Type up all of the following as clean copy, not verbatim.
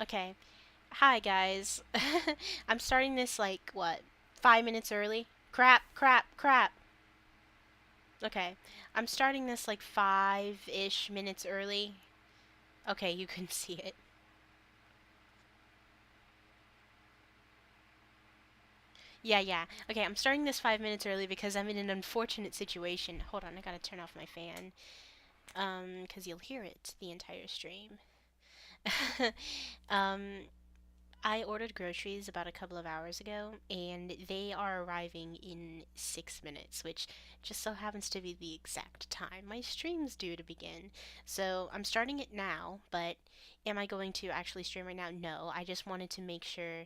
Okay. Hi, guys. I'm starting this like, what, 5 minutes early? Crap, crap, crap. Okay. I'm starting this like 5-ish minutes early. Okay, you can see it. Yeah, yeah. Okay, I'm starting this 5 minutes early because I'm in an unfortunate situation. Hold on, I gotta turn off my fan. Because you'll hear it the entire stream. um, I ordered groceries about a couple of hours ago, and they are arriving in 6 minutes, which just so happens to be the exact time my stream's due to begin. So I'm starting it now, but am I going to actually stream right now? No, I just wanted to make sure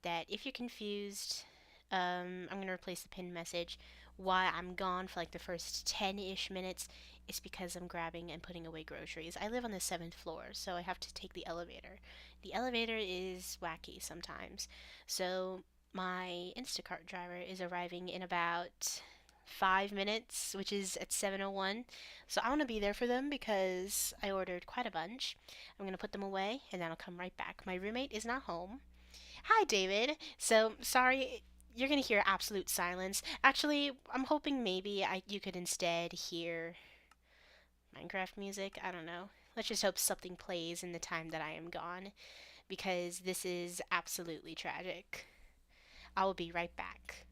that if you're confused, I'm going to replace the pinned message. Why I'm gone for like the first 10-ish minutes is because I'm grabbing and putting away groceries. I live on the 7th floor, so I have to take the elevator. The elevator is wacky sometimes. So my Instacart driver is arriving in about 5 minutes, which is at 7:01. So I want to be there for them because I ordered quite a bunch. I'm going to put them away and then I'll come right back. My roommate is not home. Hi, David. So, sorry, you're gonna hear absolute silence. Actually, I'm hoping maybe you could instead hear Minecraft music. I don't know. Let's just hope something plays in the time that I am gone, because this is absolutely tragic. I will be right back.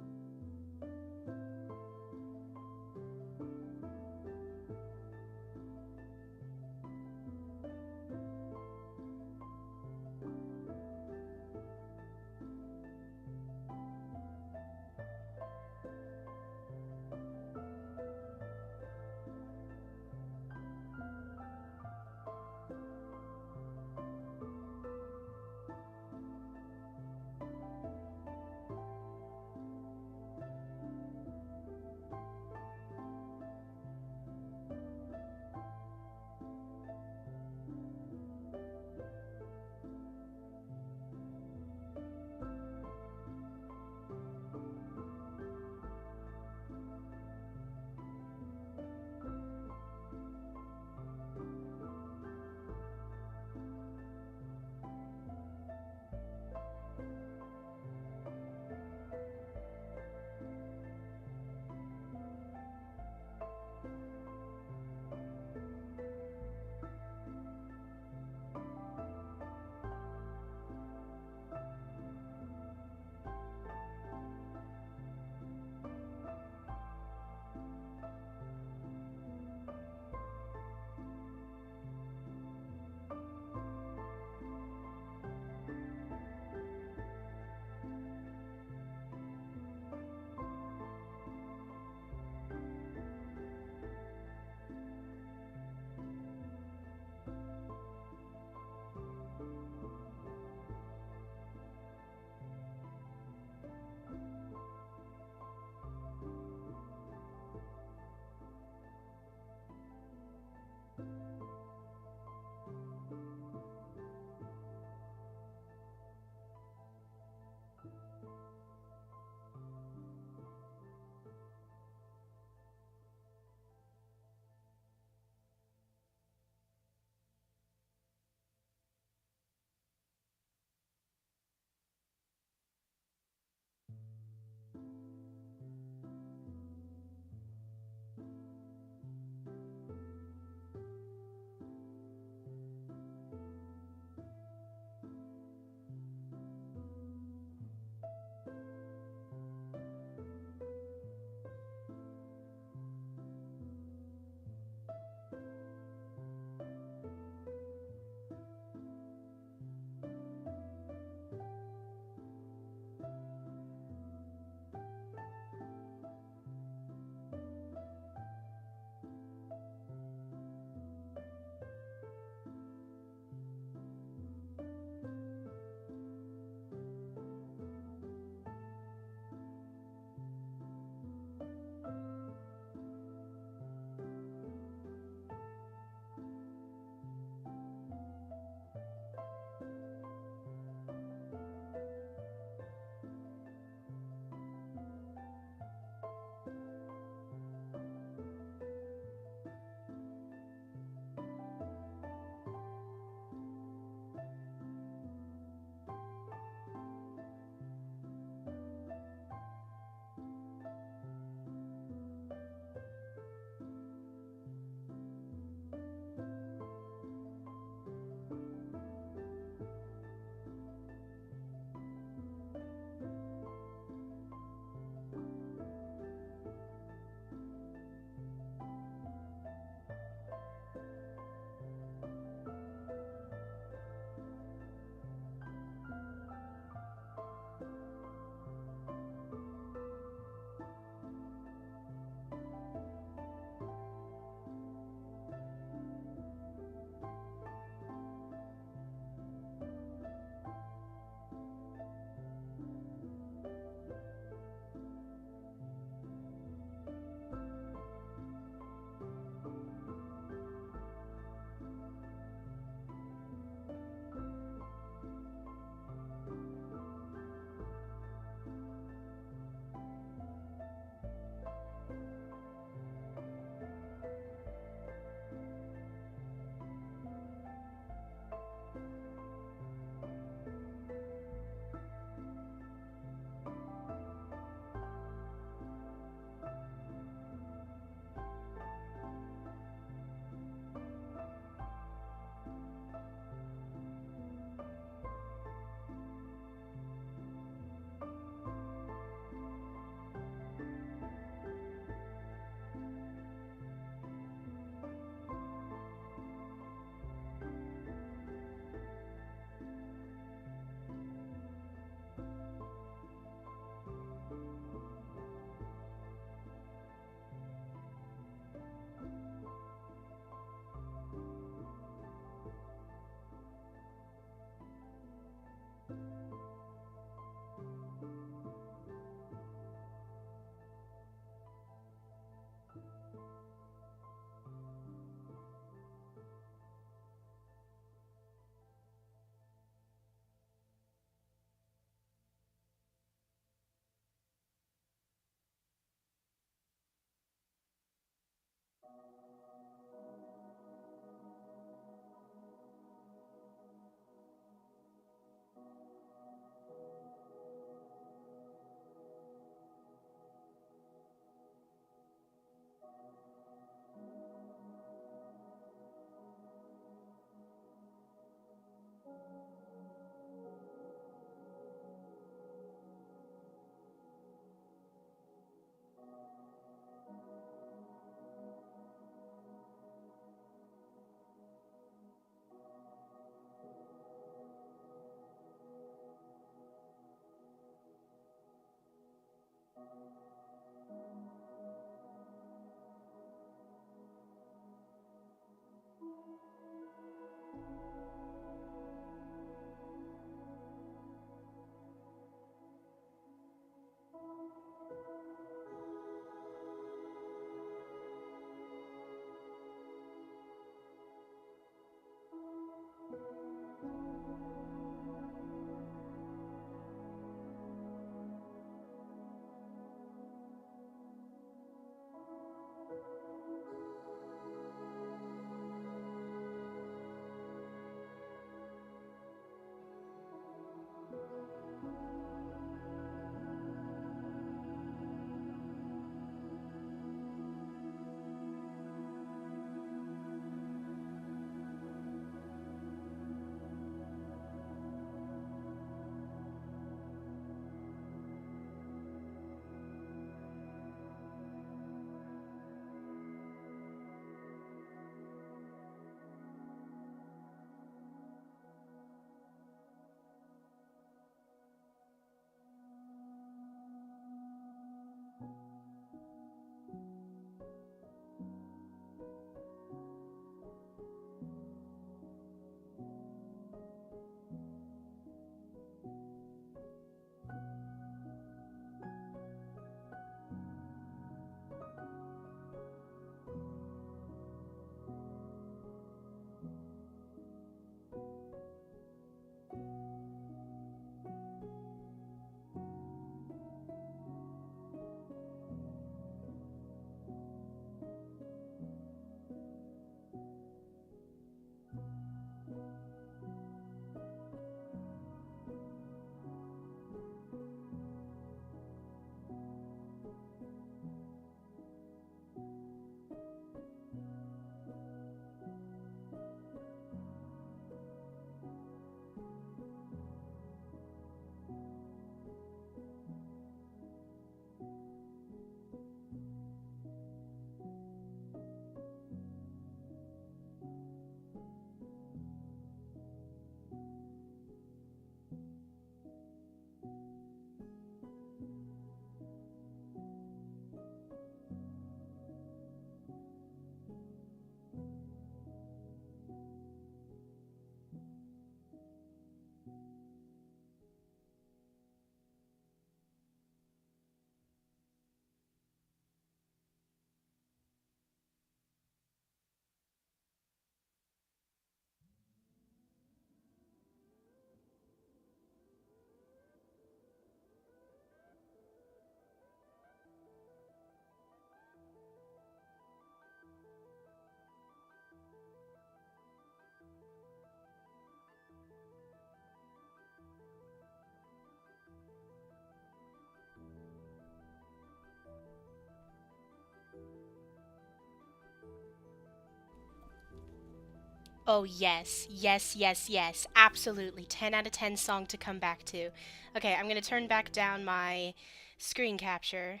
Oh, yes. Yes, yes, yes. Absolutely. 10 out of 10 song to come back to. Okay, I'm going to turn back down my screen capture.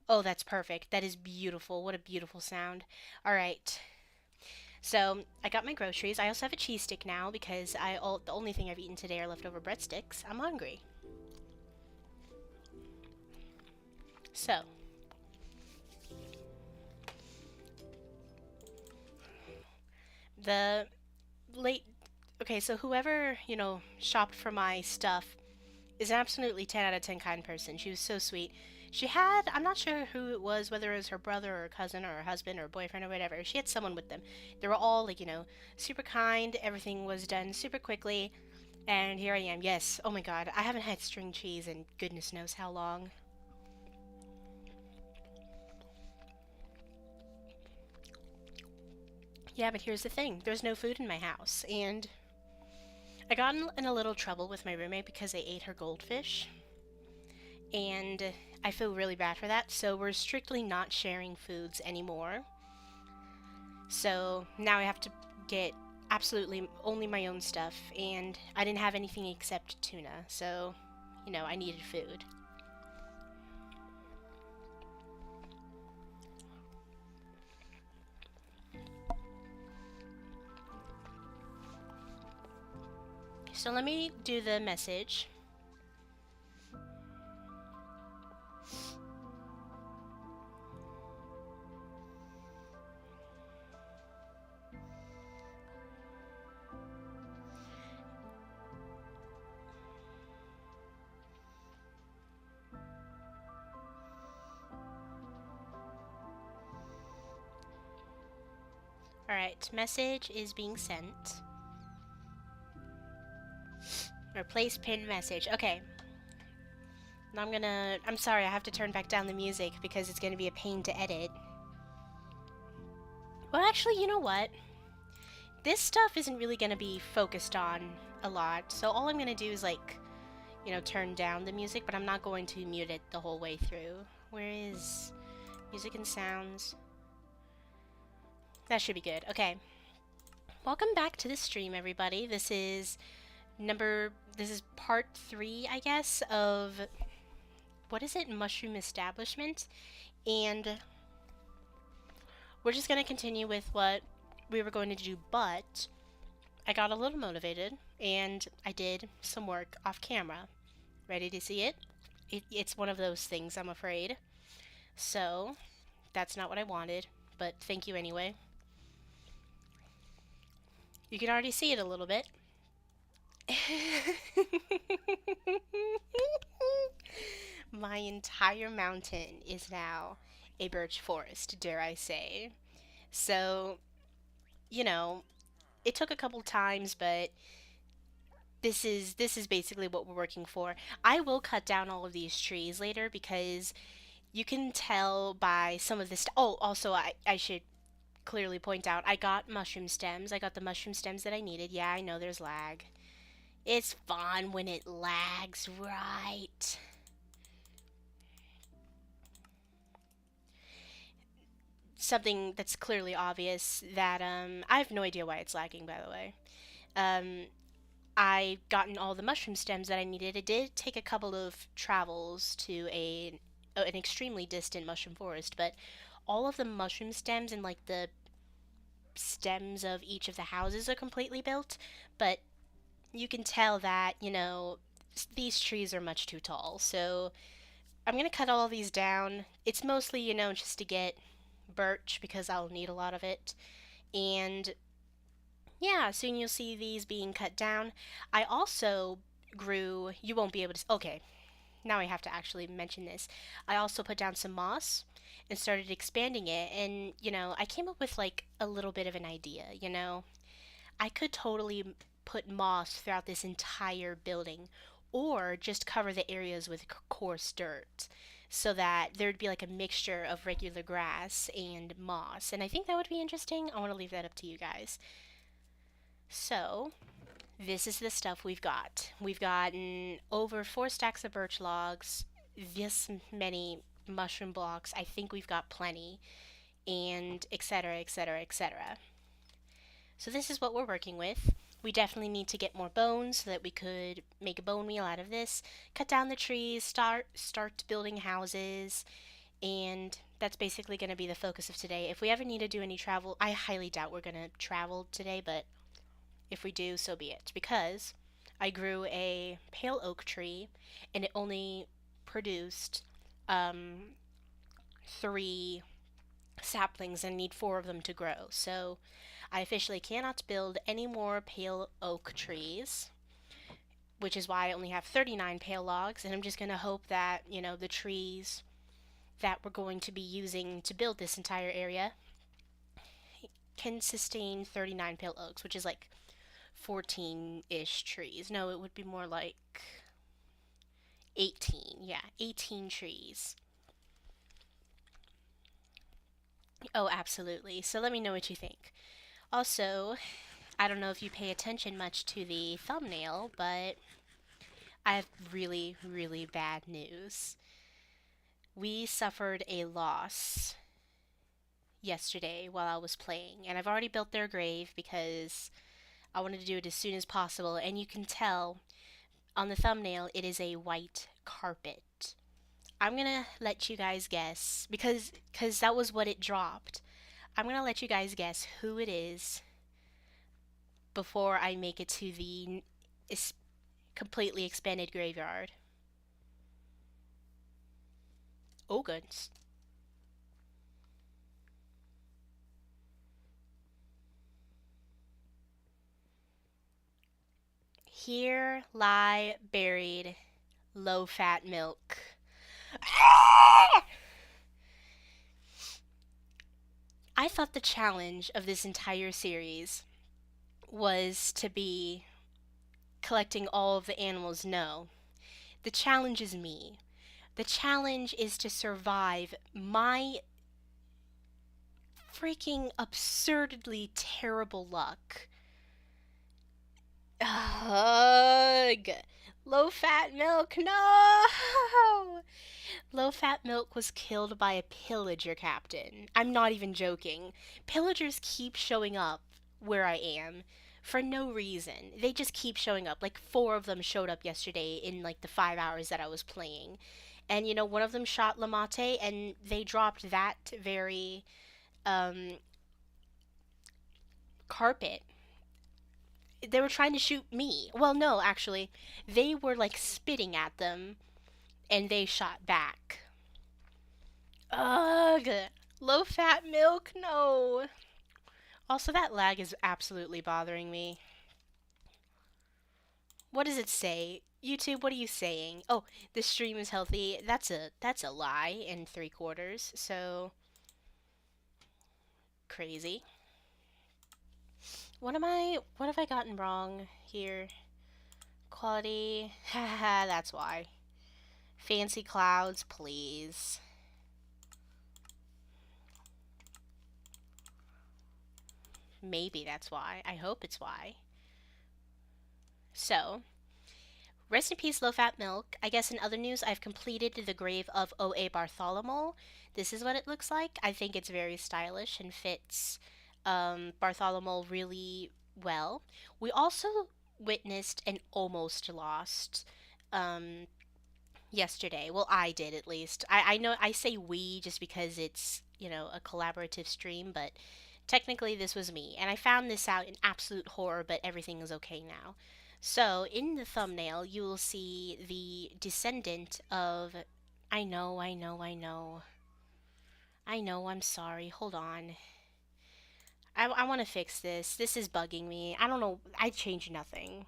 Oh, that's perfect. That is beautiful. What a beautiful sound. All right. So, I got my groceries. I also have a cheese stick now because the only thing I've eaten today are leftover breadsticks. I'm hungry. So, the late okay, so whoever, shopped for my stuff is an absolutely 10 out of 10 kind person. She was so sweet. She had, I'm not sure who it was, whether it was her brother or her cousin or her husband or boyfriend or whatever. She had someone with them. They were all, like, super kind. Everything was done super quickly. And here I am. Yes. Oh my god. I haven't had string cheese in goodness knows how long. Yeah, but here's the thing there's no food in my house. And I got in a little trouble with my roommate because I ate her goldfish. And I feel really bad for that. So we're strictly not sharing foods anymore. So now I have to get absolutely only my own stuff, and I didn't have anything except tuna, so, I needed food. So let me do the message. Alright, message is being sent. Replace pinned message. Okay. Now I'm sorry, I have to turn back down the music because it's gonna be a pain to edit. Well, actually, you know what? This stuff isn't really gonna be focused on a lot, so all I'm gonna do is, like, turn down the music, but I'm not going to mute it the whole way through. Where is music and sounds? That should be good. Okay. Welcome back to the stream, everybody. This is part 3, I guess, of, what is it? Mushroom Establishment. And we're just going to continue with what we were going to do, but I got a little motivated and I did some work off camera. Ready to see it? It's one of those things, I'm afraid. So, that's not what I wanted, but thank you anyway. You can already see it a little bit. My entire mountain is now a birch forest, dare I say. So, you know, it took a couple times, but this is basically what we're working for. I will cut down all of these trees later because you can tell by some of this. Oh, also, I should clearly point out I got mushroom stems. I got the mushroom stems that I needed. Yeah, I know there's lag. It's fun when it lags, right? Something that's clearly obvious that I have no idea why it's lagging, by the way. Um I gotten all the mushroom stems that I needed. It did take a couple of travels to an extremely distant mushroom forest, but all of the mushroom stems and, like, the stems of each of the houses are completely built, but you can tell that, these trees are much too tall. So I'm going to cut all of these down. It's mostly, just to get birch because I'll need a lot of it. And yeah, soon you'll see these being cut down. I also grew, you won't be able to, okay, now I have to actually mention this. I also put down some moss and started expanding it. And, I came up with, like, a little bit of an idea. I could totally put moss throughout this entire building or just cover the areas with coarse dirt so that there'd be, like, a mixture of regular grass and moss. And I think that would be interesting. I want to leave that up to you guys. So, this is the stuff we've got. We've gotten over 4 stacks of birch logs, this many mushroom blocks. I think we've got plenty, and etc., etc., etc. So this is what we're working with. We definitely need to get more bones so that we could make a bone meal out of this, cut down the trees, start building houses, and that's basically going to be the focus of today. If we ever need to do any travel, I highly doubt we're going to travel today, but if we do, so be it. Because I grew a pale oak tree and it only produced um, three saplings and need four of them to grow. So I officially cannot build any more pale oak trees, which is why I only have 39 pale logs. And I'm just going to hope that, the trees that we're going to be using to build this entire area can sustain 39 pale oaks, which is like 14-ish trees. No, it would be more like 18. Yeah, 18 trees. Oh, absolutely. So let me know what you think. Also, I don't know if you pay attention much to the thumbnail, but I have really, really bad news. We suffered a loss yesterday while I was playing, and I've already built their grave because I wanted to do it as soon as possible, and you can tell on the thumbnail it is a white carpet. I'm gonna let you guys guess because that was what it dropped. I'm gonna let you guys guess who it is before I make it to the completely expanded graveyard. Oh, goodness. Here lie buried low fat milk. I thought the challenge of this entire series was to be collecting all of the animals. No. The challenge is me. The challenge is to survive my freaking absurdly terrible luck. Ugh. Low fat milk, no! Low fat milk was killed by a pillager captain. I'm not even joking. Pillagers keep showing up where I am for no reason. They just keep showing up. Like, four of them showed up yesterday in like the 5 hours that I was playing. And one of them shot Lamate, and they dropped that very um, carpet. They were trying to shoot me. Well, no, actually, they were like spitting at them, and they shot back. Ugh! Low fat milk? No. Also, that lag is absolutely bothering me. What does it say? YouTube, what are you saying? Oh, the stream is healthy. That's a lie in 3/4. So crazy. What have I gotten wrong here? Quality. Haha, that's why. Fancy clouds, please. Maybe that's why. I hope it's why. So, rest in peace, low fat milk. I guess in other news, I've completed the grave of O.A. Bartholomew. This is what it looks like. I think it's very stylish and fits Bartholomew really well. We also witnessed an almost lost um, yesterday. Well, I did at least. I know I say we just because it's, a collaborative stream, but technically this was me. And I found this out in absolute horror, but everything is okay now. So, in the thumbnail, you will see the descendant of. I know, I know, I know. I know, I'm sorry. Hold on. I want to fix this. This is bugging me. I don't know. I changed nothing.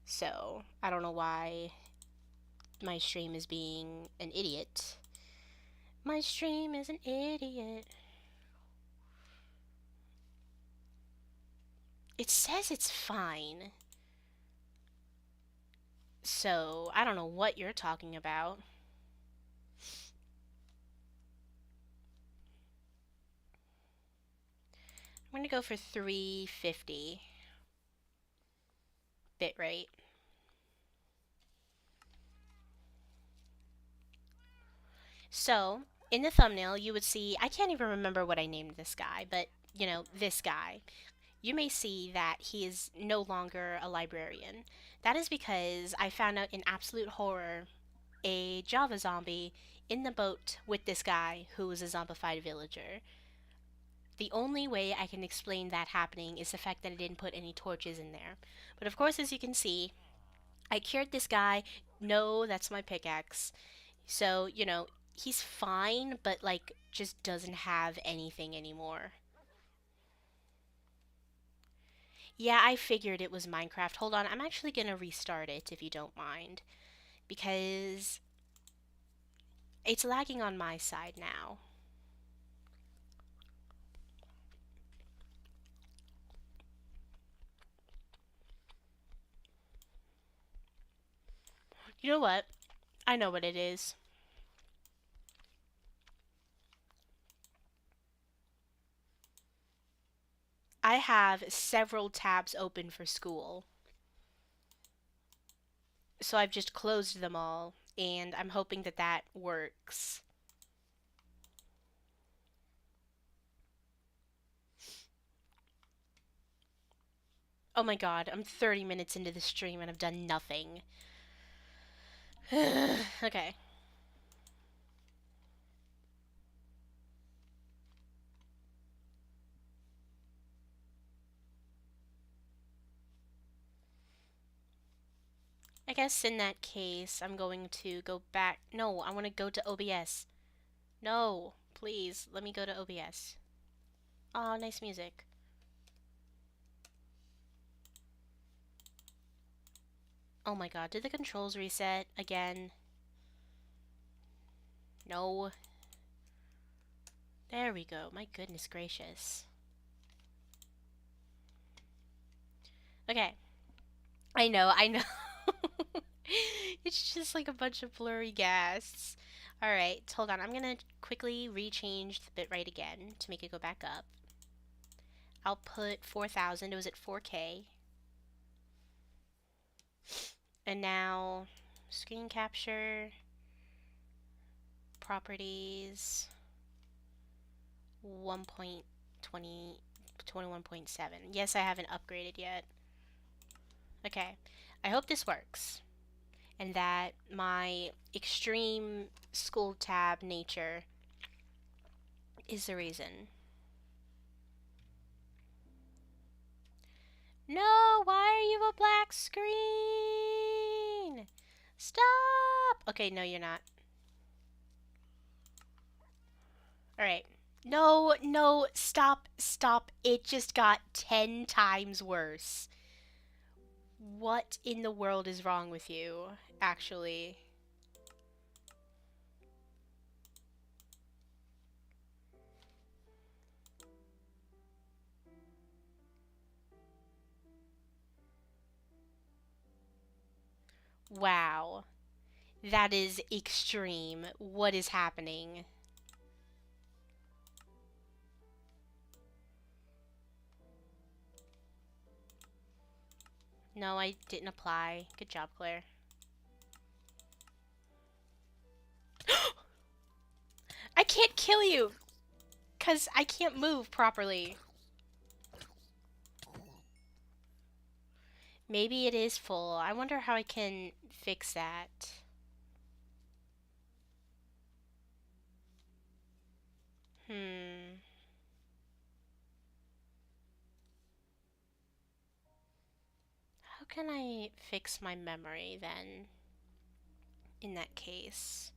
So, I don't know why my stream is being an idiot. My stream is an idiot. It says it's fine. So, I don't know what you're talking about. I'm going to go for 350 bitrate. So, in the thumbnail, you would see, I can't even remember what I named this guy, but, this guy. you may see that he is no longer a librarian. That is because I found out in absolute horror a Java zombie in the boat with this guy who was a zombified villager. The only way I can explain that happening is the fact that I didn't put any torches in there. But of course, as you can see, I cured this guy. No, that's my pickaxe. So, he's fine, but like just doesn't have anything anymore. Yeah, I figured it was Minecraft. Hold on, I'm actually gonna restart it if you don't mind. Because it's lagging on my side now. You know what? I know what it is. I have several tabs open for school. So I've just closed them all, and I'm hoping that that works. Oh my god, I'm 30 minutes into the stream and I've done nothing. Okay. I guess in that case, I'm going to go back. No, I want to go to OBS. No, please, let me go to OBS. Oh, nice music. Oh my god, did the controls reset again? No. There we go. My goodness gracious. Okay. I know. It's just like a bunch of blurry gas. Alright, hold on. I'm gonna quickly rechange the bitrate again to make it go back up. I'll put 4,000. It was at 4K. And now, screen capture, properties, 1.20, 21.7. Yes, I haven't upgraded yet. Okay, I hope this works. And that my extreme school tab nature is the reason. No, why are you a black screen? Stop! Okay, no, you're not. Alright. No, no, stop, stop. It just got 10 times worse. What in the world is wrong with you, actually? Wow. That is extreme. What is happening? No, I didn't apply. Good job, Claire. I can't kill you! Because I can't move properly. Maybe it is full. I wonder how I can fix that. Hmm. How can I fix my memory then? In that case.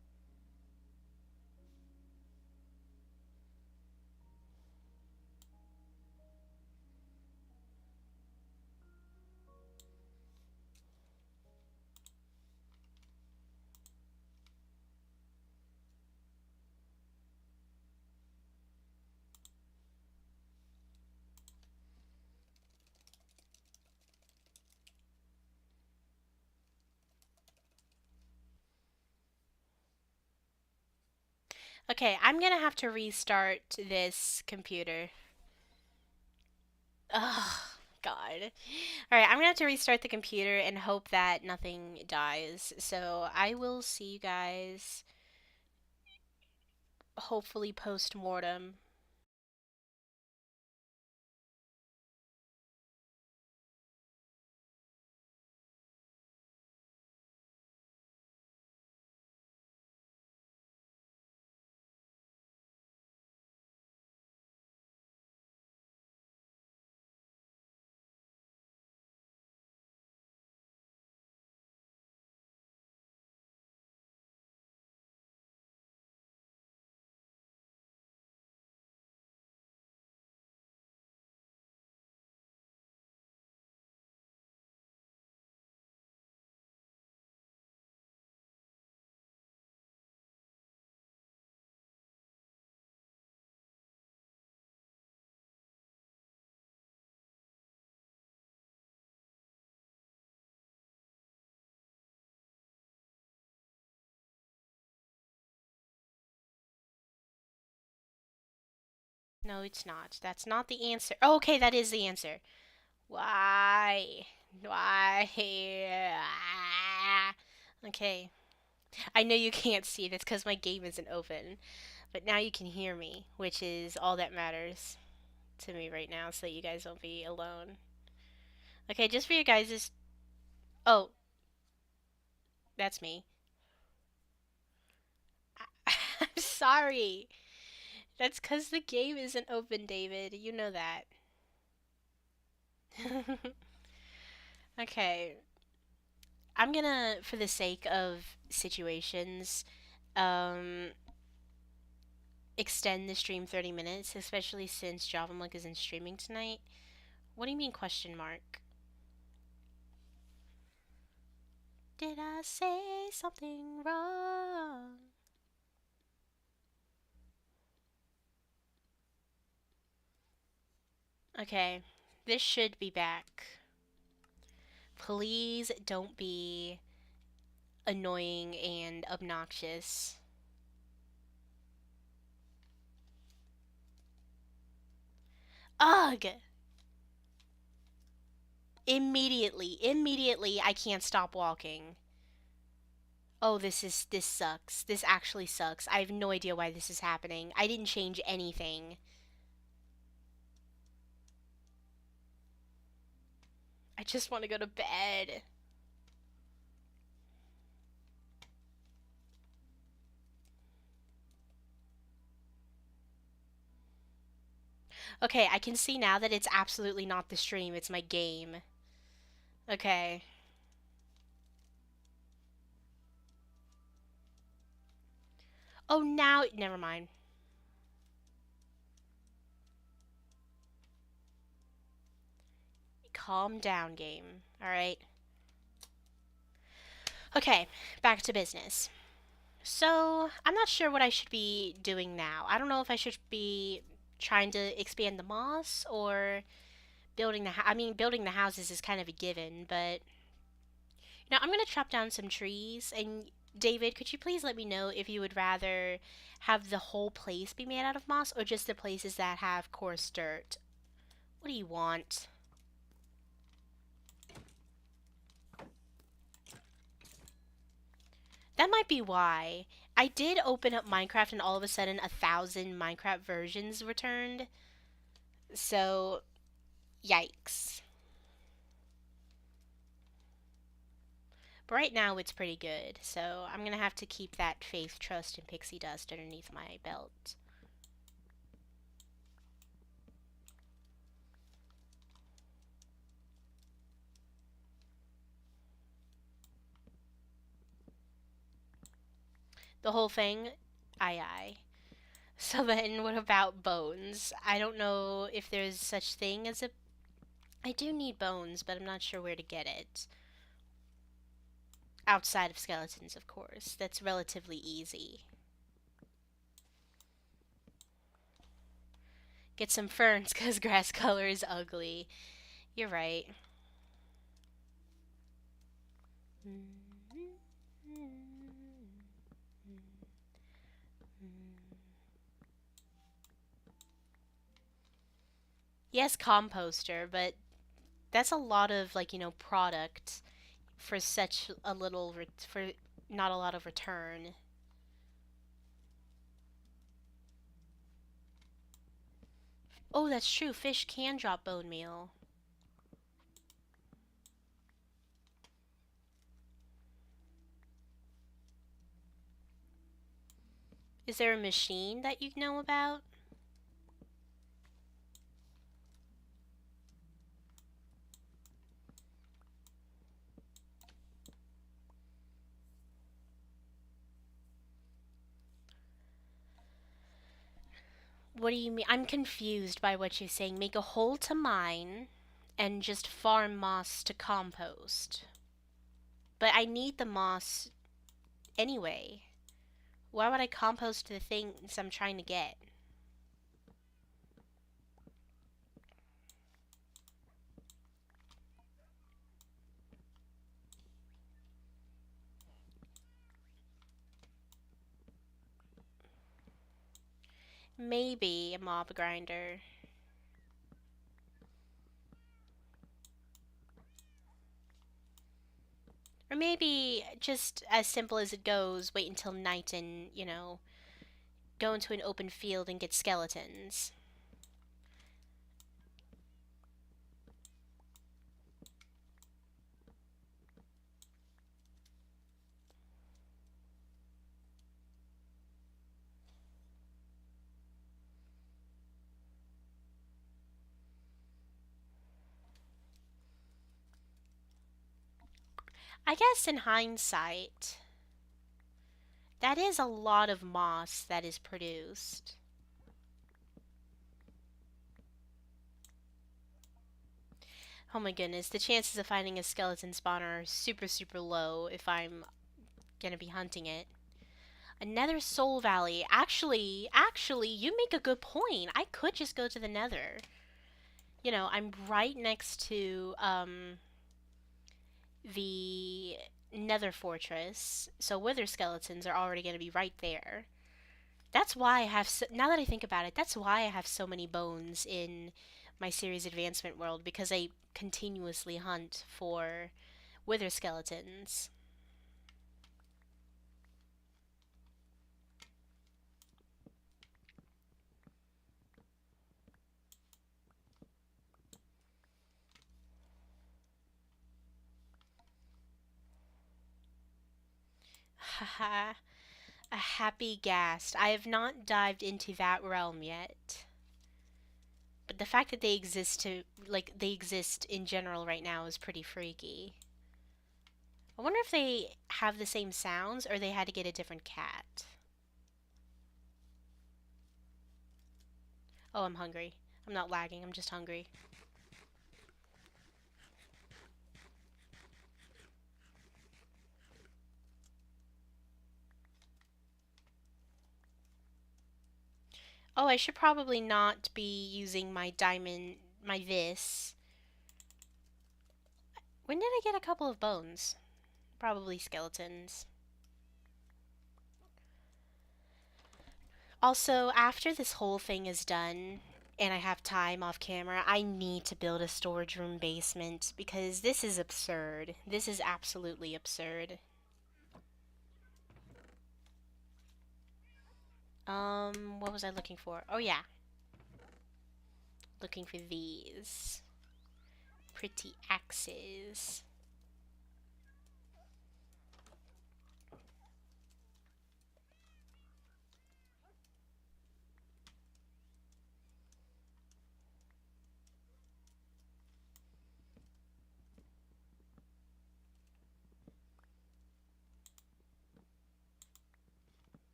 Okay, I'm gonna have to restart this computer. Ugh, God. Alright, I'm gonna have to restart the computer and hope that nothing dies. So I will see you guys hopefully post mortem. No, it's not. That's not the answer. Oh, okay, that is the answer. Why? Why? Okay. I know you can't see it. It's because my game isn't open. But now you can hear me, which is all that matters to me right now, so you guys won't be alone. Okay, just for you guys' Oh, that's me. I'm sorry. That's because the game isn't open, David. You know that. Okay. I'm gonna, for the sake of situations, um, extend the stream 30 minutes, especially since Java Monk isn't streaming tonight. What do you mean, question mark? Did I say something wrong? Okay, this should be back. Please don't be annoying and obnoxious. Ugh! Immediately, I can't stop walking. Oh, this sucks. This actually sucks. I have no idea why this is happening. I didn't change anything. I just want to go to bed. Okay, I can see now that it's absolutely not the stream, it's my game. Okay. Oh, now, never mind. Calm down, game. Alright. Okay, back to business. So, I'm not sure what I should be doing now. I don't know if I should be trying to expand the moss or building I mean, building the houses is kind of a given, but I'm going to chop down some trees. And David, could you please let me know if you would rather have the whole place be made out of moss or just the places that have coarse dirt? What do you want? That might be why. I did open up Minecraft and all of a sudden 1,000 Minecraft versions returned. So, yikes. But right now it's pretty good. So I'm going to have to keep that faith, trust, and pixie dust underneath my belt. The whole thing? Aye aye. So then what about bones? I don't know if there's such thing as a... I do need bones, but I'm not sure where to get it. Outside of skeletons, of course. That's relatively easy. Get some ferns, because grass color is ugly. You're right. Yes, composter, but that's a lot of, like, product for such a little, for not a lot of return. Oh, that's true. Fish can drop bone meal. Is there a machine that you know about? What do you mean? I'm confused by what you're saying. Make a hole to mine and just farm moss to compost. But I need the moss anyway. Why would I compost the things I'm trying to get? Maybe a mob grinder. Or maybe just as simple as it goes, wait until night and, go into an open field and get skeletons. I guess in hindsight, that is a lot of moss that is produced. Oh my goodness, the chances of finding a skeleton spawner are super, super low if I'm gonna be hunting it. Another Soul Valley. Actually, you make a good point. I could just go to the Nether. I'm right next to the Nether Fortress, so Wither skeletons are already going to be right there. That's why I have now that I think about it, that's why I have so many bones in my series advancement world because I continuously hunt for Wither skeletons. Haha, a happy ghast. I have not dived into that realm yet. But the fact that they exist in general right now is pretty freaky. I wonder if they have the same sounds or they had to get a different cat. Oh, I'm hungry. I'm not lagging, I'm just hungry. Oh, I should probably not be using my this. When did I get a couple of bones? Probably skeletons. Also, after this whole thing is done, and I have time off camera, I need to build a storage room basement because this is absurd. This is absolutely absurd. What was I looking for? Oh yeah, looking for these pretty axes.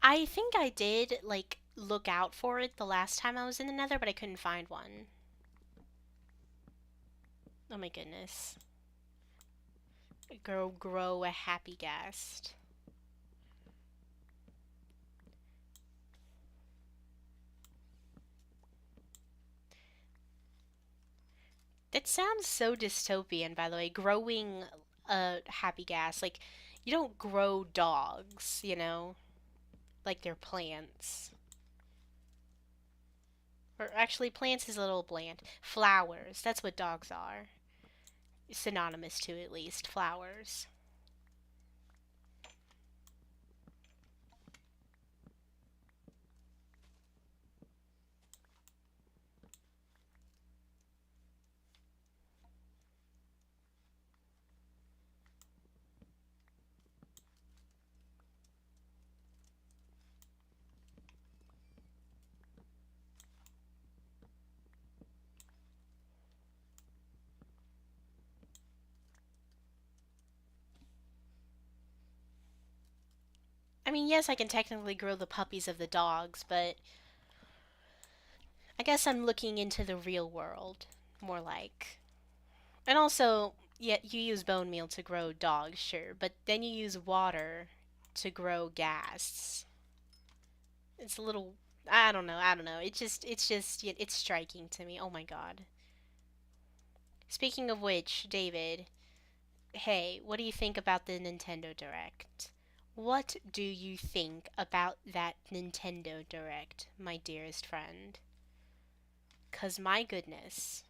I think I did, like, look out for it the last time I was in the Nether, but I couldn't find one. Oh my goodness. Grow a happy ghast. That sounds so dystopian, by the way. Growing a happy ghast. Like, you don't grow dogs, Like they're plants. Or actually, plants is a little bland. Flowers. That's what dogs are. Synonymous to, at least. Flowers. I mean, yes, I can technically grow the puppies of the dogs, but I guess I'm looking into the real world, more like. And also, yeah, you use bone meal to grow dogs, sure, but then you use water to grow gas. It's a little, I don't know. It's just, it's striking to me. Oh my god. Speaking of which, David, hey, what do you think about the Nintendo Direct? What do you think about that Nintendo Direct, my dearest friend? 'Cause my goodness,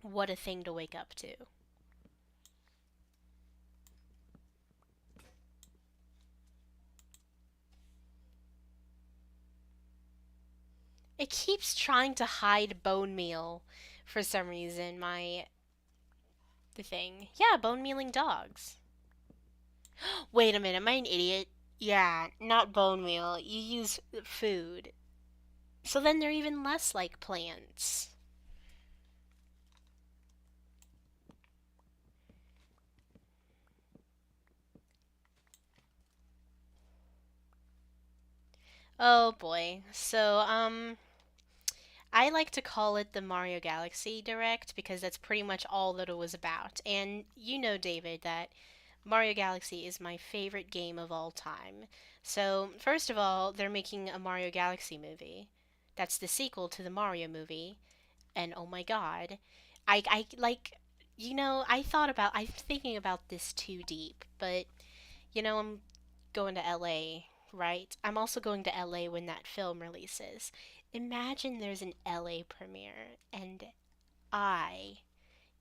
what a thing to wake up to. It keeps trying to hide bone meal for some reason, the thing. Yeah, bone mealing dogs. Wait a minute, am I an idiot? Yeah, not bone meal. You use food. So then they're even less like plants. Oh boy. I like to call it the Mario Galaxy Direct because that's pretty much all that it was about. And you know, David, that Mario Galaxy is my favorite game of all time. So, first of all, they're making a Mario Galaxy movie. That's the sequel to the Mario movie. And oh my god, I like, I'm thinking about this too deep, but I'm going to LA, right? I'm also going to LA when that film releases. Imagine there's an LA premiere and I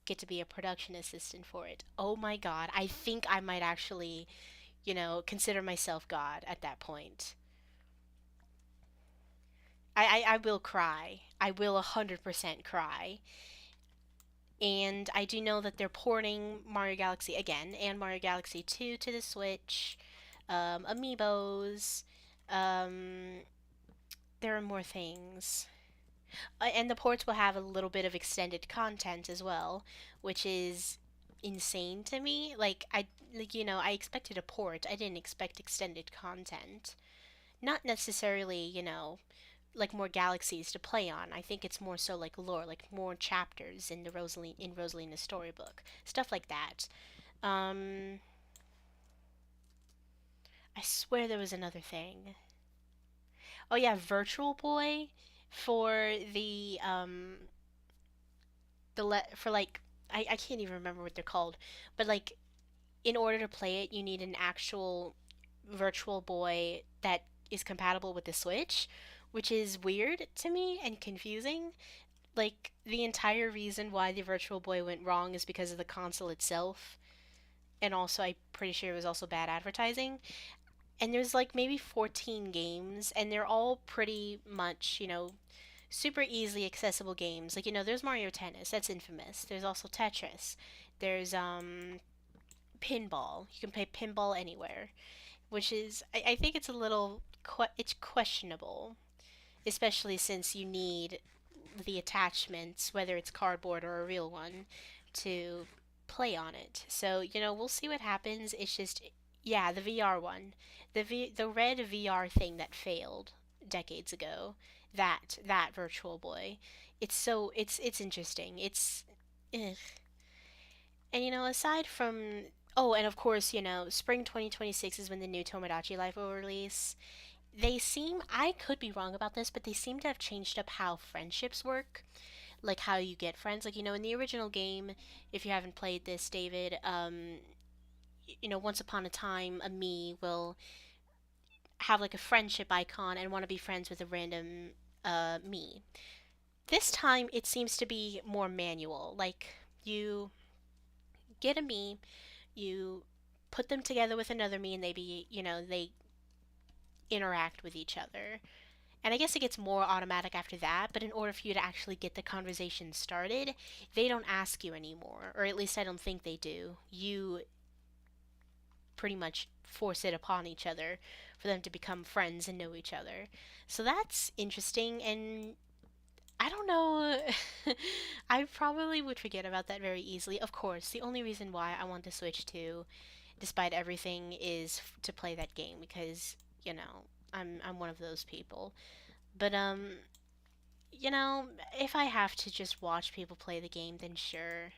get to be a production assistant for it. Oh my god, I think I might actually, consider myself God at that point. I will cry. I will 100% cry. And I do know that they're porting Mario Galaxy again and Mario Galaxy 2 to the Switch. Amiibos. Um, there are more things. And the ports will have a little bit of extended content as well, which is insane to me. I expected a port. I didn't expect extended content. Not necessarily, like more galaxies to play on. I think it's more so like lore, like more chapters in the Rosalina's storybook, stuff like that. Um, I swear there was another thing. Oh yeah, Virtual Boy for for like I can't even remember what they're called, but like in order to play it, you need an actual Virtual Boy that is compatible with the Switch, which is weird to me and confusing. Like the entire reason why the Virtual Boy went wrong is because of the console itself, and also I'm pretty sure it was also bad advertising. And there's like maybe 14 games, and they're all pretty much, super easily accessible games. Like, there's Mario Tennis, that's infamous. There's also Tetris. There's pinball. You can play pinball anywhere, which is I think it's a little it's questionable, especially since you need the attachments, whether it's cardboard or a real one, to play on it. So, we'll see what happens. It's just, yeah, the VR one. The red VR thing that failed decades ago. That Virtual Boy. It's interesting. It's ugh. And aside from and of course, spring 2026 is when the new Tomodachi Life will release. I could be wrong about this, but they seem to have changed up how friendships work, like how you get friends. Like, in the original game, if you haven't played this, David, once upon a time, a me will have like a friendship icon and want to be friends with a random me. This time, it seems to be more manual. Like, you get a me, you put them together with another me, and they interact with each other. And I guess it gets more automatic after that, but in order for you to actually get the conversation started, they don't ask you anymore, or at least I don't think they do. You pretty much force it upon each other for them to become friends and know each other. So that's interesting, and I don't know. I probably would forget about that very easily. Of course, the only reason why I want to Switch to, despite everything, is to play that game because, I'm one of those people. But you know, if I have to just watch people play the game, then sure.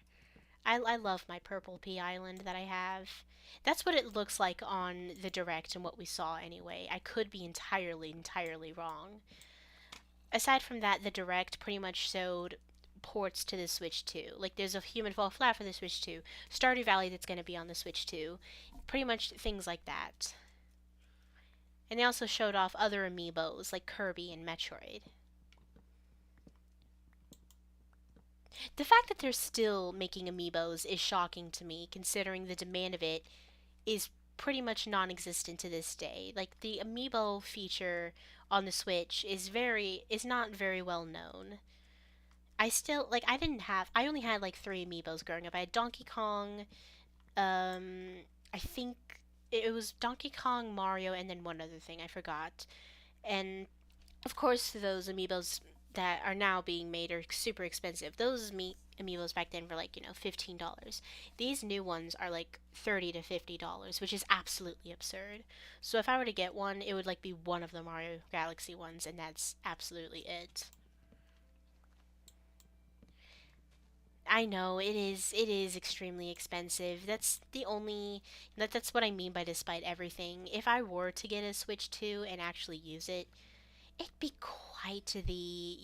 I love my Purple Pea Island that I have. That's what it looks like on the direct and what we saw anyway. I could be entirely, entirely wrong. Aside from that, the direct pretty much showed ports to the Switch 2. Like there's a Human Fall Flat for the Switch 2, Stardew Valley that's going to be on the Switch 2, pretty much things like that. And they also showed off other amiibos like Kirby and Metroid. The fact that they're still making amiibos is shocking to me, considering the demand of it is pretty much non-existent to this day. Like the amiibo feature on the Switch is not very well known. I still like I only had like 3 amiibos growing up. I had Donkey Kong, I think it was Donkey Kong, Mario, and then one other thing I forgot. And of course, those amiibos that are now being made are super expensive. Those amiibos back then were like, $15. These new ones are like $30 to $50, which is absolutely absurd. So if I were to get one, it would like be one of the Mario Galaxy ones, and that's absolutely it. I know it is extremely expensive. That's what I mean by despite everything. If I were to get a Switch 2 and actually use it, it'd be quite the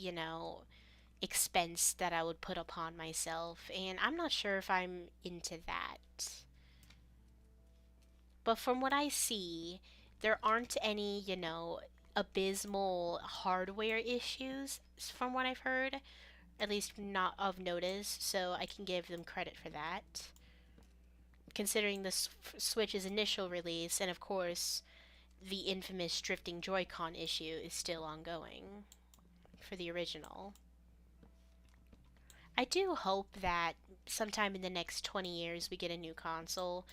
expense that I would put upon myself, and I'm not sure if I'm into that. But from what I see, there aren't any abysmal hardware issues from what I've heard, at least not of notice, so I can give them credit for that. Considering the Switch's initial release, and of course, the infamous drifting Joy-Con issue is still ongoing for the original. I do hope that sometime in the next 20 years we get a new console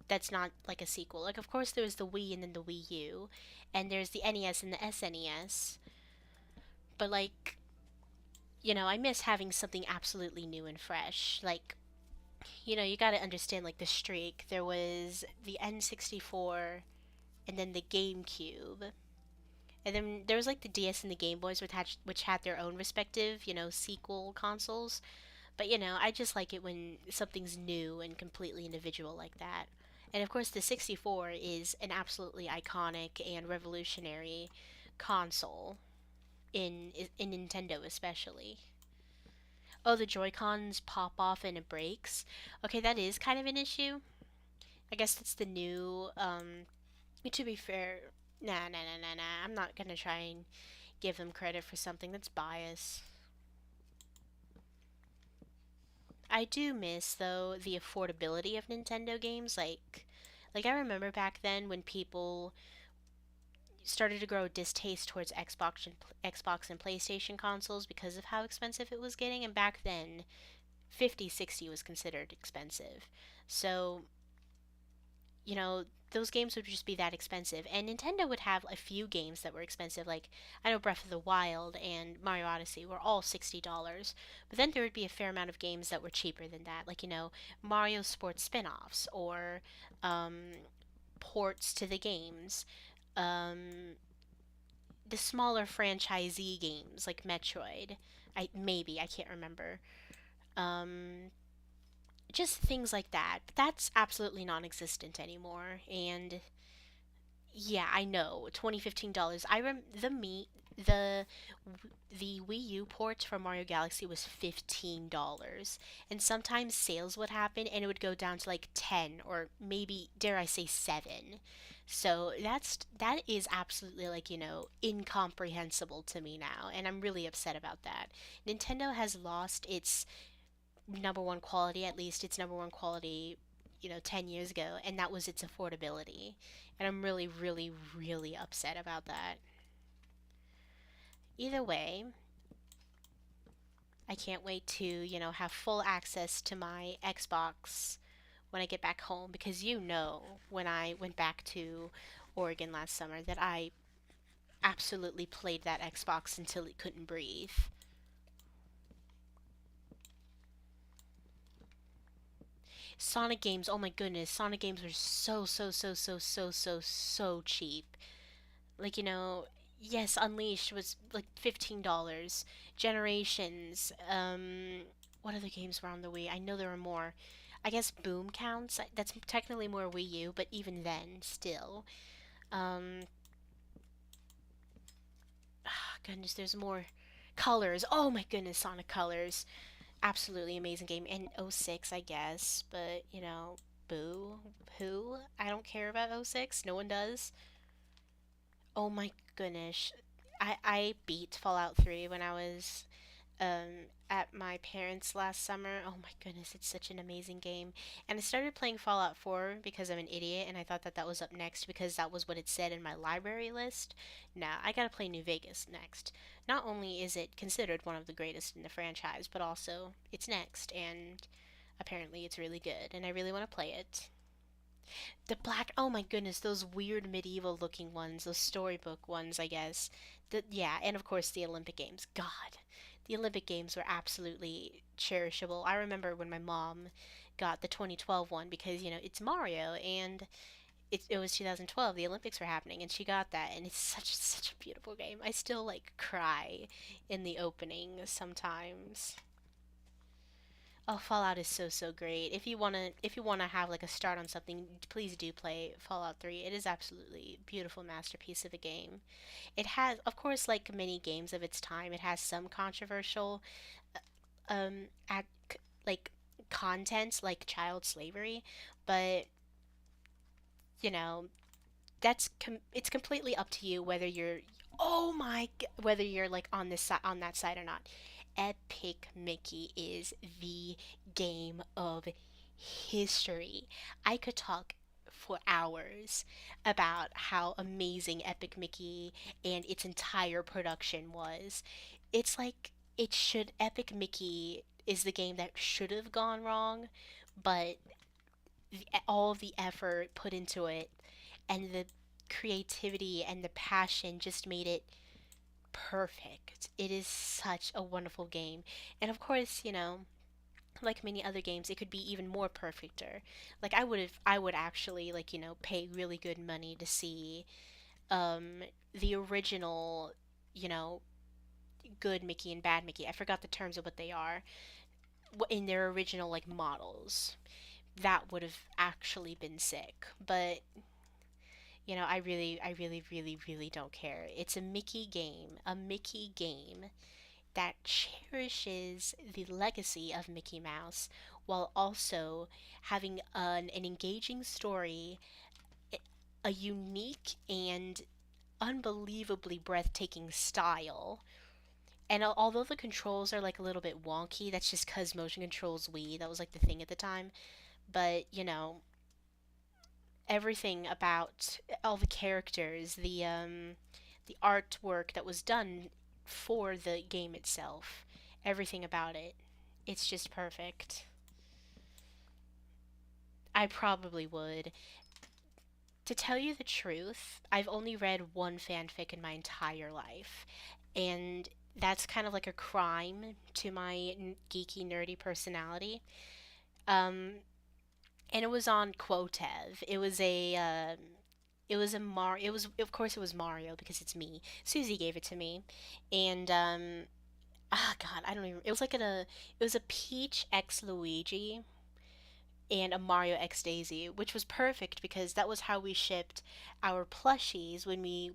that's not like a sequel. Like, of course, there's the Wii and then the Wii U, and there's the NES and the SNES, but I miss having something absolutely new and fresh. Like, you gotta understand, like, the streak. There was the N64 and then the GameCube. And then there was like the DS and the Game Boys, which had their own respective sequel consoles. But I just like it when something's new and completely individual like that. And of course, the 64 is an absolutely iconic and revolutionary console in Nintendo especially. Oh, the Joy-Cons pop off and it breaks. Okay, that is kind of an issue. I guess that's the new. To be fair, nah, nah, nah, nah, nah. I'm not gonna try and give them credit for something that's biased. I do miss though the affordability of Nintendo games. Like I remember back then when people started to grow a distaste towards Xbox and PlayStation consoles because of how expensive it was getting, and back then 50, 60 was considered expensive. So those games would just be that expensive. And Nintendo would have a few games that were expensive, like I know Breath of the Wild and Mario Odyssey were all $60. But then there would be a fair amount of games that were cheaper than that, like Mario Sports spin offs or um, ports to the games. Um, the smaller franchisee games like Metroid. I can't remember. Um, just things like that. But that's absolutely non-existent anymore. And yeah, I know. $20-15. The the Wii U port for Mario Galaxy was $15. And sometimes sales would happen and it would go down to like 10 or maybe dare I say 7. So that is absolutely incomprehensible to me now, and I'm really upset about that. Nintendo has lost its number one quality, at least its number one quality 10 years ago, and that was its affordability. And I'm really, really, really upset about that. Either way, I can't wait to have full access to my Xbox when I get back home because when I went back to Oregon last summer that I absolutely played that Xbox until it couldn't breathe. Sonic games, oh my goodness, Sonic games were so, so, so, so, so, so, so cheap. Yes, Unleashed was like $15. Generations, what other games were on the Wii? I know there were more. I guess Boom counts. That's technically more Wii U, but even then, still. Um, goodness, there's more. Colors. Oh my goodness, Sonic Colors. Absolutely amazing game. And '06, I guess, but boo. Who? I don't care about '06. No one does. Oh my goodness. I beat Fallout 3 when I was at my parents' last summer. Oh my goodness, it's such an amazing game. And I started playing Fallout 4 because I'm an idiot and I thought that that was up next because that was what it said in my library list. Nah, I gotta play New Vegas next. Not only is it considered one of the greatest in the franchise, but also it's next and apparently it's really good and I really want to play it. The black, oh my goodness, those weird medieval looking ones, those storybook ones, I guess. Yeah, and of course the Olympic Games. God, the Olympic Games were absolutely cherishable. I remember when my mom got the 2012 one because, it's Mario and it was 2012, the Olympics were happening, and she got that, and it's such a beautiful game. I still like cry in the opening sometimes. Oh, Fallout is so great. If you wanna have like a start on something, please do play Fallout 3. It is absolutely beautiful masterpiece of a game. It has, of course, like many games of its time, it has some controversial at like content like child slavery, but you know, it's completely up to you whether you're whether you're like on this side on that side or not. Epic Mickey is the game of history. I could talk for hours about how amazing Epic Mickey and its entire production was. It's like Epic Mickey is the game that should have gone wrong, but all of the effort put into it and the creativity and the passion just made it perfect. It is such a wonderful game. And of course, like many other games, it could be even more perfecter. Like I would actually like, pay really good money to see the original, you know, good Mickey and bad Mickey. I forgot the terms of what they are in their original like models. That would have actually been sick. But I really don't care. It's a Mickey game that cherishes the legacy of Mickey Mouse while also having an engaging story, a unique and unbelievably breathtaking style. And although the controls are like a little bit wonky, that's just because motion controls Wii. That was like the thing at the time. But, everything about all the characters, the artwork that was done for the game itself, everything about it, it's just perfect. I probably would. To tell you the truth, I've only read one fanfic in my entire life, and that's kind of like a crime to my geeky, nerdy personality. Um, and it was on Quotev. It was of course it was Mario because it's me. Susie gave it to me, and God, I don't even. It was a Peach X Luigi and a Mario X Daisy, which was perfect because that was how we shipped our plushies when we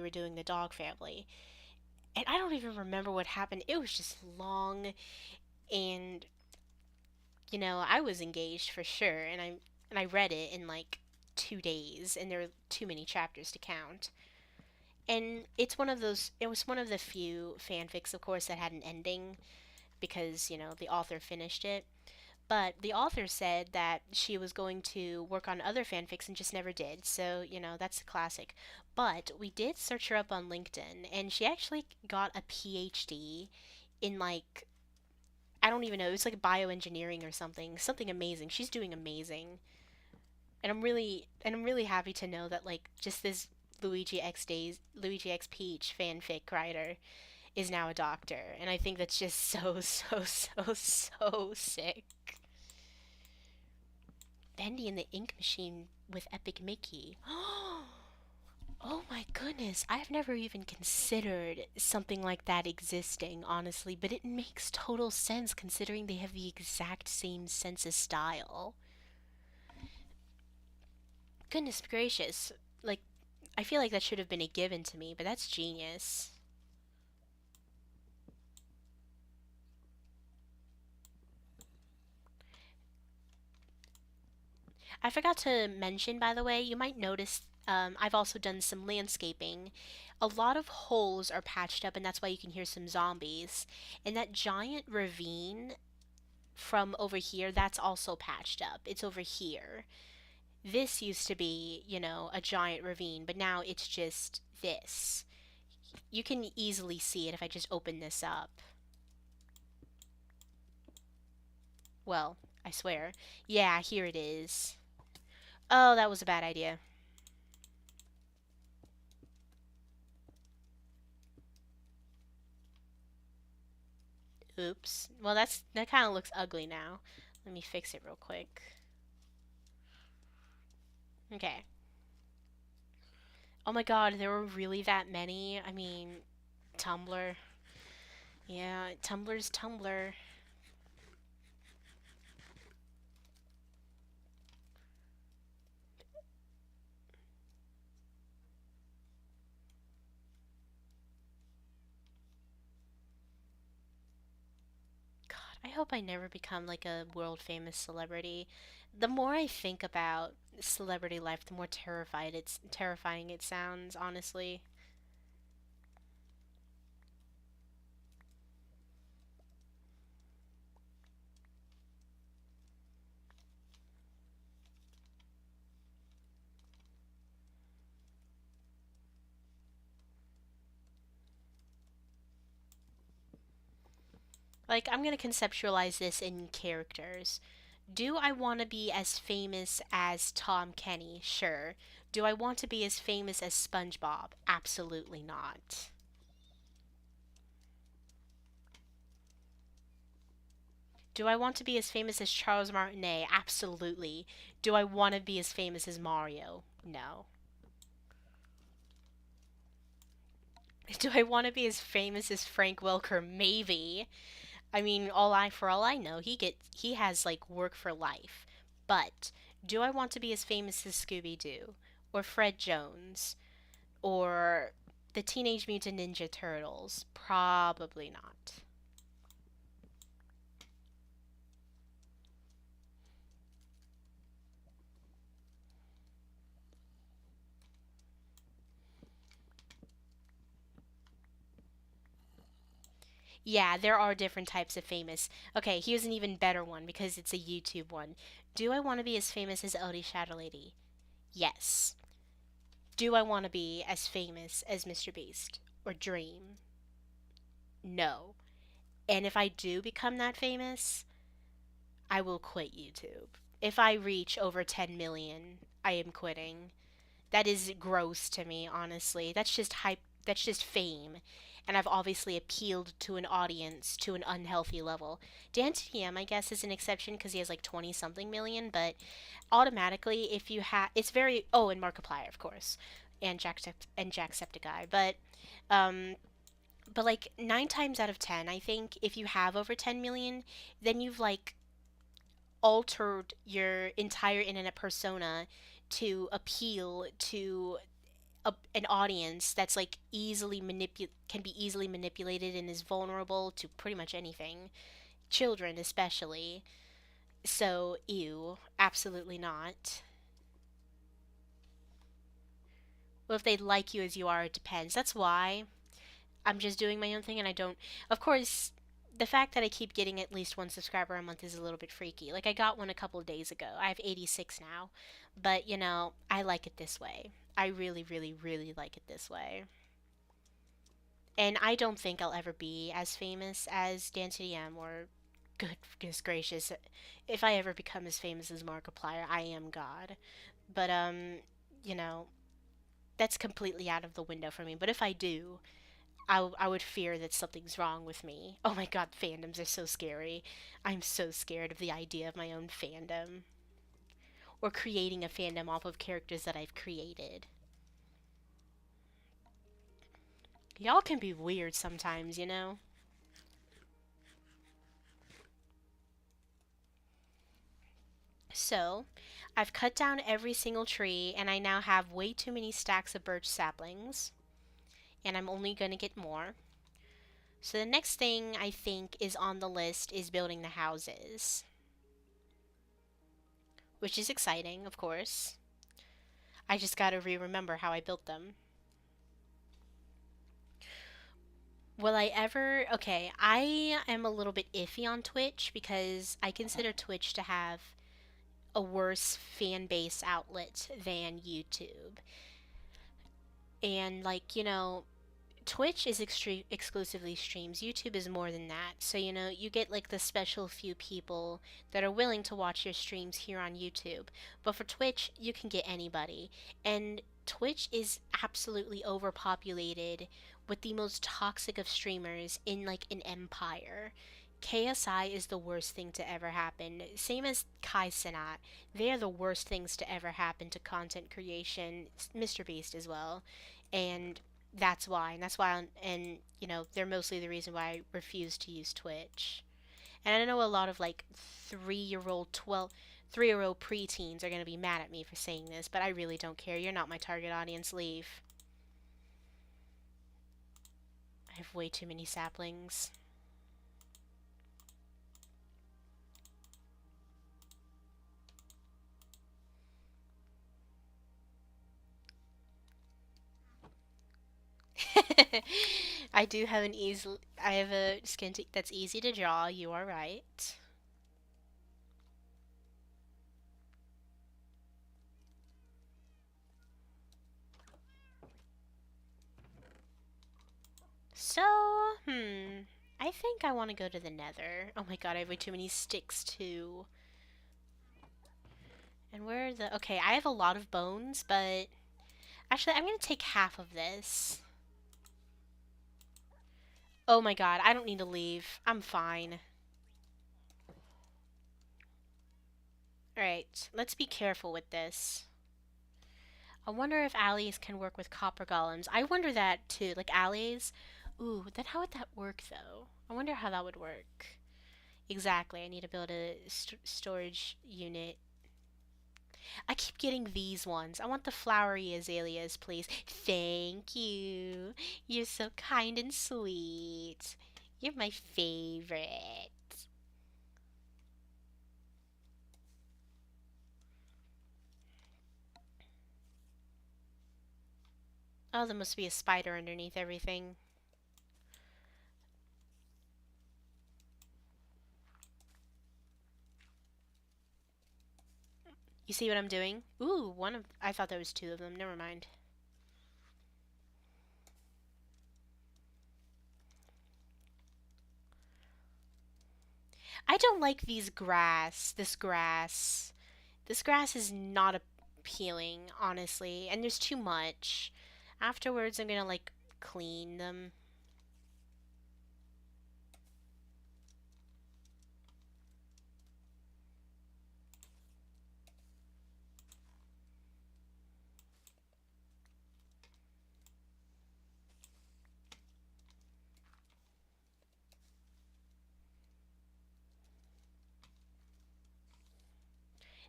were doing the dog family. And I don't even remember what happened. It was just long, and I was engaged for sure, and I read it in like 2 days, and there were too many chapters to count. And it was one of the few fanfics, of course, that had an ending because, the author finished it. But the author said that she was going to work on other fanfics and just never did. So, that's a classic. But we did search her up on LinkedIn, and she actually got a PhD in like, I don't even know, it was like bioengineering or something. Something amazing. She's doing amazing. And I'm really happy to know that like just this Luigi X Peach fanfic writer is now a doctor, and I think that's just so sick. Bendy and the Ink Machine with Epic Mickey. Oh my goodness, I've never even considered something like that existing, honestly, but it makes total sense considering they have the exact same sense of style. Goodness gracious. Like, I feel like that should have been a given to me, but that's genius. I forgot to mention, by the way, you might notice I've also done some landscaping. A lot of holes are patched up, and that's why you can hear some zombies. And that giant ravine from over here, that's also patched up. It's over here. This used to be, a giant ravine, but now it's just this. You can easily see it if I just open this up. Well, I swear. Yeah, here it is. Oh, that was a bad idea. Oops. Well, that kind of looks ugly now. Let me fix it real quick. Okay. Oh my god, there were really that many? I mean, Tumblr. Yeah, Tumblr's Tumblr. God, I hope I never become like a world famous celebrity. The more I think about celebrity life, the more terrifying it sounds, honestly. Like, I'm gonna conceptualize this in characters. Do I want to be as famous as Tom Kenny? Sure. Do I want to be as famous as SpongeBob? Absolutely not. Do I want to be as famous as Charles Martinet? Absolutely. Do I want to be as famous as Mario? No. Do I want to be as famous as Frank Welker? Maybe. I mean, for all I know, he has like work for life. But do I want to be as famous as Scooby Doo or Fred Jones or the Teenage Mutant Ninja Turtles? Probably not. Yeah, there are different types of famous. Okay, here's an even better one because it's a YouTube one. Do I want to be as famous as Odie Shadow Lady? Yes. Do I want to be as famous as Mr. Beast or Dream? No. And if I do become that famous, I will quit YouTube. If I reach over 10 million, I am quitting. That is gross to me, honestly. That's just hype, that's just fame. And I've obviously appealed to an audience to an unhealthy level. Dan TM, I guess, is an exception because he has like 20 something million, but automatically, if you have, it's very, oh, and Markiplier, of course, and Jacksepticeye, um, but like 9 times out of 10, I think if you have over 10 million, then you've like altered your entire internet persona to appeal to an audience that's like can be easily manipulated and is vulnerable to pretty much anything, children especially. So ew, absolutely not. Well, if they like you as you are, it depends. That's why I'm just doing my own thing, and I don't, of course, the fact that I keep getting at least one subscriber a month is a little bit freaky. Like, I got one a couple of days ago. I have 86 now. But, I like it this way. I really, really, really like it this way. And I don't think I'll ever be as famous as Dan or, goodness gracious, if I ever become as famous as Markiplier, I am God. But, you know, that's completely out of the window for me. But if I do, I would fear that something's wrong with me. Oh my god, fandoms are so scary. I'm so scared of the idea of my own fandom. Or creating a fandom off of characters that I've created. Y'all can be weird sometimes, you know? So, I've cut down every single tree and I now have way too many stacks of birch saplings. And I'm only gonna get more. So, the next thing I think is on the list is building the houses. which is exciting, of course. I just gotta remember how I built them. Will I ever? Okay, I am a little bit iffy on Twitch because I consider Twitch to have a worse fan base outlet than YouTube. And, like, Twitch is exclusively streams. YouTube is more than that. So, you get like the special few people that are willing to watch your streams here on YouTube. But for Twitch, you can get anybody. And Twitch is absolutely overpopulated with the most toxic of streamers in like an empire. KSI is the worst thing to ever happen. Same as Kai Cenat. They are the worst things to ever happen to content creation. Mr. Beast as well. And they're mostly the reason why I refuse to use Twitch. And I know a lot of like 3-year old preteens are going to be mad at me for saying this, but I really don't care. You're not my target audience. Leave. I have way too many saplings. I have a that's easy to draw. You are right. So, I think I want to go to the Nether. Oh my god, I have way too many sticks too. And where are the... Okay, I have a lot of bones, but... Actually, I'm going to take half of this. Oh my god, I don't need to leave. I'm fine. Alright, let's be careful with this. I wonder if allies can work with copper golems. I wonder that too. Like allies. Ooh, then how would that work though? I wonder how that would work. Exactly, I need to build a storage unit. I keep getting these ones. I want the flowery azaleas, please. Thank you. You're so kind and sweet. You're my favorite. Oh, there must be a spider underneath everything. You see what I'm doing? Ooh, I thought there was two of them. Never mind. I don't like these grass. This grass. This grass is not appealing, honestly. And there's too much. Afterwards, I'm gonna, like, clean them.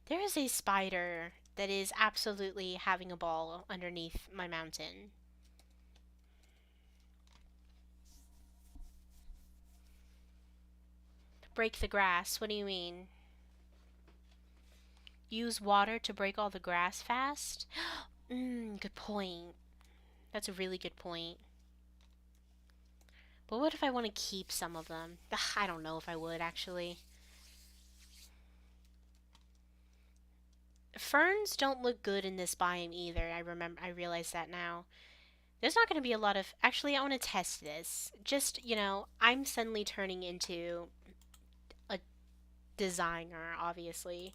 There is a spider that is absolutely having a ball underneath my mountain. Break the grass? What do you mean? Use water to break all the grass fast? Good point. That's a really good point. But what if I want to keep some of them? Ugh, I don't know if I would, actually. Ferns don't look good in this biome either. I realize that now. There's not going to be a lot of... Actually, I want to test this. Just, I'm suddenly turning into a designer, obviously.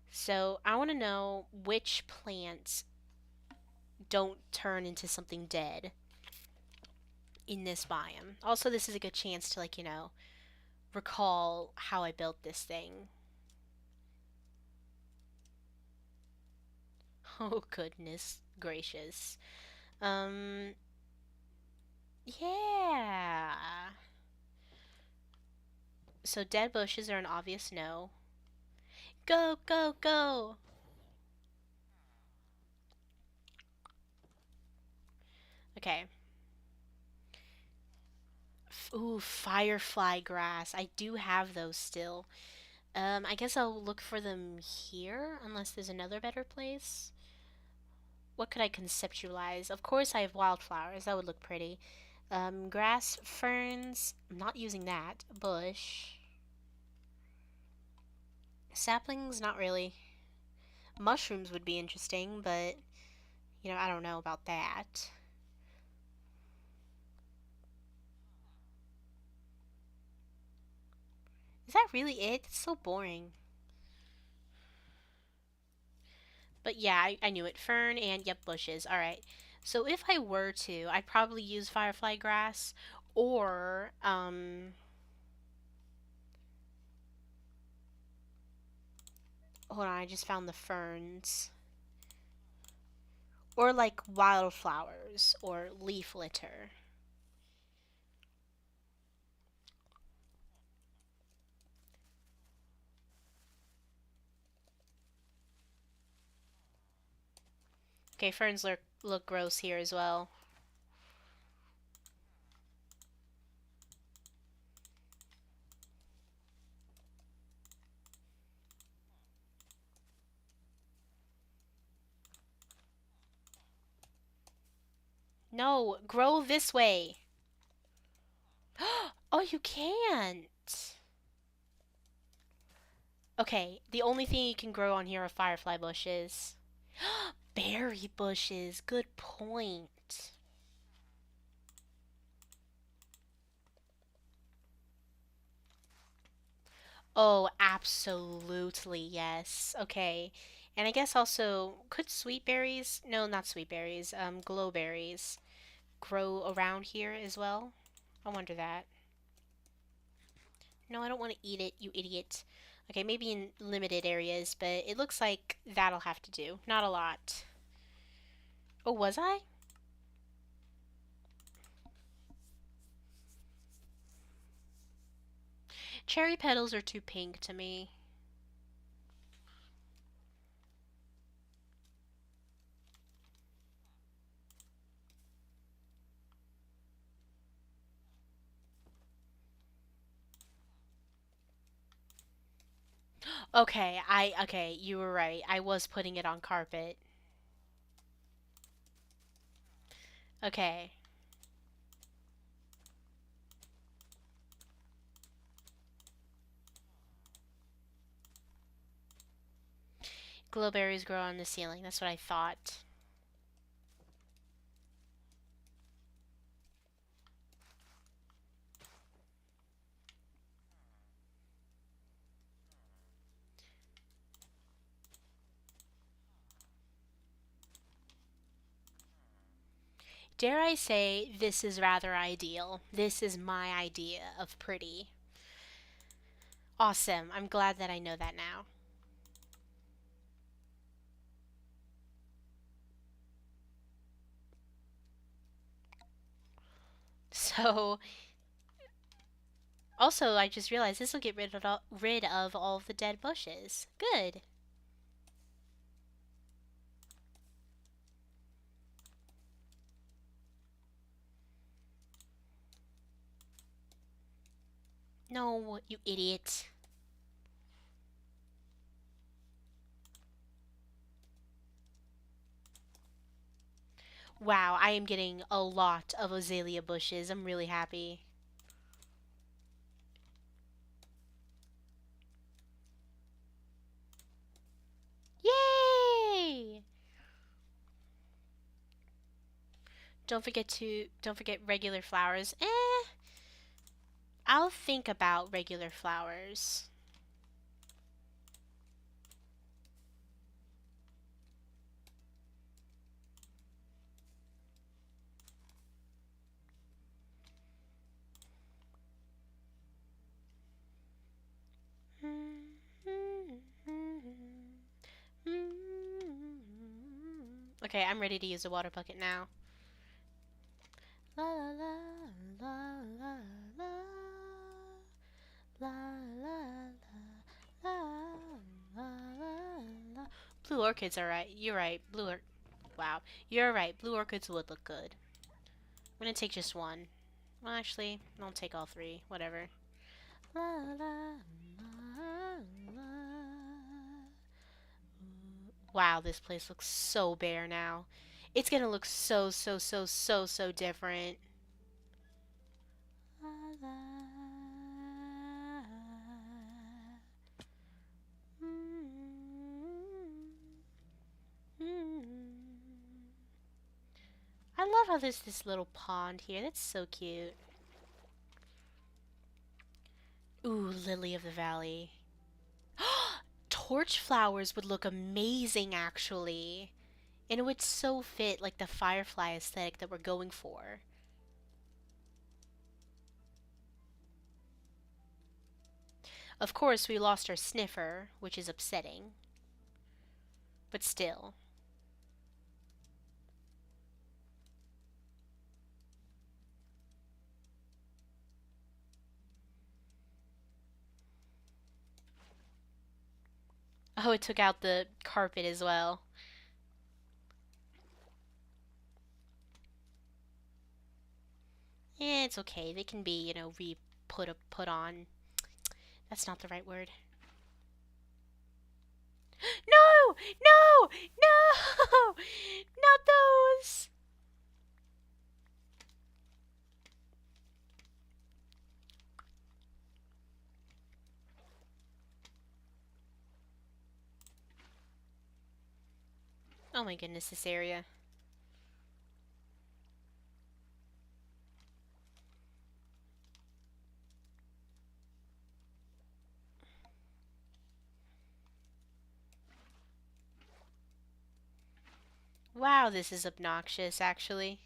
So I want to know which plants don't turn into something dead in this biome. Also, this is a good chance to, like, recall how I built this thing. Oh, goodness gracious. Um, yeah. So dead bushes are an obvious no. Go, go, go! Okay. Ooh, firefly grass. I do have those still. I guess I'll look for them here, unless there's another better place. What could I conceptualize? Of course, I have wildflowers. That would look pretty. Grass, ferns. I'm not using that. Bush. Saplings, not really. Mushrooms would be interesting, but, I don't know about that. Is that really it? It's so boring. But yeah, I knew it. Fern and, yep, bushes. Alright. So if I were to, I'd probably use firefly grass or, hold on, I just found the ferns. Or like wildflowers or leaf litter. Okay, ferns look gross here as well. No, grow this way. Oh, you can't. Okay, the only thing you can grow on here are firefly bushes. Berry bushes, good point. Oh, absolutely, yes. Okay. And I guess also, could sweet berries, no, not sweet berries, glowberries grow around here as well? I wonder that. No, I don't want to eat it, you idiot. Okay, maybe in limited areas, but it looks like that'll have to do. Not a lot. Oh, was I? Cherry petals are too pink to me. Okay, you were right. I was putting it on carpet. Okay. Glowberries grow on the ceiling. That's what I thought. Dare I say, this is rather ideal. This is my idea of pretty. Awesome. I'm glad that I know that now. So, also, I just realized this will get rid of all of the dead bushes. Good. No, you idiot. Wow, I am getting a lot of azalea bushes. I'm really happy. Yay! Don't forget regular flowers. I'll think about regular flowers. Okay, I'm ready to use the water bucket now. La la la la la la la la la la. Blue orchids are right. You're right. Wow, you're right. Blue orchids would look good. I'm gonna take just one. Well, actually, I'll take all three. Whatever. La la la Wow, this place looks so bare now. It's gonna look so, so, so, so, so different. I love how there's this little pond here. That's so cute. Ooh, lily of the valley. Torch flowers would look amazing, actually. And it would so fit, like, the firefly aesthetic that we're going for. Of course, we lost our sniffer, which is upsetting. But still. Oh, it took out the carpet as well. Eh, it's okay. They can be, put on. That's not the right word. No! No! No! Not those! Oh my goodness, this area. Wow, this is obnoxious, actually.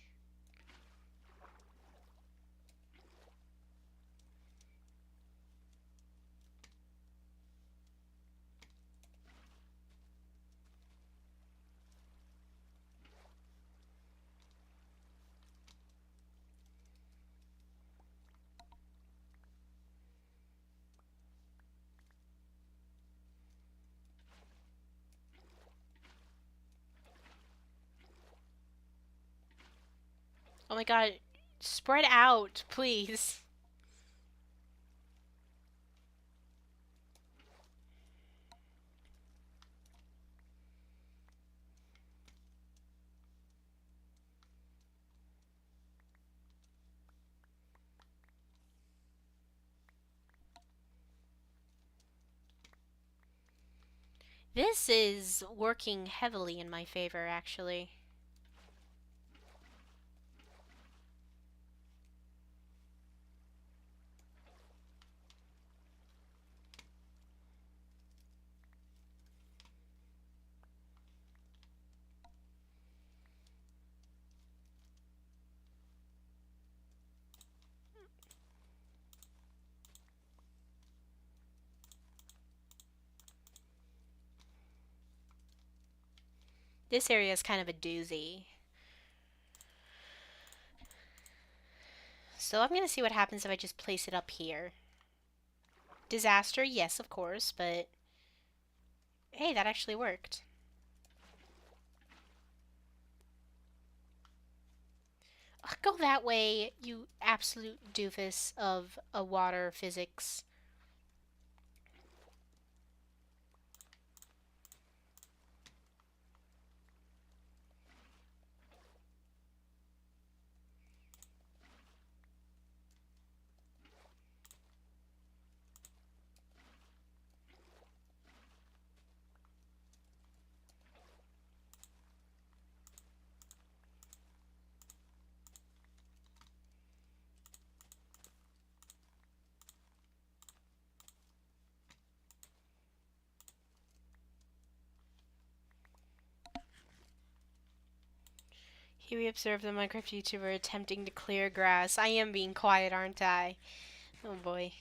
Oh my god, spread out, please. This is working heavily in my favor, actually. This area is kind of a doozy. So I'm gonna see what happens if I just place it up here. Disaster, yes, of course, but hey, that actually worked. Ugh, go that way, you absolute doofus of a water physics. Here we observe the Minecraft YouTuber attempting to clear grass. I am being quiet, aren't I? Oh boy.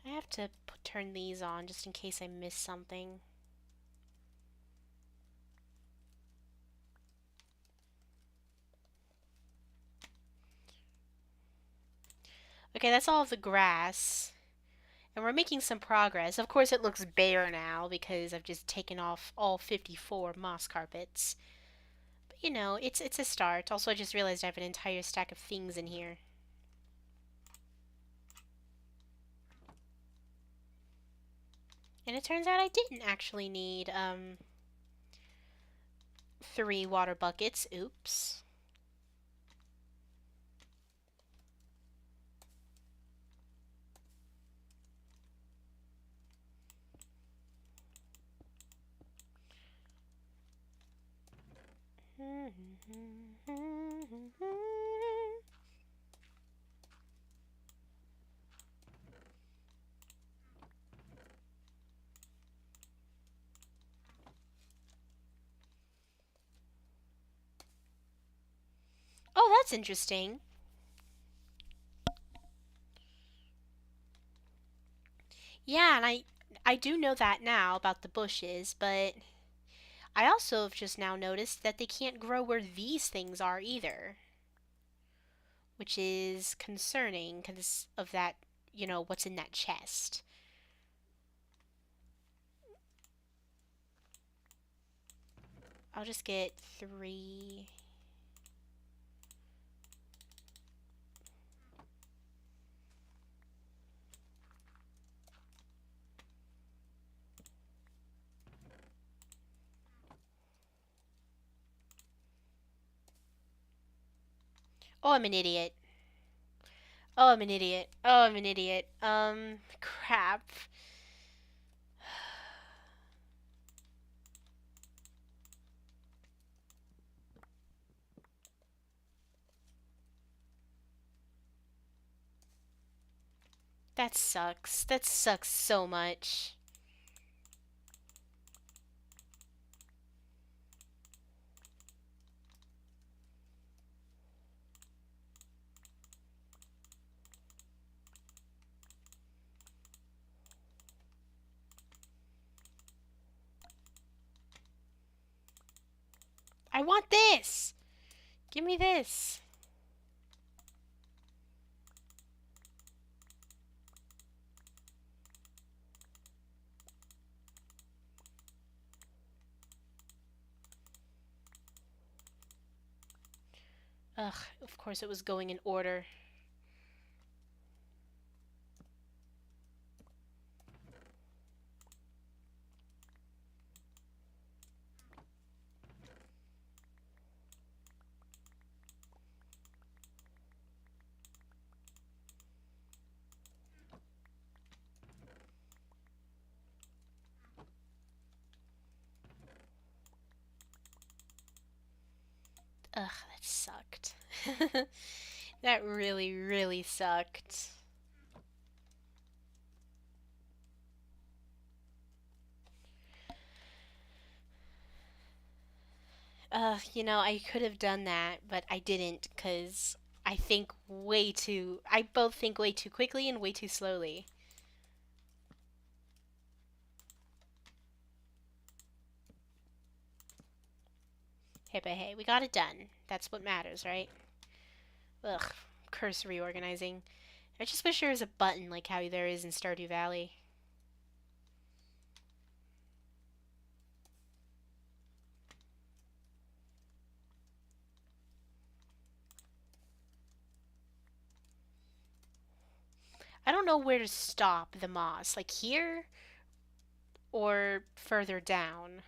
I have to turn these on just in case I miss something. Okay, that's all of the grass. And we're making some progress. Of course, it looks bare now because I've just taken off all 54 moss carpets. But you know, it's a start. Also, I just realized I have an entire stack of things in here. And it turns out I didn't actually need 3 water buckets. Oops. Oh, that's interesting. Yeah, and I do know that now about the bushes, but I also have just now noticed that they can't grow where these things are either, which is concerning because of that, what's in that chest. I'll just get 3. Oh, I'm an idiot. Oh, I'm an idiot. Oh, I'm an idiot. Crap. That sucks. That sucks so much. I want this! Give me this. Ugh, of course it was going in order. Ugh, that sucked. That really, really sucked. I could have done that, but I didn't because I both think way too quickly and way too slowly. Hey, but hey, we got it done. That's what matters, right? Ugh, curse reorganizing. I just wish there was a button like how there is in Stardew Valley. I don't know where to stop the moss. Like here or further down.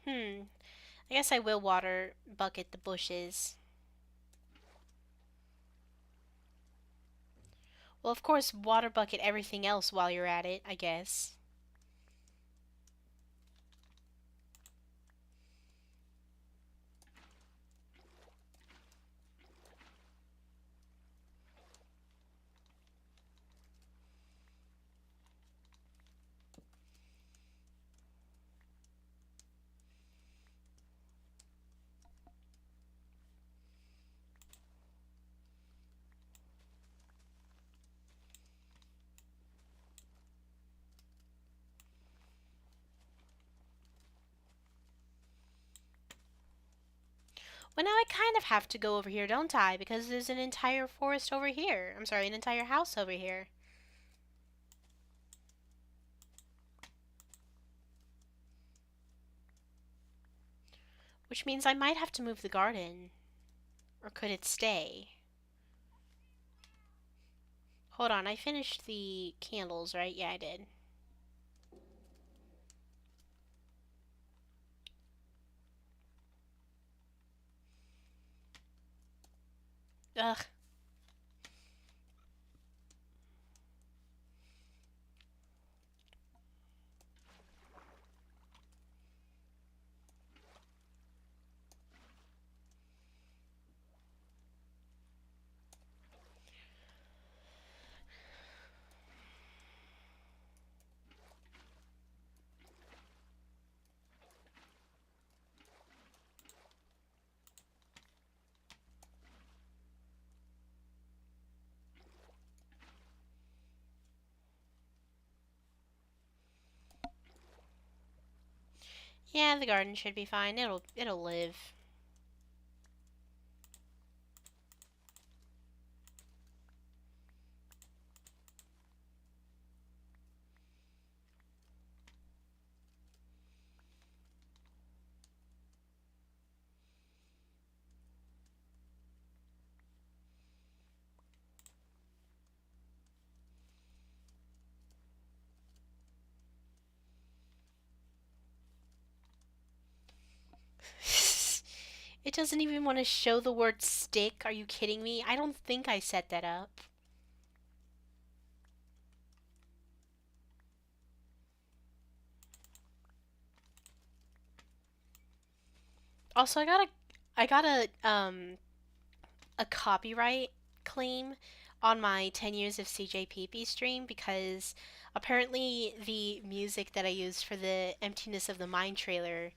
Hmm. I guess I will water bucket the bushes. Well, of course, water bucket everything else while you're at it, I guess. Well, now I kind of have to go over here, don't I? Because there's an entire forest over here. I'm sorry, an entire house over here. Which means I might have to move the garden. Or could it stay? Hold on, I finished the candles, right? Yeah, I did. Ugh. Yeah, the garden should be fine. It'll live. It doesn't even want to show the word stick. Are you kidding me? I don't think I set that up. Also, I got a copyright claim on my 10 years of CJPP stream because apparently the music that I used for the Emptiness of the Mind trailer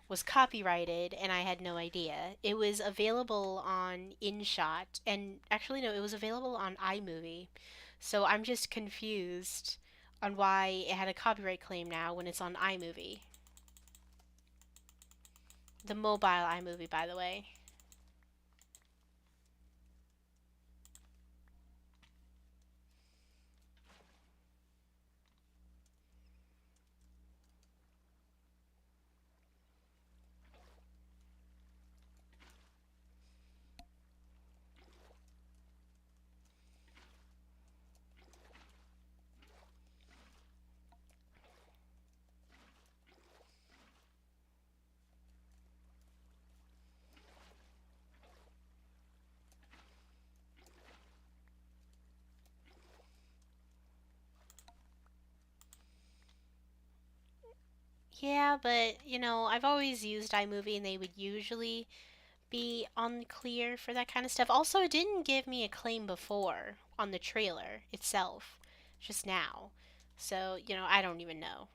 was copyrighted and I had no idea. It was available on InShot and actually no, it was available on iMovie. So I'm just confused on why it had a copyright claim now when it's on iMovie. The mobile iMovie, by the way. Yeah, but I've always used iMovie and they would usually be unclear for that kind of stuff. Also, it didn't give me a claim before on the trailer itself, just now. So, I don't even know.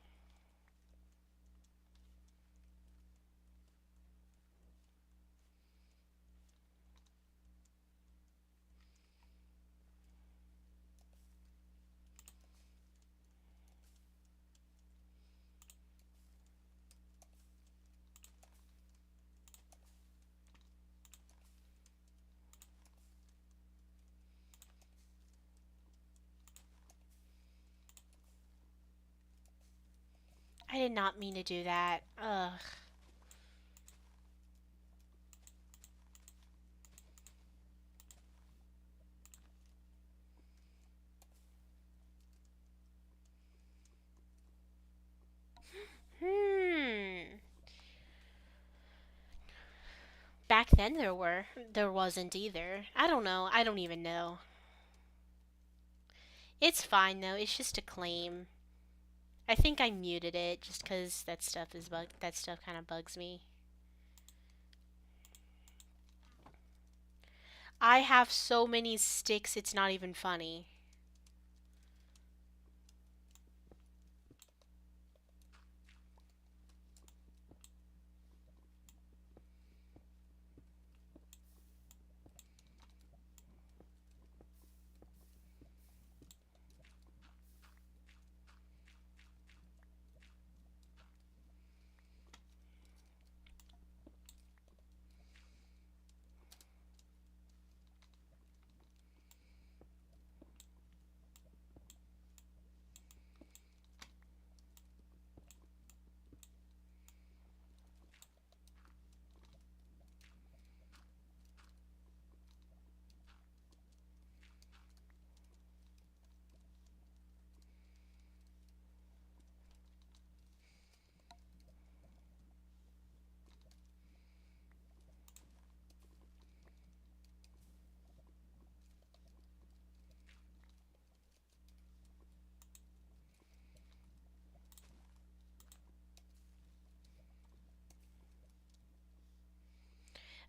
I did not mean to do that. Ugh. Hmm. Back then there wasn't either. I don't know. I don't even know. It's fine though. It's just a claim. I think I muted it just cuz that stuff kind of bugs me. I have so many sticks, it's not even funny.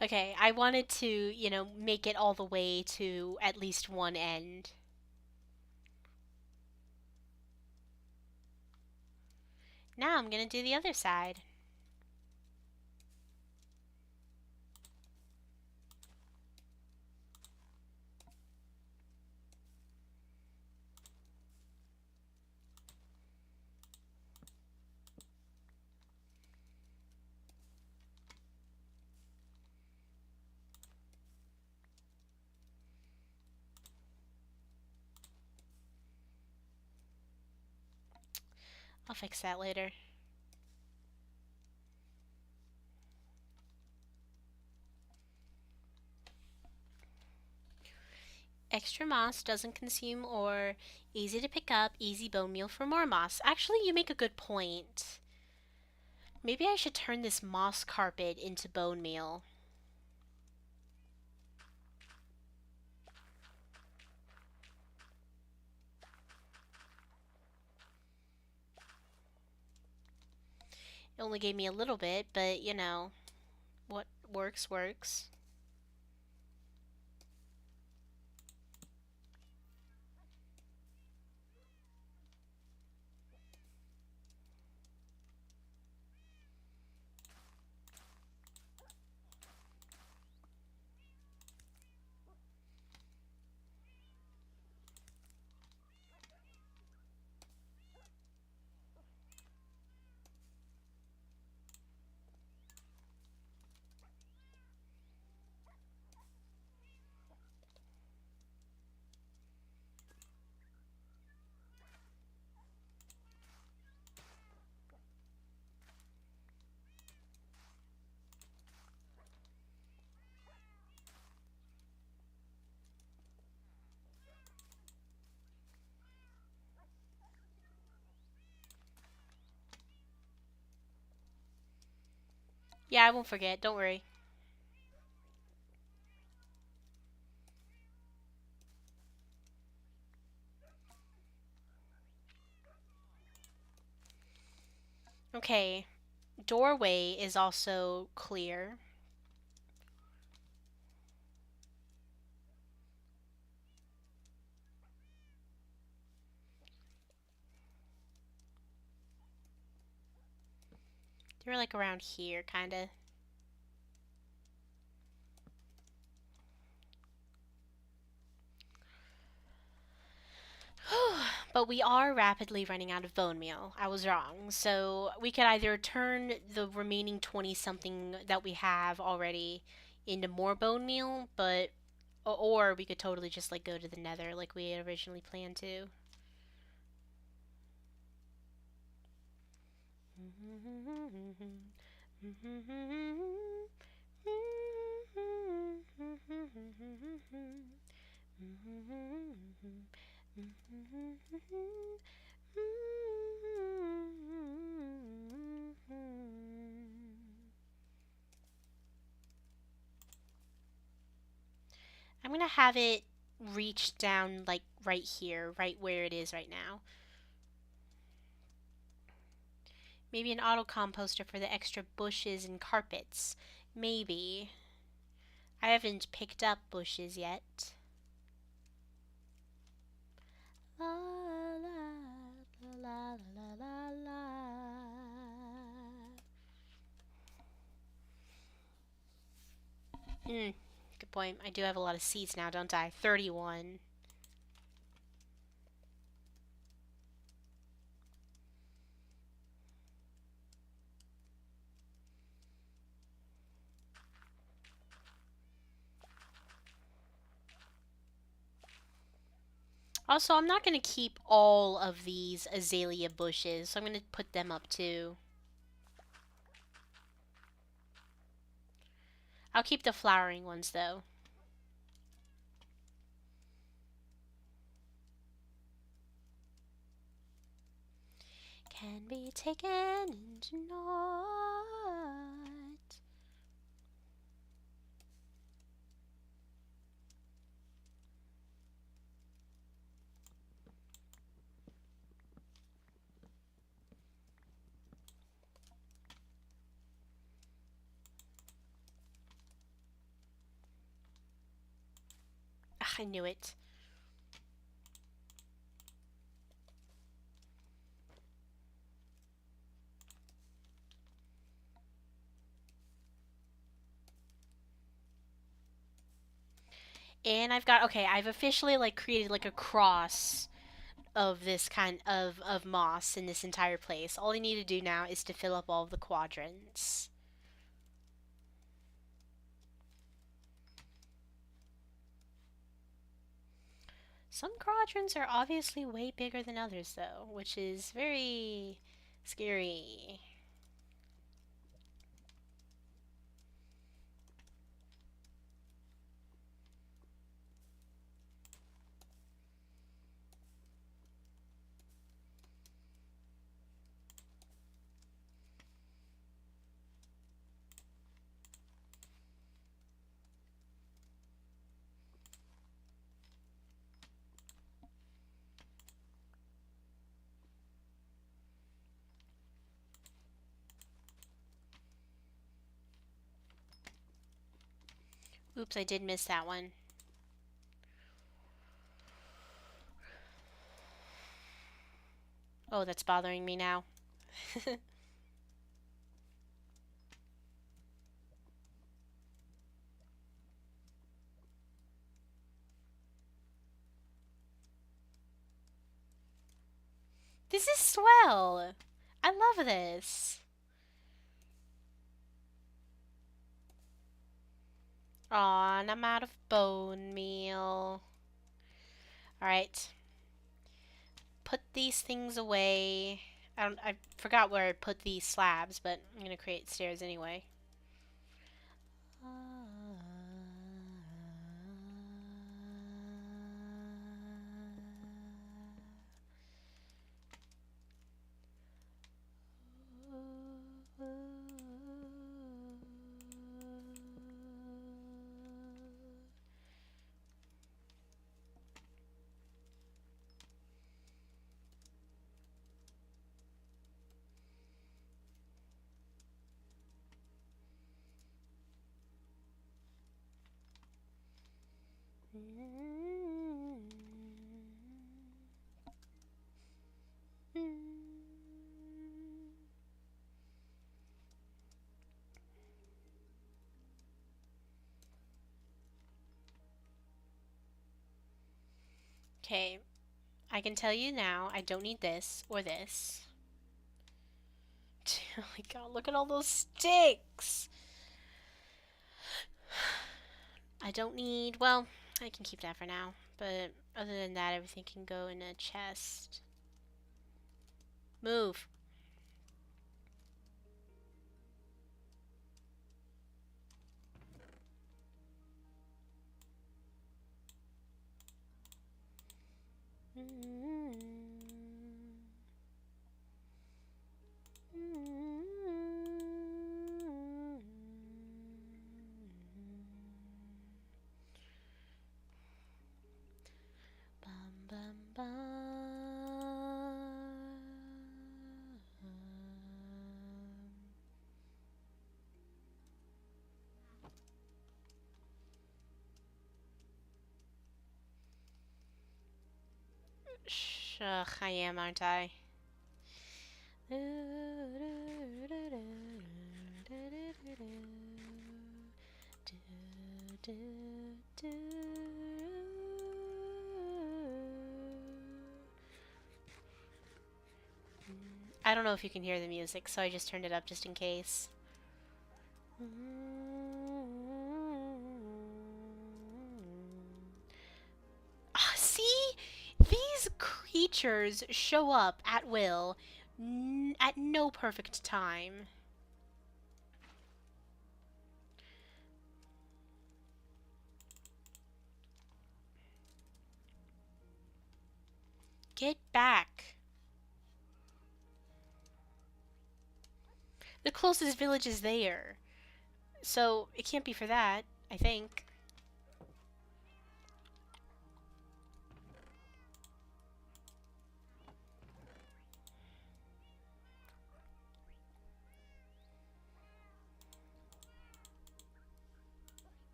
Okay, I wanted to, make it all the way to at least one end. Now I'm gonna do the other side. I'll fix that later. Extra moss doesn't consume ore. Easy to pick up, easy bone meal for more moss. Actually, you make a good point. Maybe I should turn this moss carpet into bone meal. It only gave me a little bit, but what works, works. Yeah, I won't forget. Don't worry. Okay, doorway is also clear. They're like around here, kinda. But we are rapidly running out of bone meal. I was wrong. So we could either turn the remaining 20 something that we have already into more bone meal, but or we could totally just like go to the nether like we had originally planned to. I'm gonna have it reach down like right here, right where it is right now. Maybe an auto composter for the extra bushes and carpets. Maybe. I haven't picked up bushes yet. La la la la la la la. Good point. I do have a lot of seeds now, don't I? 31. Also, I'm not going to keep all of these azalea bushes, so I'm going to put them up too. I'll keep the flowering ones though. Can be taken into naught. I knew it. And I've officially like created like a cross of this kind of moss in this entire place. All I need to do now is to fill up all of the quadrants. Some quadrants are obviously way bigger than others though, which is very scary. Oops, I did miss that one. Oh, that's bothering me now. This is swell. I love this. Aw, and I'm out of bone meal. Alright. Put these things away. I forgot where I put these slabs, but I'm gonna create stairs anyway. Okay, I can tell you now, I don't need this or this. Oh my god, look at all those sticks! I don't need, well, I can keep that for now. But other than that, everything can go in a chest. Move. Bum, bum, bum. Ugh, I am, aren't I? I don't know if you can hear the music, so I just turned it up just in case. See? These creatures show up at will, at no perfect time. Get back. The closest village is there. So, it can't be for that, I think.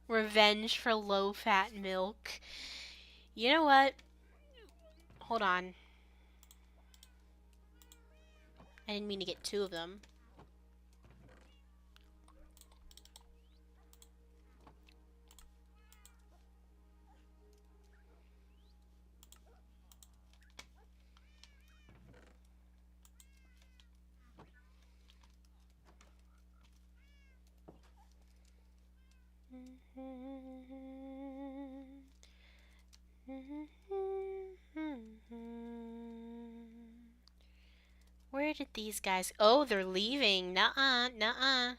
Revenge for low-fat milk. You know what? Hold on. I didn't mean to get two of them. Where did these guys... Oh, they're leaving. Nuh-uh, nuh-uh.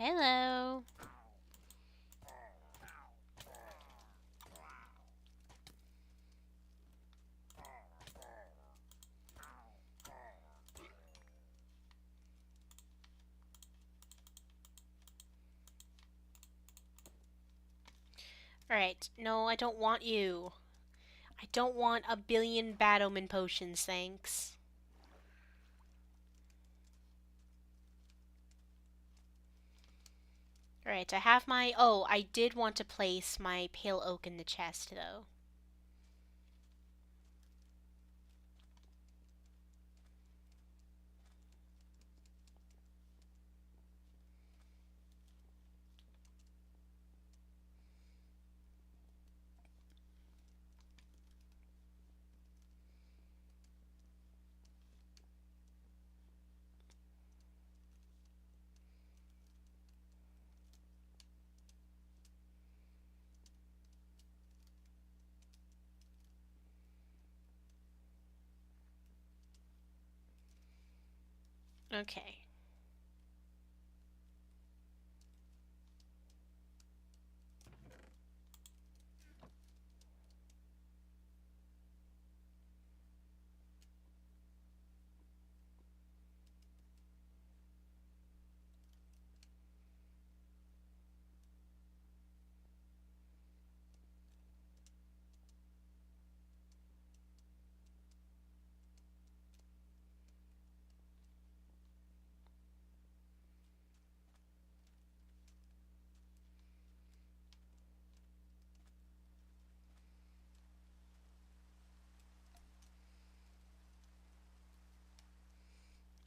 Hello. Alright, no, I don't want you. I don't want a billion bad omen potions, thanks. Alright, I have my... Oh, I did want to place my pale oak in the chest, though. Okay.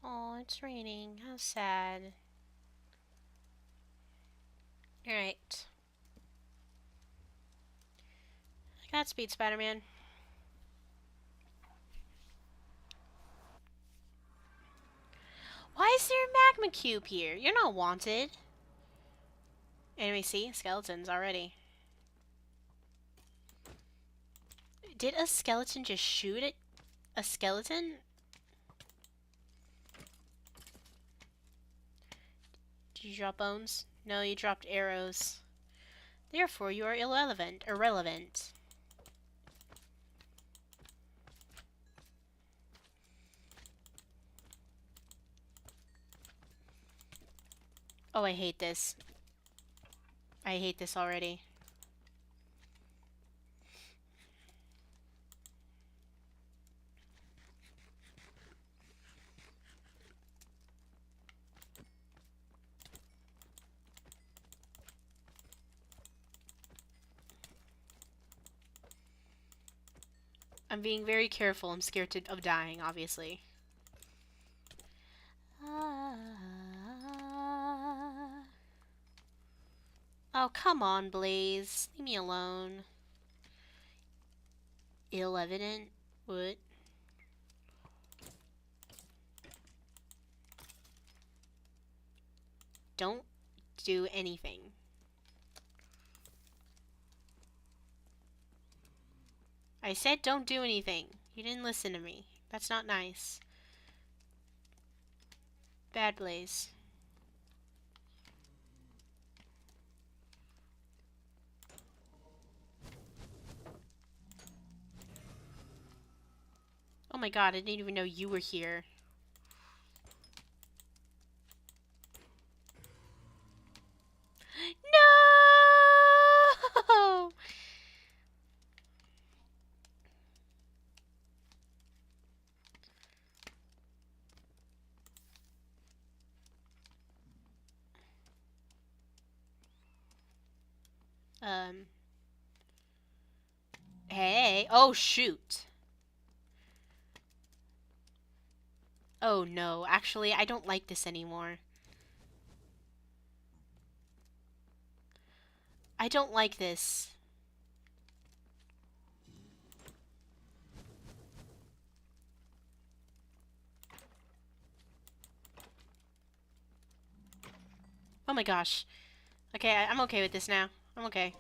Oh, it's raining. How sad. Alright. Godspeed, Spider-Man. Why is there a magma cube here? You're not wanted. Anyway, see? Skeletons already. Did a skeleton just shoot at a skeleton? Did you drop bones? No, you dropped arrows. Therefore, you are irrelevant. Oh, I hate this. I hate this already. I'm being very careful. I'm scared of dying, obviously. Oh, come on, Blaze. Leave me alone. Ill-evident? What? Don't do anything. I said don't do anything. You didn't listen to me. That's not nice. Bad Blaze. Oh my god, I didn't even know you were here. No! Um. Hey. Oh, shoot. Oh no, actually, I don't like this anymore. I don't like this. Oh my gosh. Okay, I'm okay with this now. I'm okay.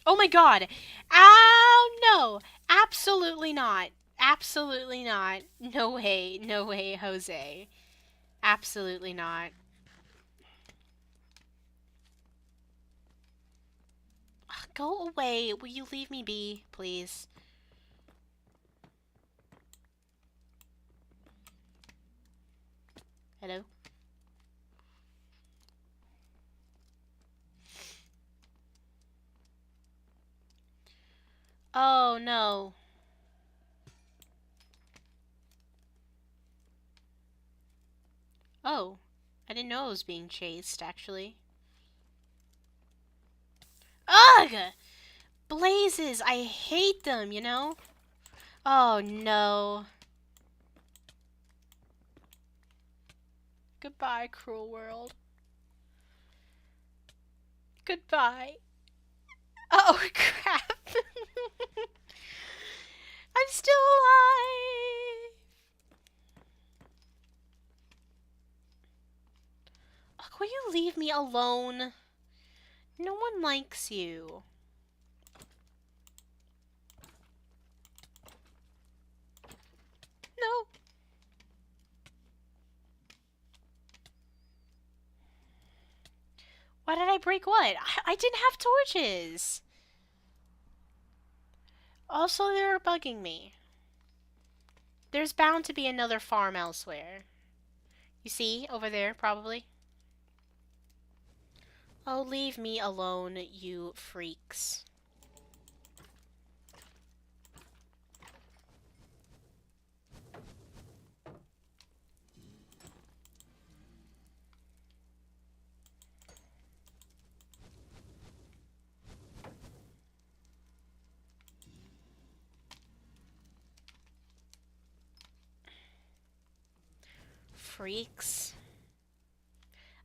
Oh my god! Ow, no! Absolutely not. Absolutely not. No way. No way, Jose. Absolutely not. Ugh, go away. Will you leave me be, please? Hello? Oh, no. Oh. I didn't know I was being chased, actually. Ugh! Blazes! I hate them, you know? Oh, no. Goodbye, cruel world. Goodbye. Oh, crap. I'm still alive. Ugh, will you leave me alone? No one likes you. No. Why did I break what? I didn't have torches. Also, they're bugging me. There's bound to be another farm elsewhere. You see, over there, probably. Oh, leave me alone, you freaks. Freaks.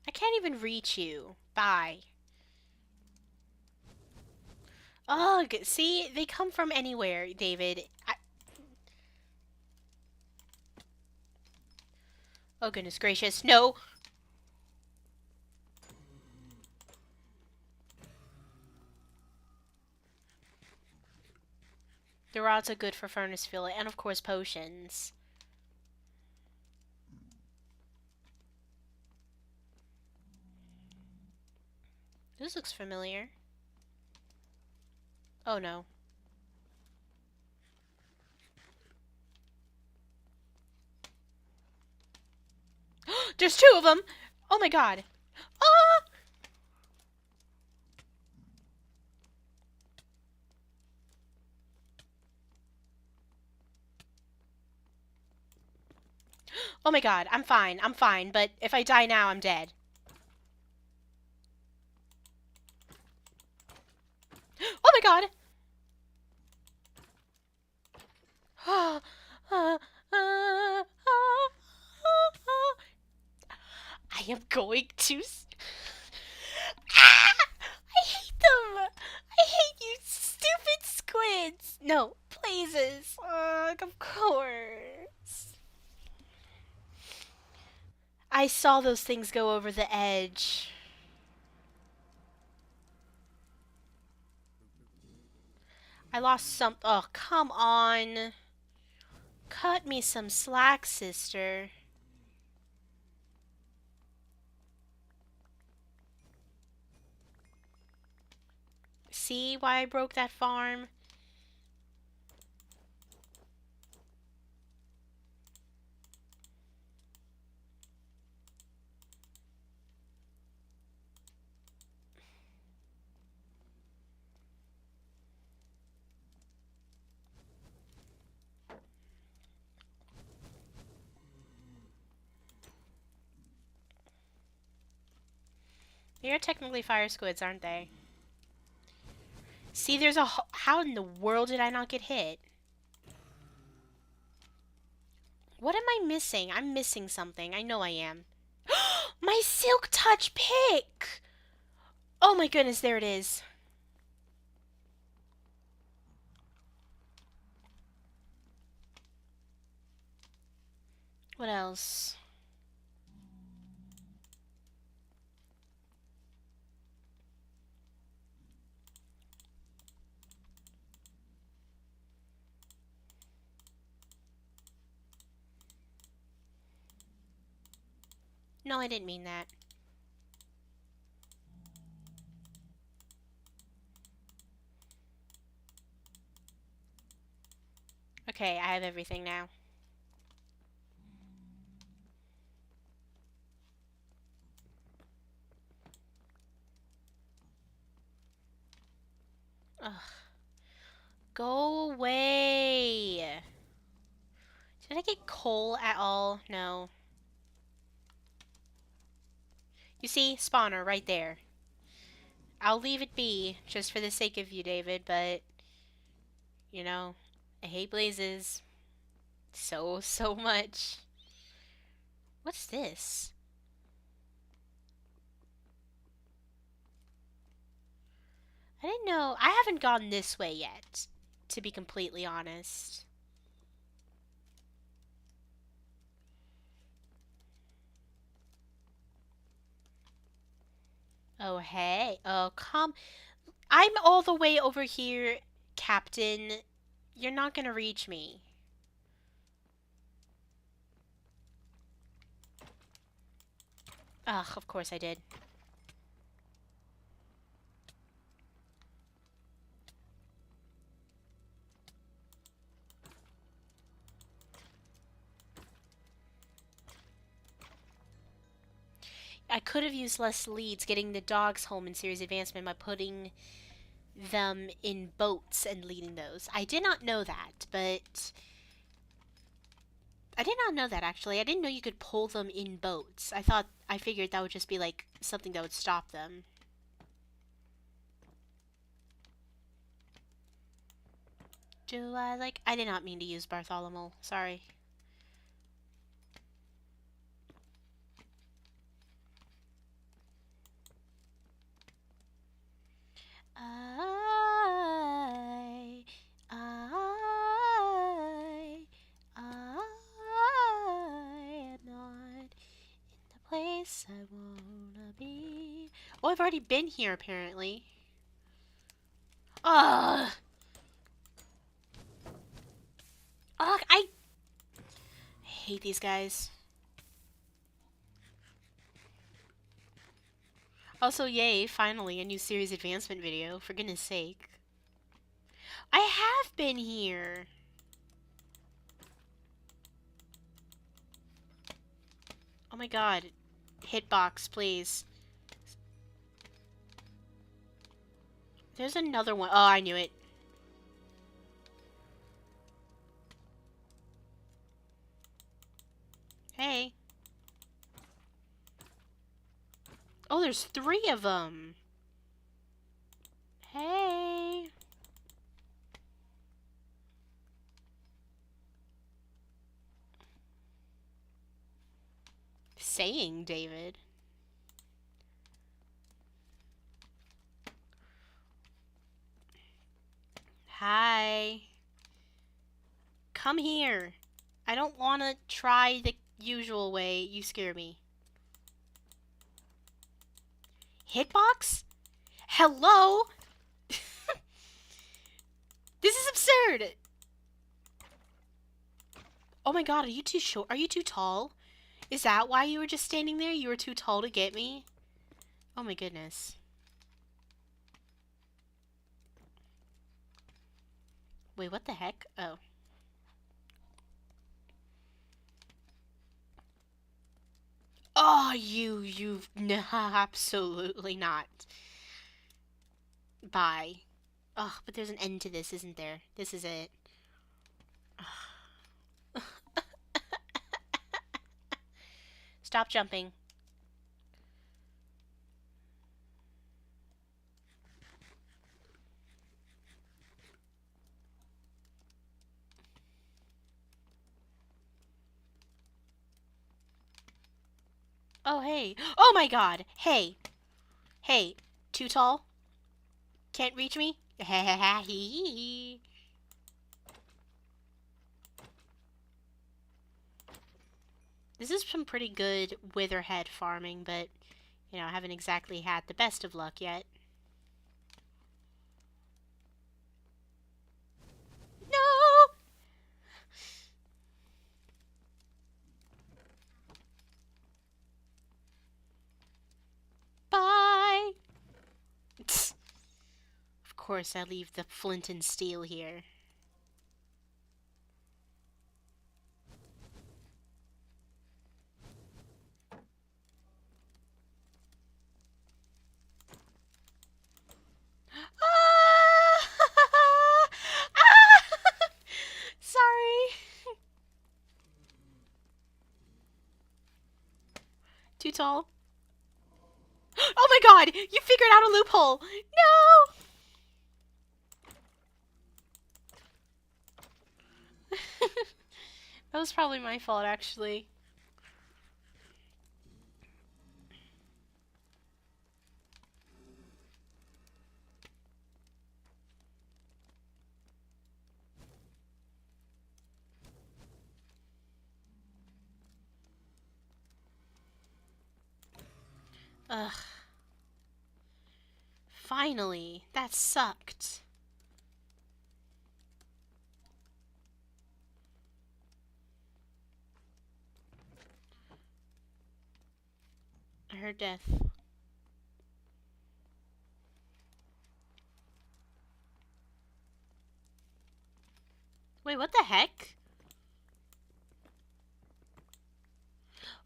I can't even reach you. Bye. Ugh, see? They come from anywhere, David. Oh, goodness gracious. No! The rods are good for furnace fuel, and of course potions. This looks familiar. Oh no. There's two of them! Oh my god. Ah! Oh my god, I'm fine, but if I die now, I'm dead. Oh my god! I am going to... Ah! I hate them! I hate you stupid squids! No, blazes! Of course. I saw those things go over the edge. I lost some... Oh, come on. Cut me some slack, sister. See why I broke that farm? They're technically fire squids, aren't they? See, there's a... How in the world did I not get hit? What am I missing? I'm missing something. I know I am. My silk touch pick! Oh my goodness, there it is. What else? No, I didn't mean that. Okay, I have everything now. Ugh. Go away! Did I get coal at all? No. You see? Spawner right there. I'll leave it be, just for the sake of you, David, but... You know, I hate blazes. So much. What's this? I didn't know. I haven't gone this way yet, to be completely honest. Oh, hey. Oh, come. I'm all the way over here, Captain. You're not gonna reach me. Ugh, of course I did. I could have used less leads getting the dogs home in series advancement by putting them in boats and leading those. I did not know that, but... I did not know that, actually. I didn't know you could pull them in boats. I figured that would just be, like, something that would stop them. I did not mean to use Bartholomew. Sorry. I am not in the place I wanna be. Oh, I've already been here, apparently. Ugh! Ugh, I hate these guys. Also, yay, finally, a new series advancement video, for goodness sake. I have been here! Oh my god. Hitbox, please. There's another one. Oh, I knew it. Hey. Oh, there's 3 of them. Hey. Saying, David. Hi. Come here. I don't want to try the usual way. You scare me. Hitbox? Hello? This is absurd. Oh my god, are you too short? Are you too tall? Is that why you were just standing there? You were too tall to get me? Oh my goodness. Wait, what the heck? Oh. Oh, no, absolutely not. Bye. Oh, but there's an end to this, isn't there? This is it. Stop jumping. Oh, hey. Oh my god. Hey. Hey. Too tall? Can't reach me? This is some pretty good witherhead farming, but, you know, I haven't exactly had the best of luck yet. No! Bye! Of course, I leave the flint and steel here. Ah! Ah! Sorry. Too tall? Oh my god! You figured out a loophole! No! That was probably my fault, actually. Ugh. Finally. That sucked. I heard death. Wait, what the heck?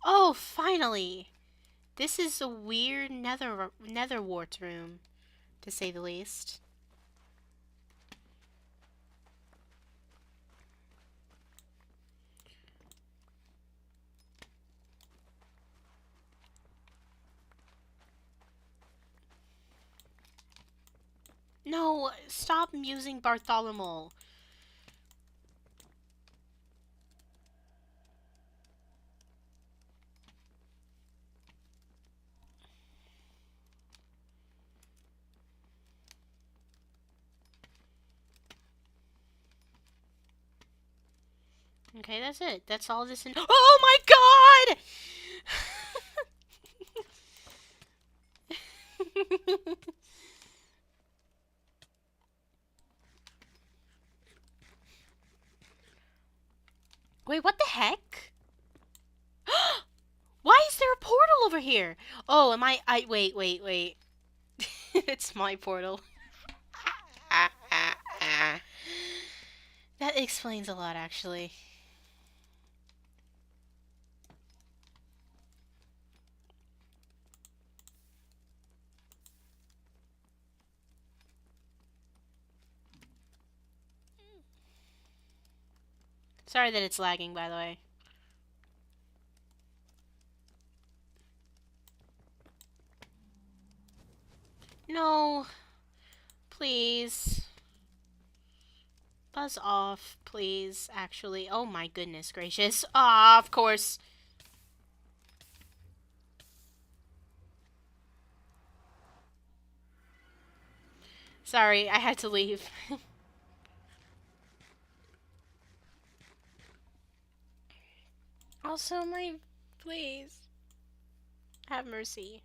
Oh, finally! This is a weird nether wart room, to say the least. No, stop using Bartholomew. Okay, that's it. That's all this Oh my god! Wait, what the heck? Why is there a portal over here? Oh, wait. It's my portal. That explains a lot, actually. Sorry that it's lagging, by the way. No. Please. Buzz off, please, actually. Oh my goodness gracious. Ah, of course. Sorry, I had to leave. Also, please. Have mercy.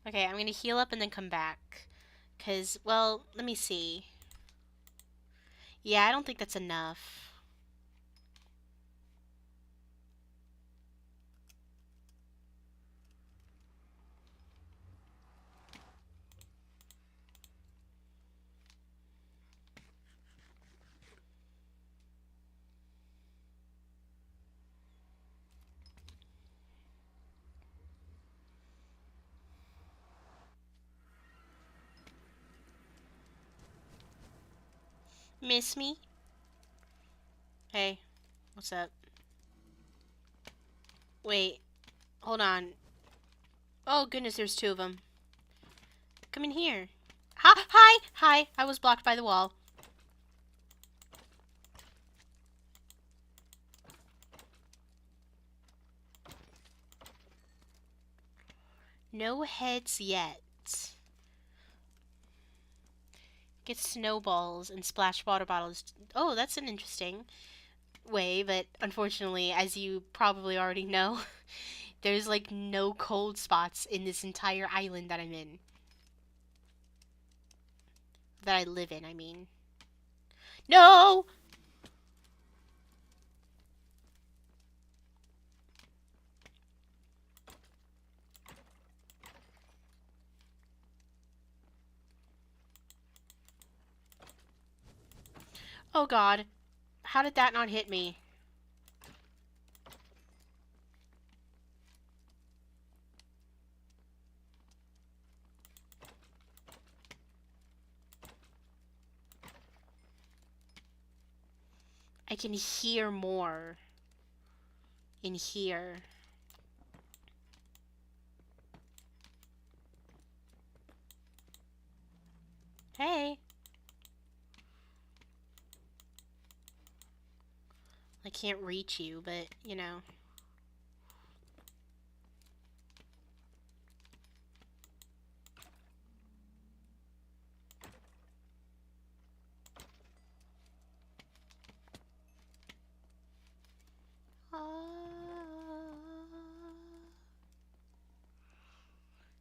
Okay, I'm gonna heal up and then come back. Because, well, let me see. Yeah, I don't think that's enough. Miss me? Hey, what's up? Wait, hold on. Oh goodness, there's two of them. Come in here. Hi, hi, hi. I was blocked by the wall. No heads yet. Get snowballs and splash water bottles. Oh, that's an interesting way, but unfortunately, as you probably already know, there's like no cold spots in this entire island that I'm in. That I live in, I mean. No! Oh god. How did that not hit me? I can hear more in here. Hey. I can't reach you, but, you know.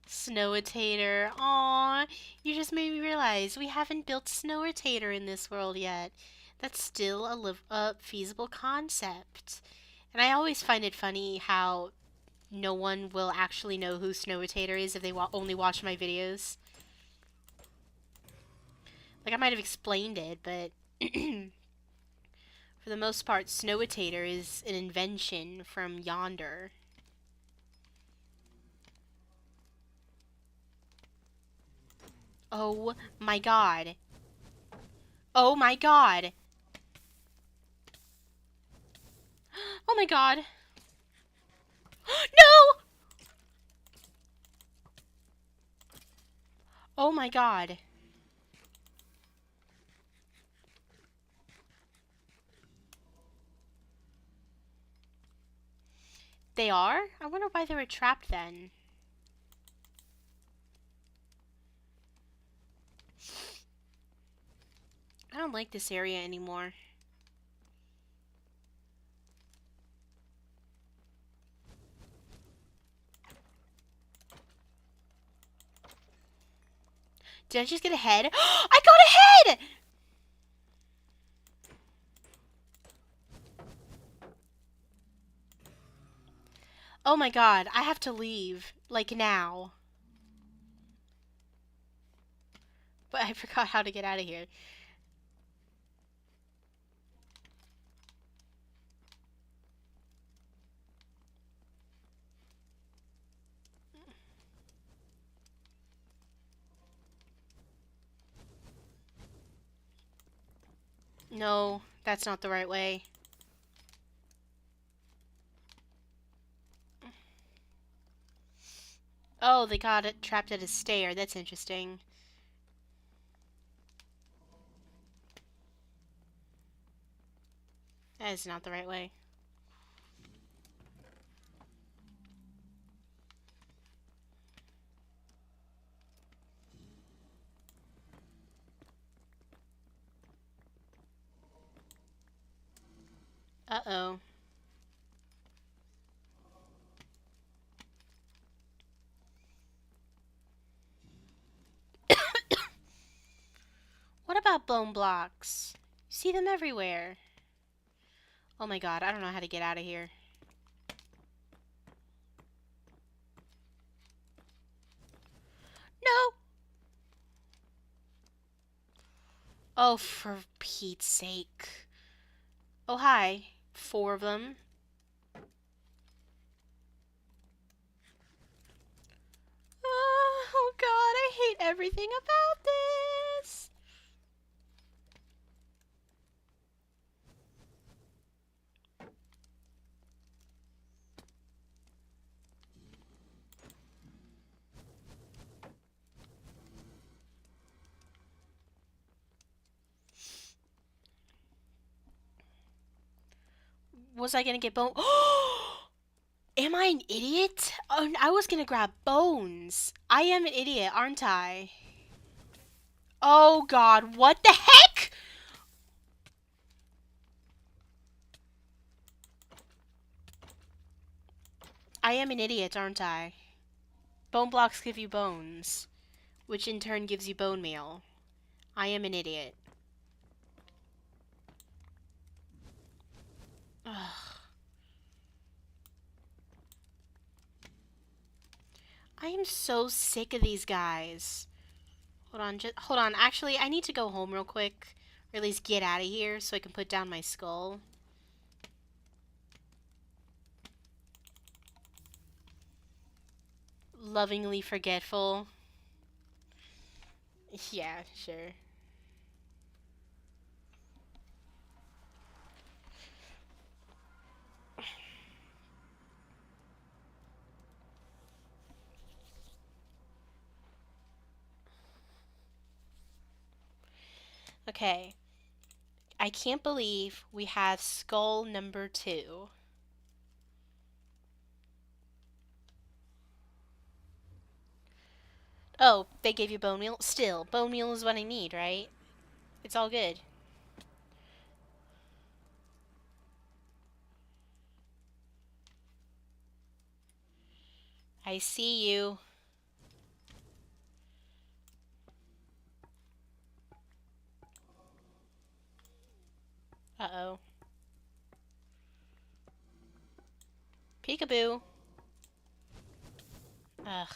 Snow-a-tater. Aww. You just made me realize we haven't built Snow-a-tater in this world yet. That's still a feasible concept. And I always find it funny how no one will actually know who Snow-a-tater is if they only watch my videos. Like, I might have explained it, but for the most part, Snow-a-tater is an invention from yonder. Oh my god. Oh my god. Oh my god. No! Oh my god. They are? I wonder why they were trapped then. I don't like this area anymore. Did I just get a head? I got a head! Oh my god, I have to leave. Like now. But I forgot how to get out of here. No, that's not the right way. Oh, they got it trapped at a stair. That's interesting. That is not the right way. Uh-oh. What about bone blocks? You see them everywhere. Oh my god, I don't know how to get out of here. No! Oh, for Pete's sake. Oh, hi. 4 of them. Oh god, I hate everything about this. Was I gonna get bone? Am I an idiot? Oh, I was gonna grab bones. I am an idiot, aren't I? Oh god, what the heck? I am an idiot, aren't I? Bone blocks give you bones, which in turn gives you bone meal. I am an idiot. Ugh. I am so sick of these guys. Hold on. Actually, I need to go home real quick. Or at least get out of here so I can put down my skull. Lovingly forgetful. Yeah, sure. Okay. I can't believe we have skull number 2. Oh, they gave you bone meal? Still, bone meal is what I need, right? It's all good. I see you. Uh-oh. Peekaboo. Ugh.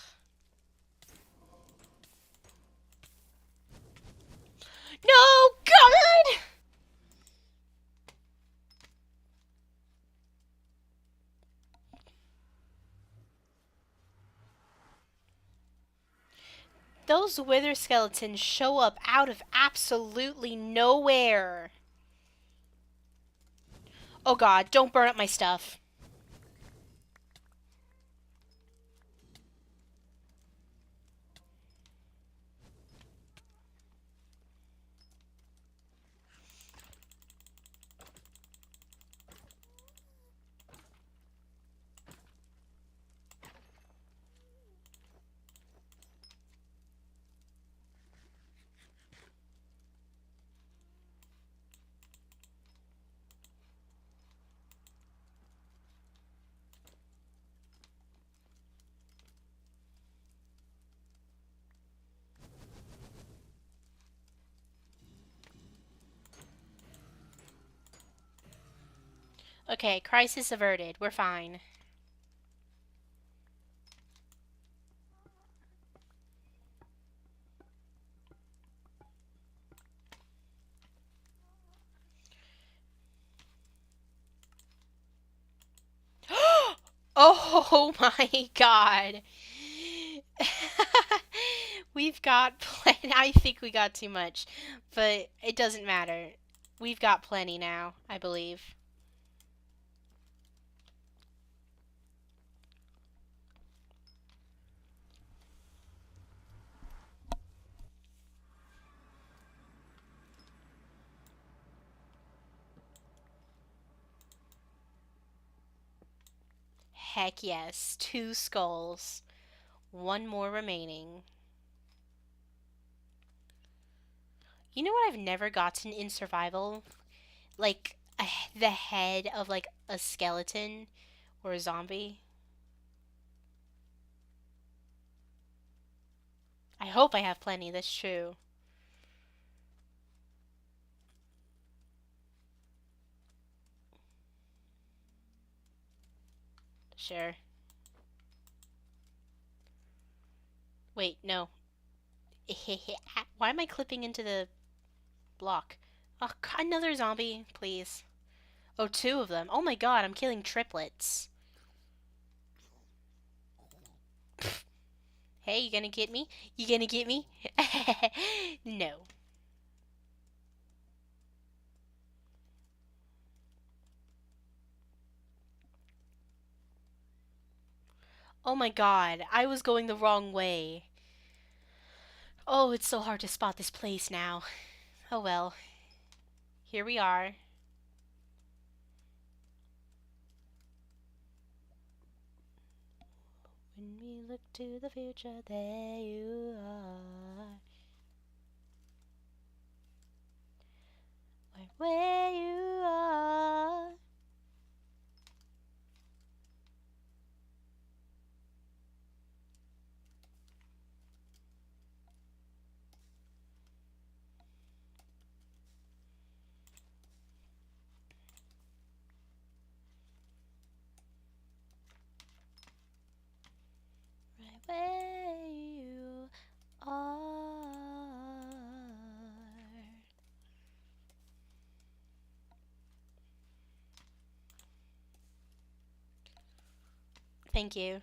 No! God! Those wither skeletons show up out of absolutely nowhere. Oh god, don't burn up my stuff. Okay, crisis averted. We're fine. Oh my god. We've got plenty. I think we got too much, but it doesn't matter. We've got plenty now, I believe. Heck yes. 2 skulls. 1 more remaining. You know what I've never gotten in survival? Like, the head of, like, a skeleton or a zombie. I hope I have plenty, that's true. Sure. Wait, no. Why am I clipping into the block? Oh, another zombie, please. Oh, 2 of them. Oh my god, I'm killing triplets. Hey, you gonna get me? You gonna get me? No. Oh my god, I was going the wrong way. Oh, it's so hard to spot this place now. Oh well. Here we are. When we look to the future, there you are. Right where you are. Right where you are. Thank you.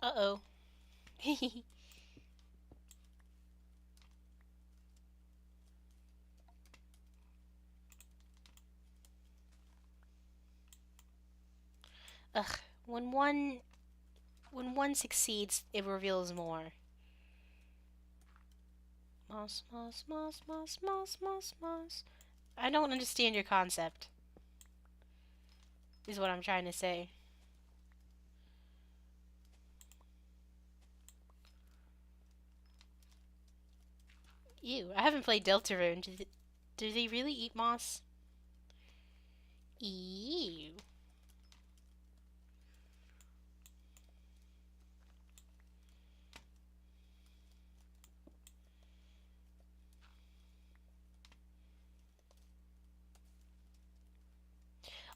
Uh-oh. Ugh. When one when one succeeds, it reveals more. Moss, moss, moss, moss, moss, moss, moss. I don't understand your concept, is what I'm trying to say. Ew, I haven't played Deltarune. Do they really eat moss? Ew.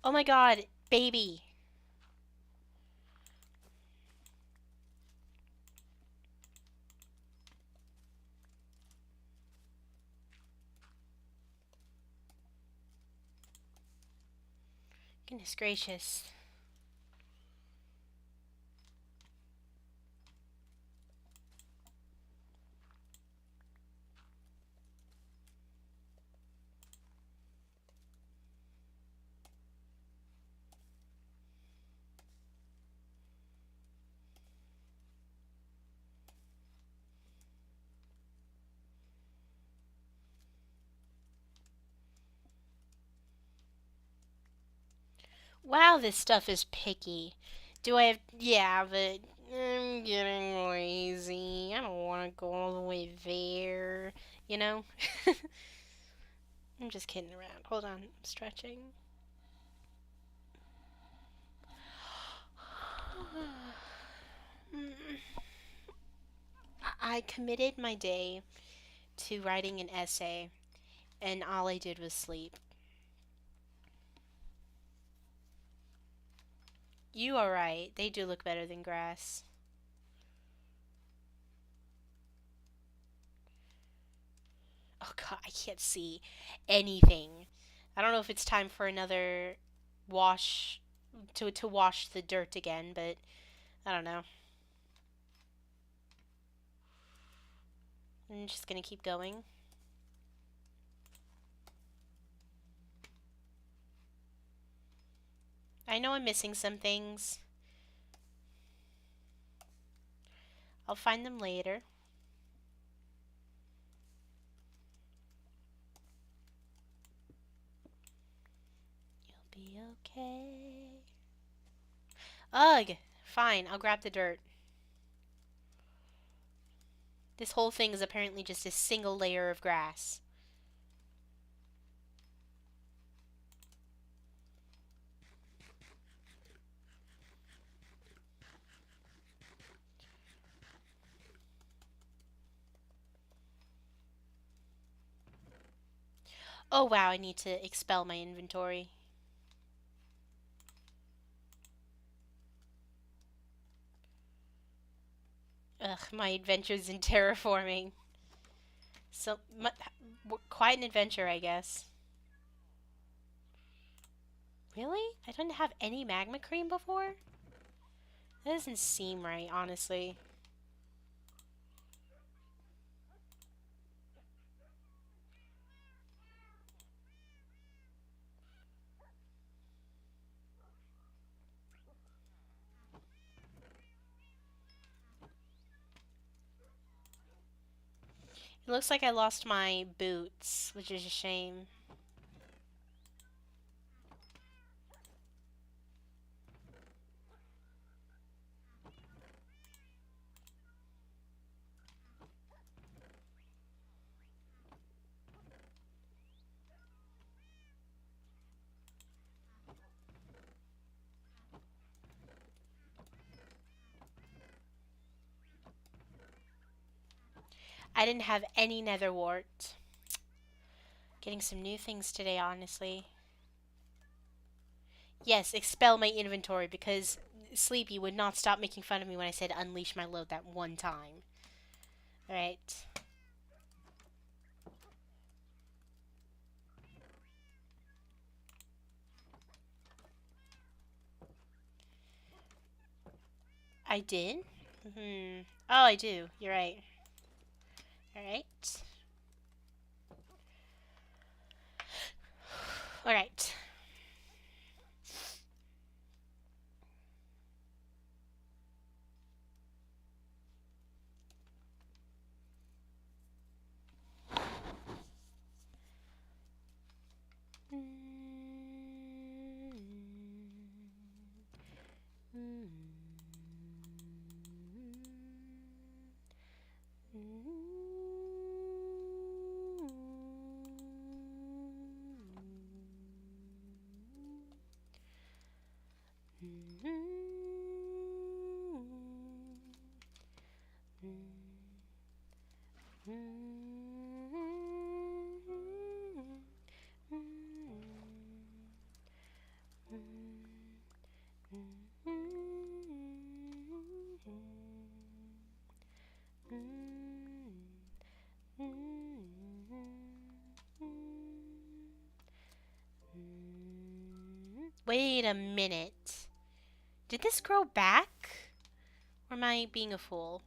Oh my god, baby. Goodness gracious. Wow, this stuff is picky. Do I have... Yeah, but I'm getting lazy. I don't want to go all the way there. You know? I'm just kidding around. Hold on. I'm stretching. I committed my day to writing an essay, and all I did was sleep. You are right. They do look better than grass. Oh god, I can't see anything. I don't know if it's time for another wash to wash the dirt again, but I don't know. I'm just gonna keep going. I know I'm missing some things. I'll find them later. You'll be okay. Ugh! Fine, I'll grab the dirt. This whole thing is apparently just a single layer of grass. Oh wow, I need to expel my inventory. Ugh, my adventures in terraforming. So, quite an adventure, I guess. Really? I didn't have any magma cream before? That doesn't seem right, honestly. It looks like I lost my boots, which is a shame. I didn't have any nether wart. Getting some new things today, honestly. Yes, expel my inventory because Sleepy would not stop making fun of me when I said unleash my load that one time. Alright. I did? Hmm. Oh, I do. You're right. Alright. Alright. Wait a minute. Did this grow back? Or am I being a fool?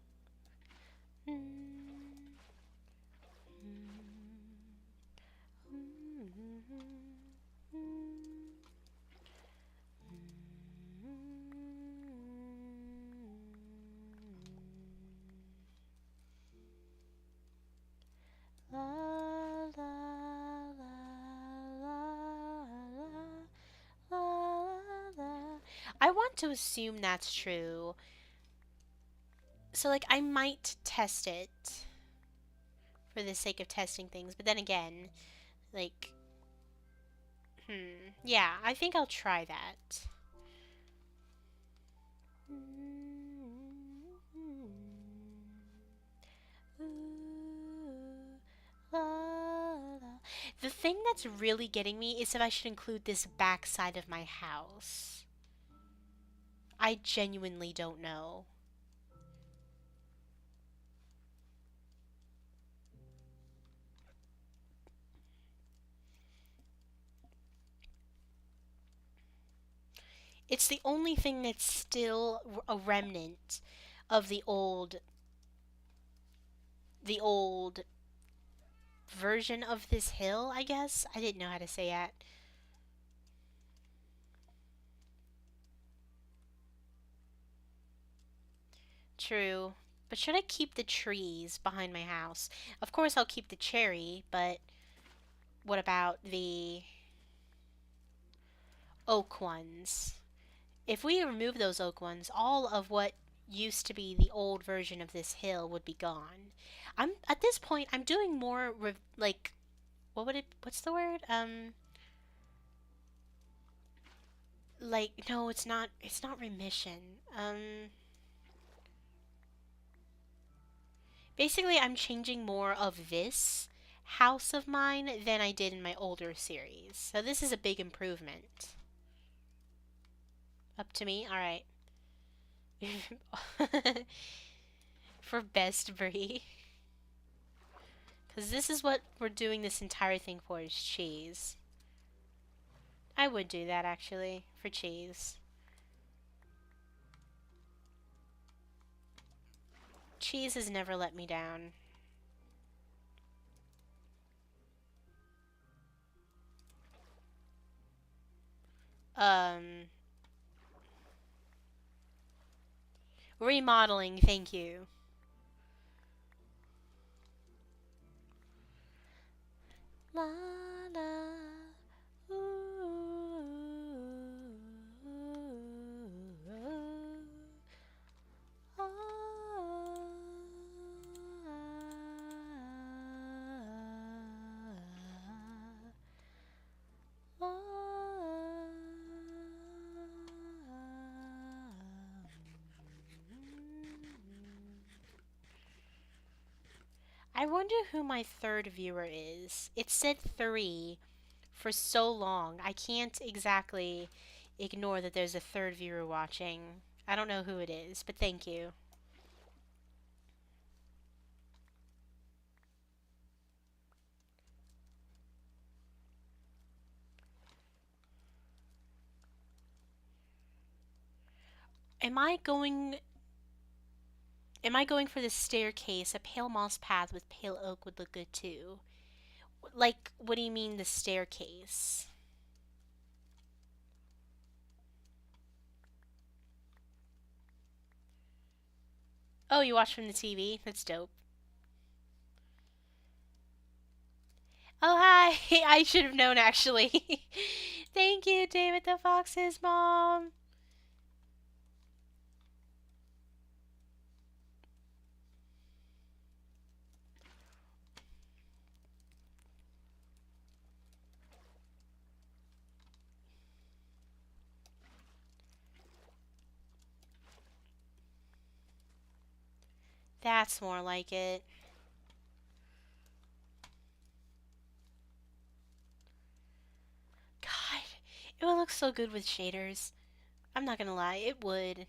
La, la, la, la, la. I want to assume that's true. So, like, I might test it for the sake of testing things, but then again, like, yeah, I think I'll try that. The thing that's really getting me is if I should include this back side of my house. I genuinely don't know. It's the only thing that's still a remnant of the old version of this hill, I guess. I didn't know how to say that. True. But should I keep the trees behind my house? Of course I'll keep the cherry, but what about the oak ones? If we remove those oak ones, all of what used to be the old version of this hill would be gone. I'm at this point I'm doing more like what's the word? Like no, it's not remission. Basically I'm changing more of this house of mine than I did in my older series. So this is a big improvement. Up to me? All right. For best brie. Because this is what we're doing this entire thing for is cheese. I would do that actually for cheese. Cheese has never let me down. Um, Remodeling, thank you. La la. Ooh, I wonder who my third viewer is. It said 3 for so long. I can't exactly ignore that there's a third viewer watching. I don't know who it is, but thank you. Am I going Am I going for the staircase? A pale moss path with pale oak would look good too. Like, what do you mean the staircase? Oh, you watch from the TV? That's dope. Oh, hi! I should have known actually. Thank you, David the Fox's mom. That's more like it. God, it would look so good with shaders. I'm not gonna lie, it would.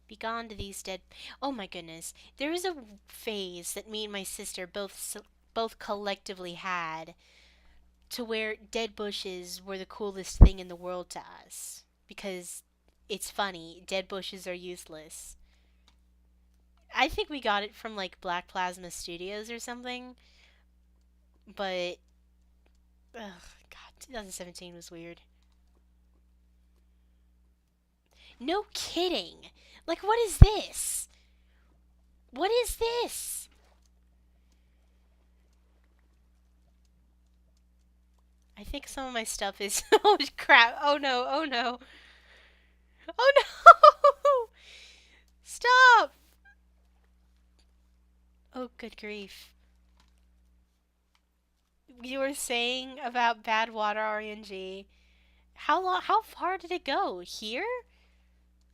Begone to these dead. Oh my goodness. There was a phase that me and my sister both collectively had to where dead bushes were the coolest thing in the world to us because it's funny. Dead bushes are useless. I think we got it from like Black Plasma Studios or something, but God, 2017 was weird. No kidding. Like, what is this? What is this? I think some of my stuff is. Oh crap! Oh no! Oh no! Oh no! Stop! Oh, good grief. You were saying about bad water RNG. How long? How far did it go? Here?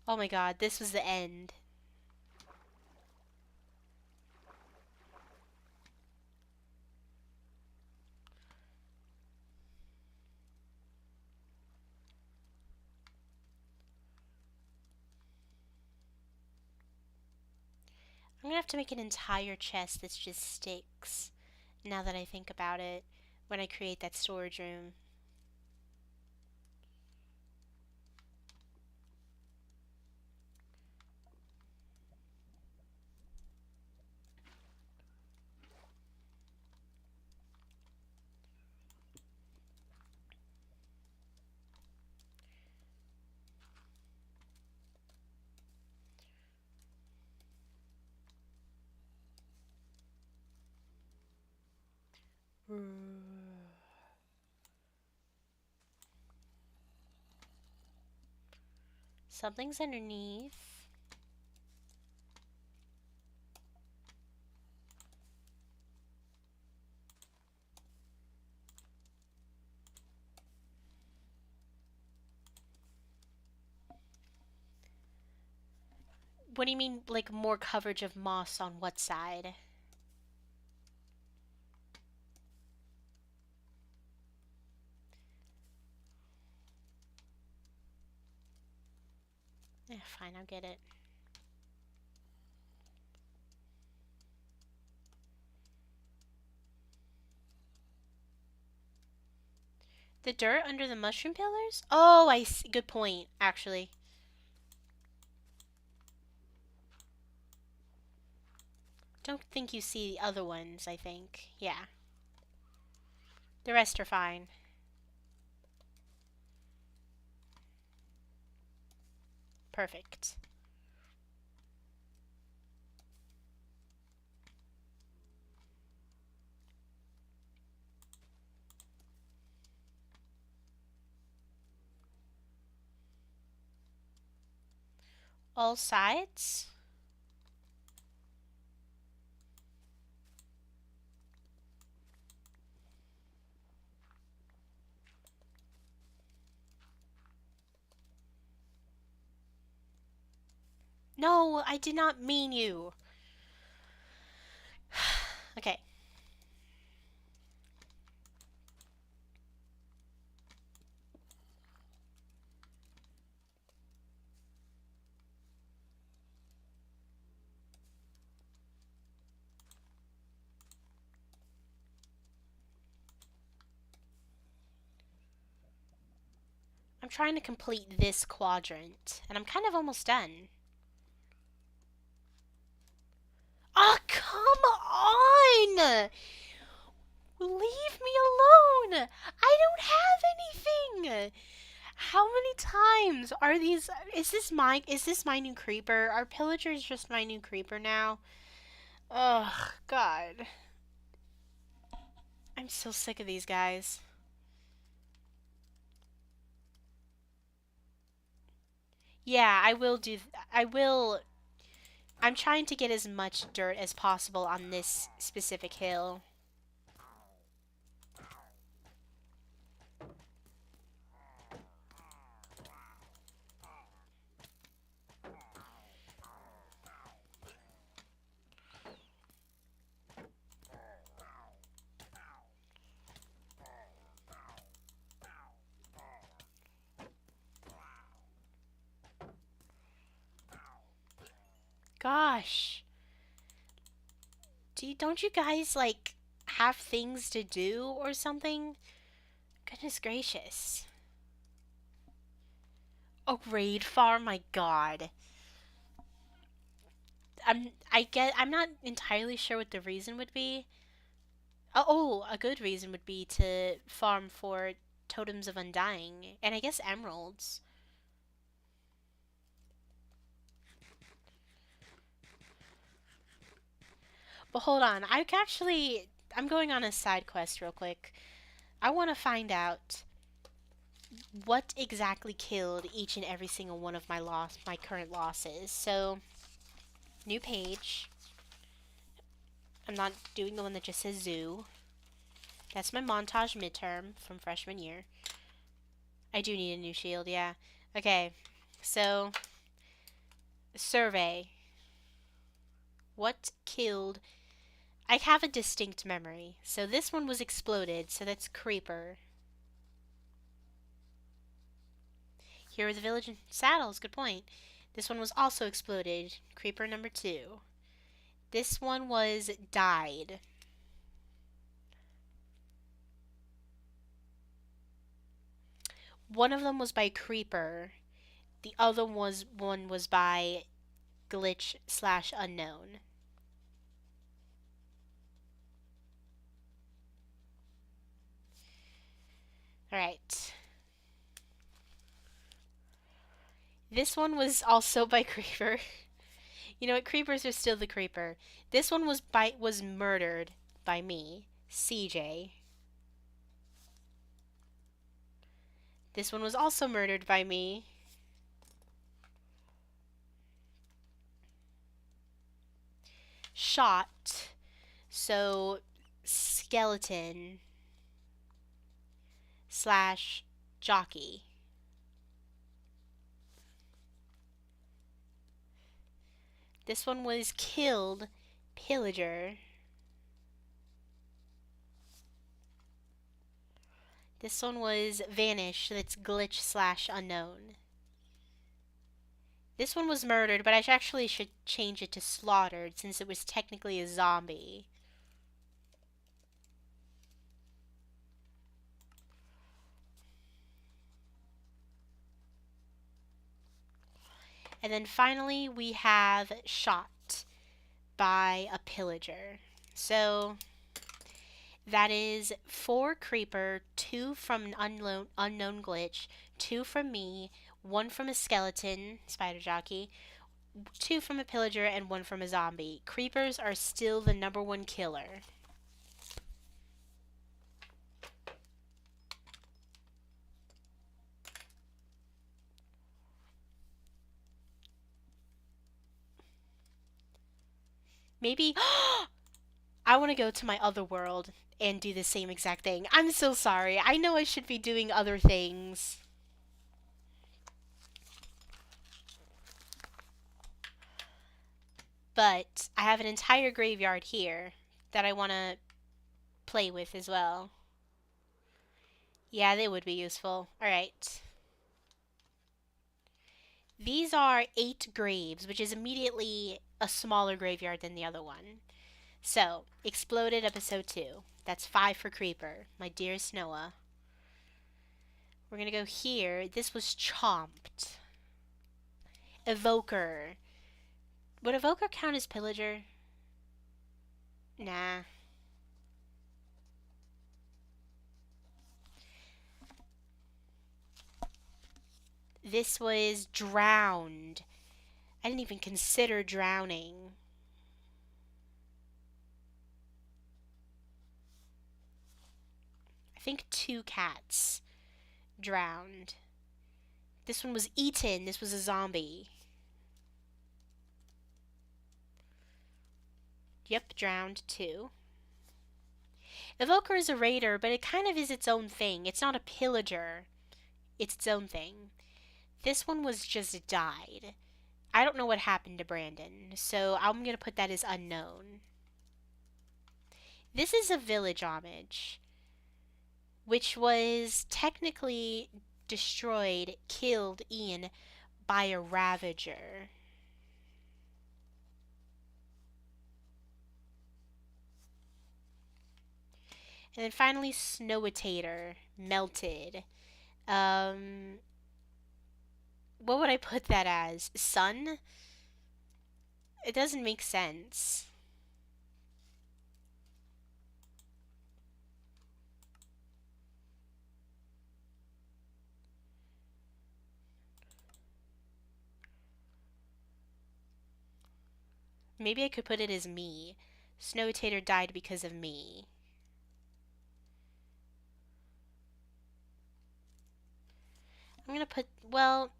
Oh my god! This was the end. I'm gonna have to make an entire chest that's just sticks. Now that I think about it, when I create that storage room. Something's underneath. What do you mean, like more coverage of moss on what side? Fine, I'll get it. The dirt under the mushroom pillars? Oh, I see. Good point, actually. Don't think you see the other ones, I think. Yeah. The rest are fine. Perfect. All sides? No, I did not mean you. Okay. I'm trying to complete this quadrant, and I'm kind of almost done. Oh, come on! Leave me alone! I don't have anything! How many times are these? Is this my new creeper? Are pillagers just my new creeper now? Ugh, God. I'm so sick of these guys. Yeah, I will do. I will. I'm trying to get as much dirt as possible on this specific hill. Gosh. Don't you guys, like, have things to do or something? Goodness gracious. A raid farm? My God. I'm not entirely sure what the reason would be. Oh, a good reason would be to farm for totems of undying, and I guess emeralds. But hold on, I'm going on a side quest real quick. I want to find out what exactly killed each and every single one of my current losses. So, new page. I'm not doing the one that just says zoo. That's my montage midterm from freshman year. I do need a new shield, yeah. Okay, so survey. What killed? I have a distinct memory. So this one was exploded, so that's creeper. Here are the village and saddles, good point. This one was also exploded, creeper number 2. This one was died. One of them was by creeper. The other one was by glitch/unknown. Alright. This one was also by creeper. You know what? Creepers are still the creeper. This one was murdered by me, CJ. This one was also murdered by me. Shot. So skeleton slash jockey. This one was killed, pillager. This one was vanish, that's glitch/unknown. This one was murdered, but I actually should change it to slaughtered since it was technically a zombie. And then finally, we have shot by a pillager. So that is 4 creeper, 2 from an unknown glitch, 2 from me, 1 from a skeleton, spider jockey, 2 from a pillager, and 1 from a zombie. Creepers are still the number 1 killer. Maybe I want to go to my other world and do the same exact thing. I'm so sorry. I know I should be doing other things. But I have an entire graveyard here that I want to play with as well. Yeah, they would be useful. Alright. These are 8 graves, which is immediately a smaller graveyard than the other one. So, Exploded episode 2. That's 5 for Creeper, my dearest Noah. We're gonna go here. This was chomped. Evoker. Would Evoker count as Pillager? Nah. This was drowned. I didn't even consider drowning. I think 2 cats drowned. This one was eaten. This was a zombie. Yep, drowned too. Evoker is a raider, but it kind of is its own thing. It's not a pillager. It's its own thing. This one was just died. I don't know what happened to Brandon, so I'm going to put that as unknown. This is a village homage, which was technically destroyed, killed Ian by a ravager. And then finally, Snowitator, melted. What would I put that as? Sun? It doesn't make sense. Maybe I could put it as me. Snowitator died because of me. I'm gonna put, well,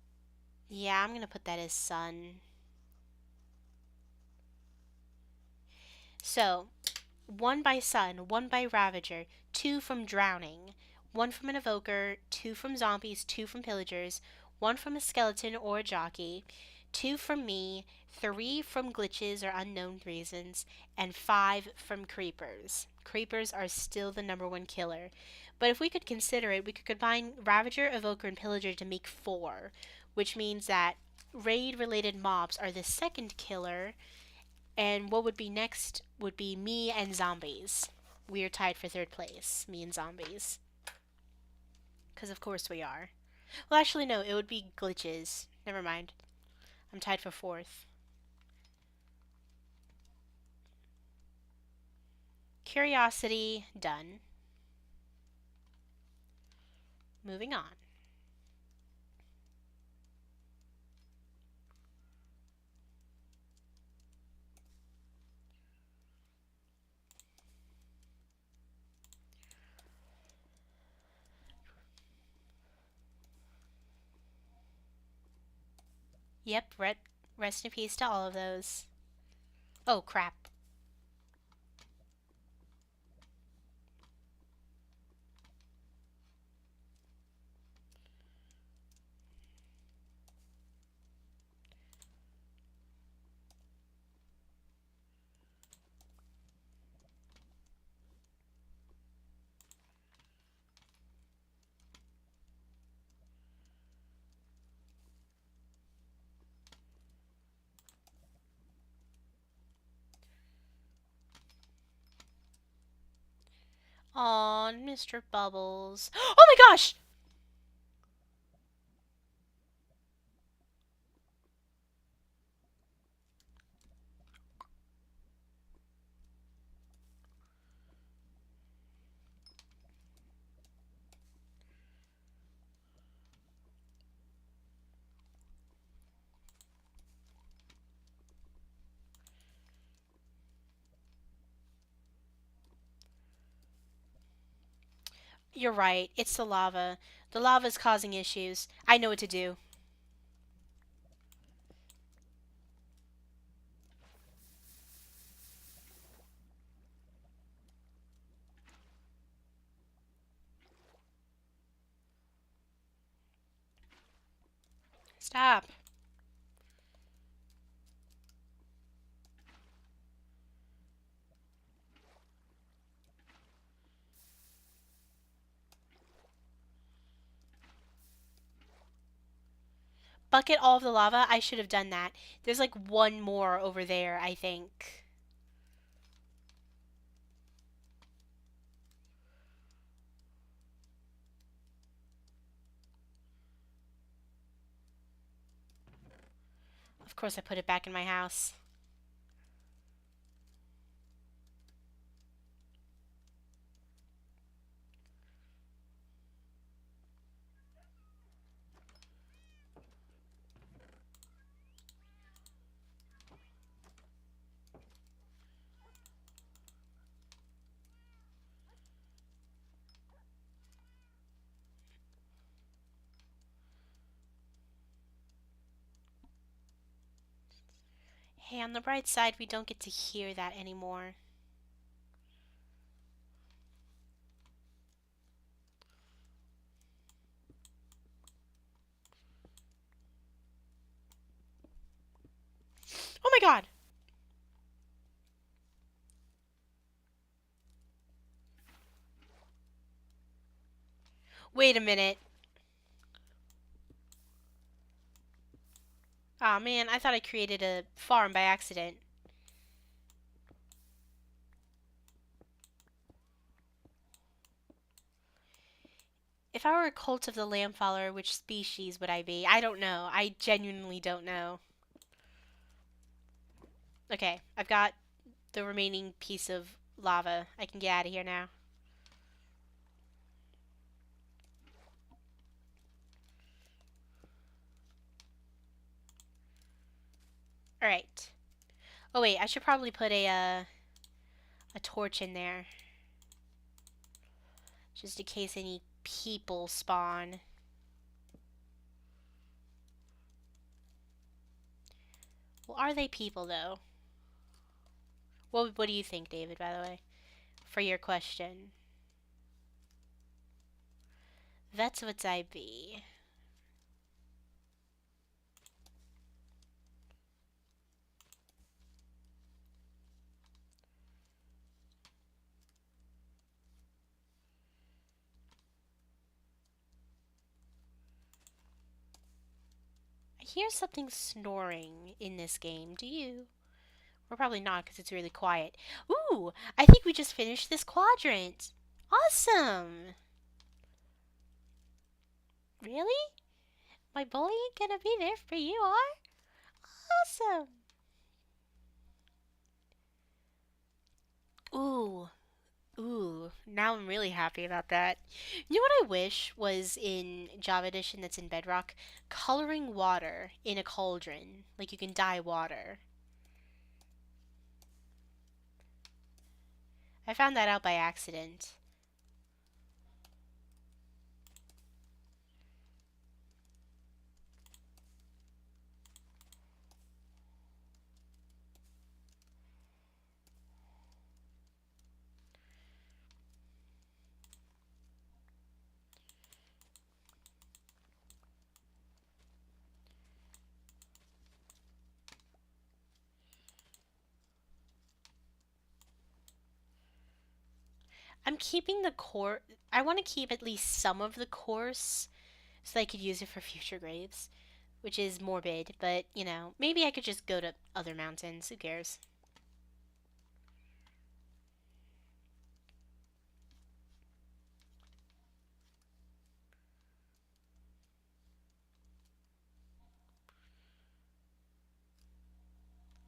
yeah, I'm gonna put that as sun. So, 1 by sun, 1 by ravager, 2 from drowning, 1 from an evoker, 2 from zombies, 2 from pillagers, 1 from a skeleton or a jockey, 2 from me, 3 from glitches or unknown reasons, and 5 from creepers. Creepers are still the number 1 killer. But if we could consider it, we could combine Ravager, Evoker, and Pillager to make 4, which means that raid-related mobs are the second killer, and what would be next would be me and zombies. We are tied for 3rd place, me and zombies. Because of course we are. Well, actually, no, it would be glitches. Never mind. I'm tied for 4th. Curiosity, done. Moving on. Yep, rest in peace to all of those. Oh, crap. Aw, Mr. Bubbles. Oh my gosh! You're right. It's the lava. The lava's causing issues. I know what to do. Stop. Bucket all of the lava? I should have done that. There's like one more over there, I think. Of course, I put it back in my house. Hey, on the bright side, we don't get to hear that anymore. Oh my god! Wait a minute. Aw, oh, man, I thought I created a farm by accident. If I were a cult of the lamb follower, which species would I be? I don't know. I genuinely don't know. Okay, I've got the remaining piece of lava. I can get out of here now. Alright. Oh wait, I should probably put a torch in there. Just in case any people spawn. Well, are they people, though? What do you think, David, by the way? For your question. That's what I be. I hear something snoring in this game. Do you? Or probably not, because it's really quiet. Ooh! I think we just finished this quadrant. Awesome! Really? My bully ain't gonna be there for you, are? Awesome! Ooh. Ooh, now I'm really happy about that. You know what I wish was in Java Edition that's in Bedrock? Coloring water in a cauldron. Like you can dye water. I found that out by accident. I'm keeping the core. I want to keep at least some of the course so I could use it for future graves, which is morbid, but you know, maybe I could just go to other mountains. Who cares?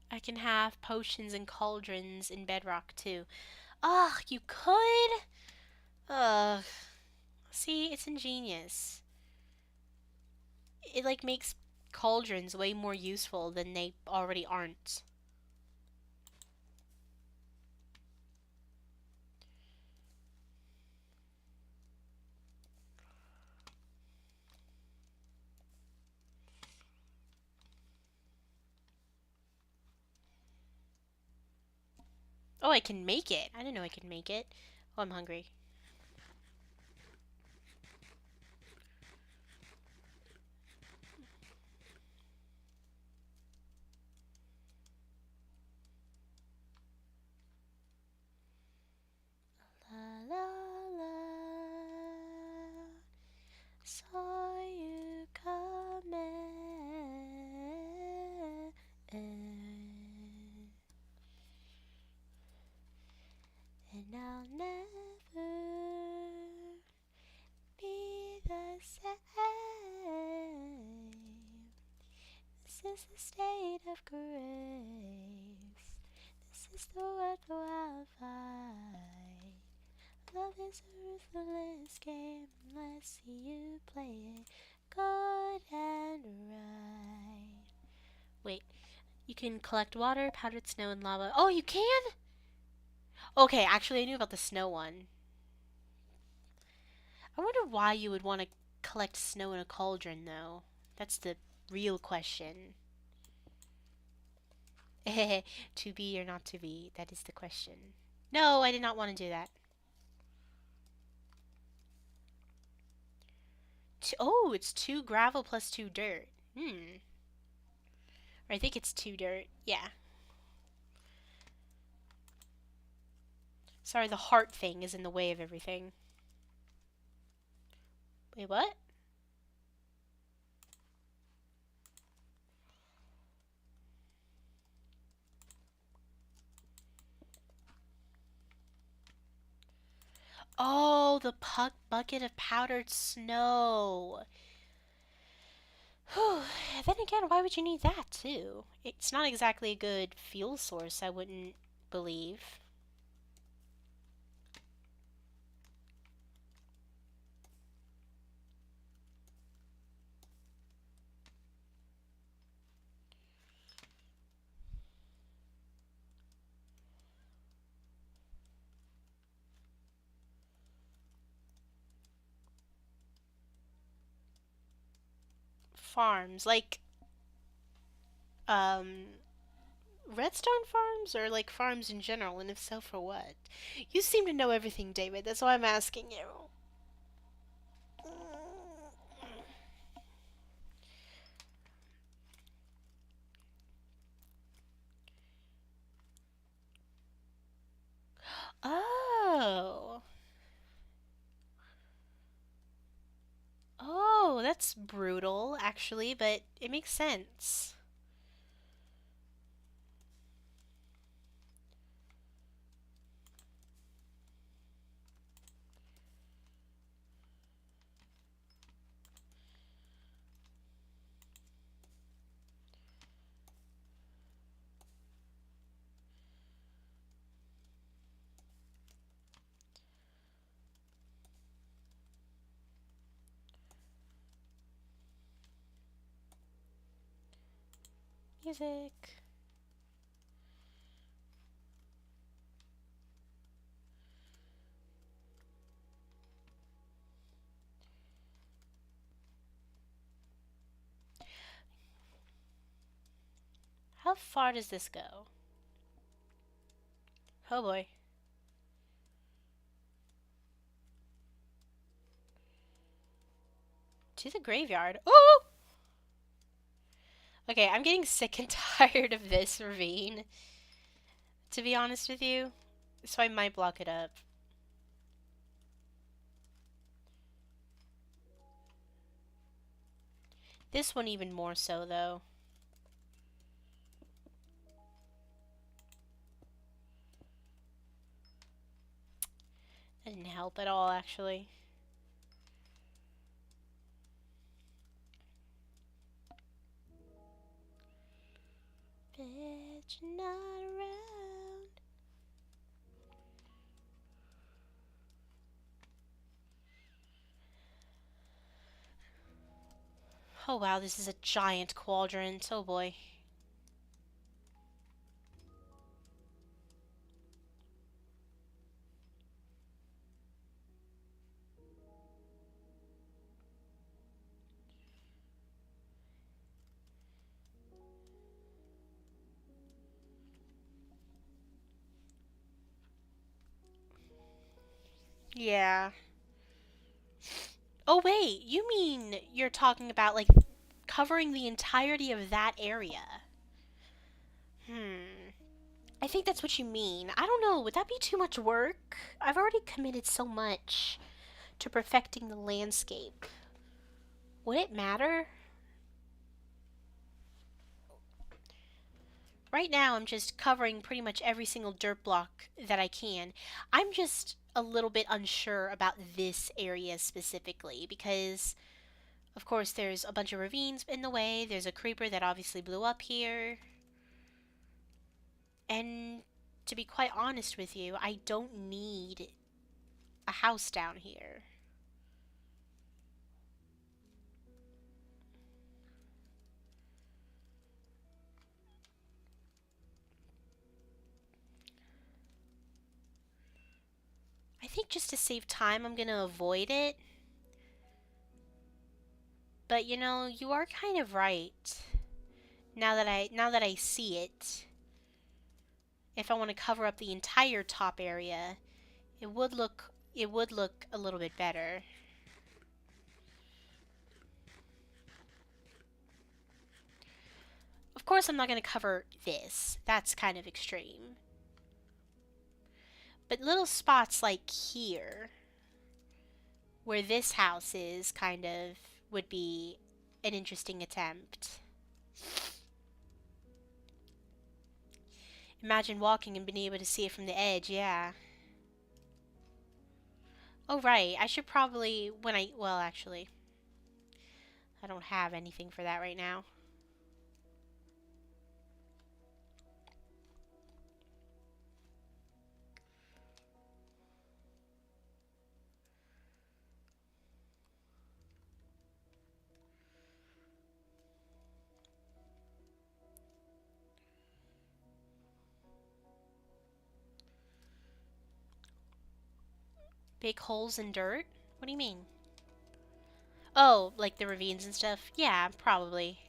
I can have potions and cauldrons in Bedrock too. Ugh, you could? Ugh. See, it's ingenious. It like makes cauldrons way more useful than they already aren't. Oh, I can make it. I didn't know I could make it. Oh, I'm hungry. La la la, saw you coming, and I'll never be the same. This is the state of grace. This is the world I'll fight. Love is a ruthless game. Let's see you play it good and right. Wait, you can collect water, powdered snow, and lava. Oh, you can? Okay, actually, I knew about the snow one. I wonder why you would want to collect snow in a cauldron, though. That's the real question. To be or not to be? That is the question. No, I did not want to do that. Oh, it's 2 gravel plus 2 dirt. Or I think it's 2 dirt. Yeah. Sorry, the heart thing is in the way of everything. Wait, what? Oh, the bucket of powdered snow. Whew. Then again, why would you need that, too? It's not exactly a good fuel source, I wouldn't believe. Farms, like, um, redstone farms or like farms in general, and if so, for what? You seem to know everything, David. That's why I'm asking you. Oh. Oh, that's brutal, actually, but it makes sense. Music. How far does this go? Oh boy. To the graveyard. Oh! Okay, I'm getting sick and tired of this ravine, to be honest with you. So I might block it up. This one even more so, though. That didn't help at all, actually. Bet you're not around. Oh wow, this is a giant quadrant. Oh boy. Yeah. Oh, wait, you mean you're talking about, like, covering the entirety of that area? Hmm. I think that's what you mean. I don't know, would that be too much work? I've already committed so much to perfecting the landscape. Would it matter? Right now, I'm just covering pretty much every single dirt block that I can. I'm just a little bit unsure about this area specifically because, of course, there's a bunch of ravines in the way. There's a creeper that obviously blew up here. And to be quite honest with you, I don't need a house down here. I think just to save time, I'm gonna avoid it. But you know, you are kind of right. Now that I see it, if I want to cover up the entire top area, it would look a little bit better. Of course, I'm not going to cover this. That's kind of extreme. But little spots like here, where this house is, kind of would be an interesting attempt. Imagine walking and being able to see it from the edge, yeah. Oh, right. I should probably, well, actually, I don't have anything for that right now. Big holes in dirt? What do you mean? Oh, like the ravines and stuff? Yeah, probably.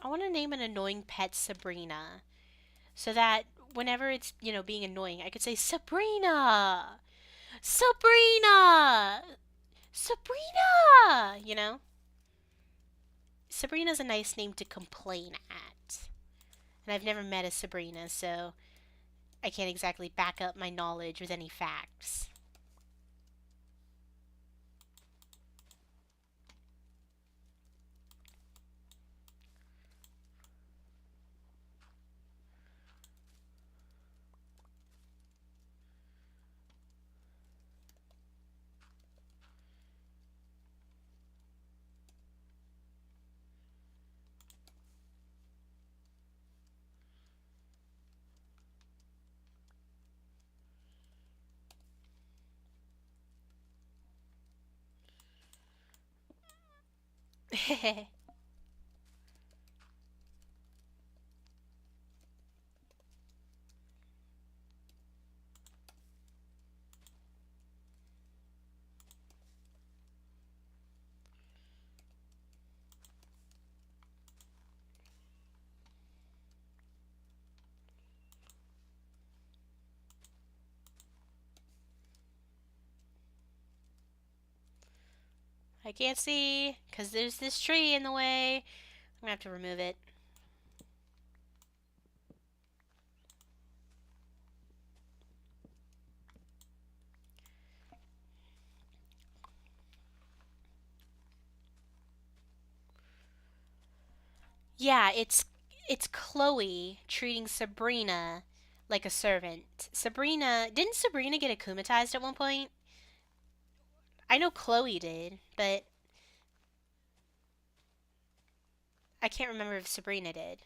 I want to name an annoying pet Sabrina. So that whenever it's, being annoying, I could say, Sabrina! Sabrina! Sabrina! Sabrina's a nice name to complain at. And I've never met a Sabrina, so I can't exactly back up my knowledge with any facts. I can't see because there's this tree in the way. I'm gonna have to remove it. Yeah, it's Chloe treating Sabrina like a servant. Didn't Sabrina get akumatized at one point? I know Chloe did, but I can't remember if Sabrina did.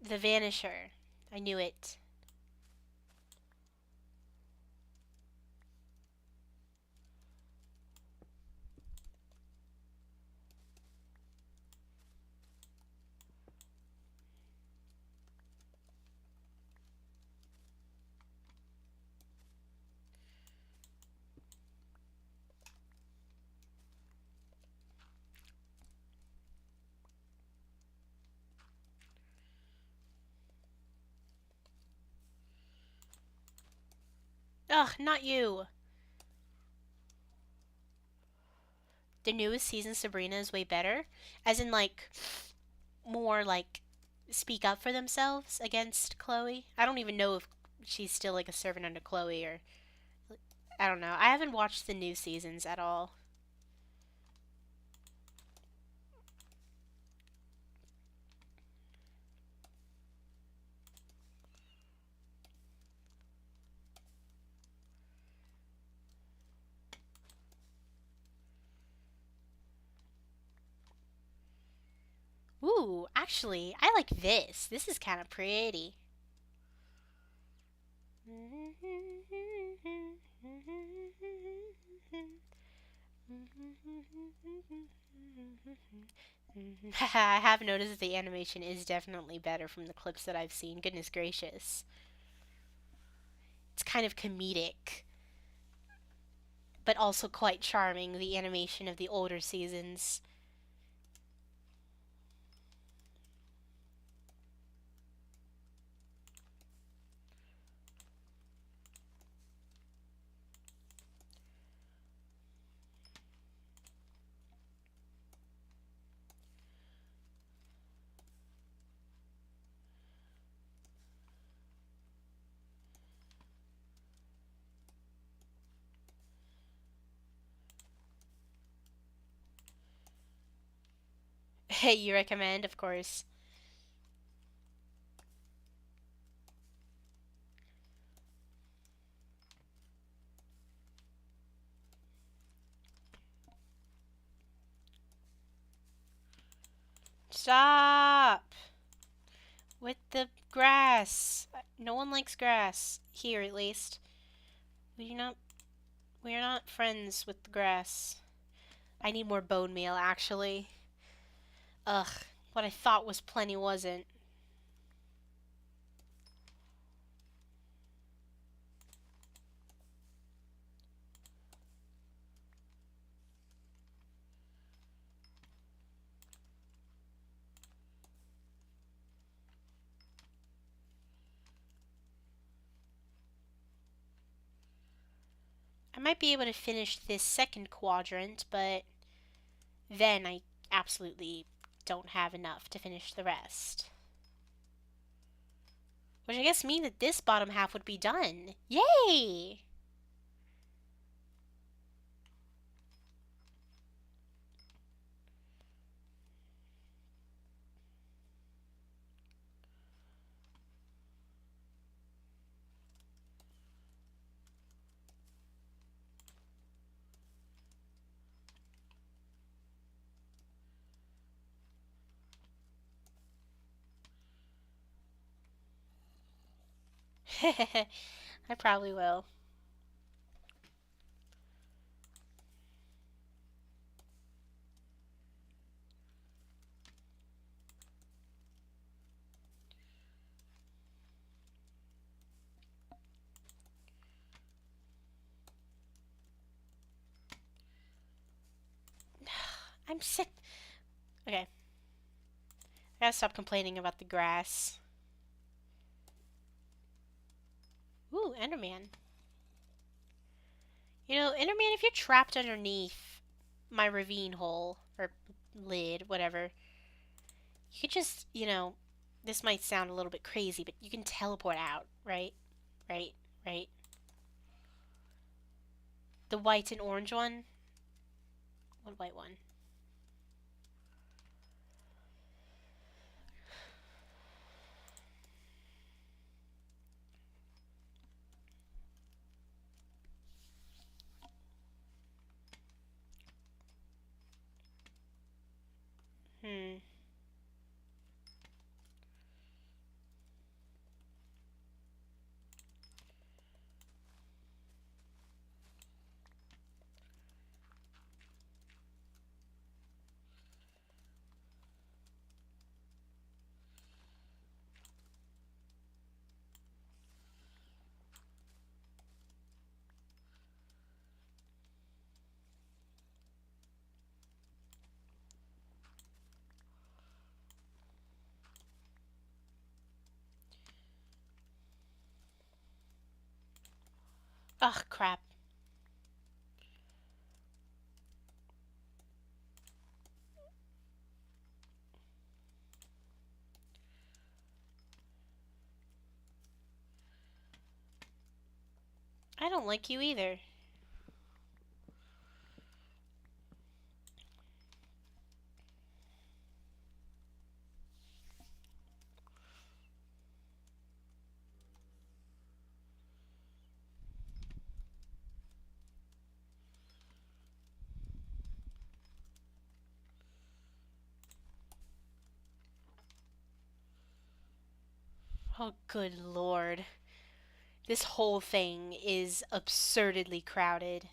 The Vanisher. I knew it. Ugh, not you. The newest season Sabrina is way better. As in, like, more, like, speak up for themselves against Chloe. I don't even know if she's still, like, a servant under Chloe or... I don't know. I haven't watched the new seasons at all. Ooh, actually, I like this. This is kind of pretty. I have noticed that the animation is definitely better from the clips that I've seen. Goodness gracious. It's kind of comedic, but also quite charming, the animation of the older seasons. Hey, you recommend, of course. Stop! With the grass. No one likes grass. Here, at least. We do not... We are not friends with the grass. I need more bone meal, actually. Ugh. What I thought was plenty wasn't. I might be able to finish this second quadrant, but then I absolutely don't have enough to finish the rest. Which I guess means that this bottom half would be done. Yay! I probably will. I'm sick. Okay. I gotta stop complaining about the grass. Ooh, Enderman. You know, Enderman, if you're trapped underneath my ravine hole, or lid, whatever, you could just, this might sound a little bit crazy, but you can teleport out, right? Right? Right? The white and orange one? What white one? Hmm. Ugh, crap. I don't like you either. Oh, good lord. This whole thing is absurdly crowded.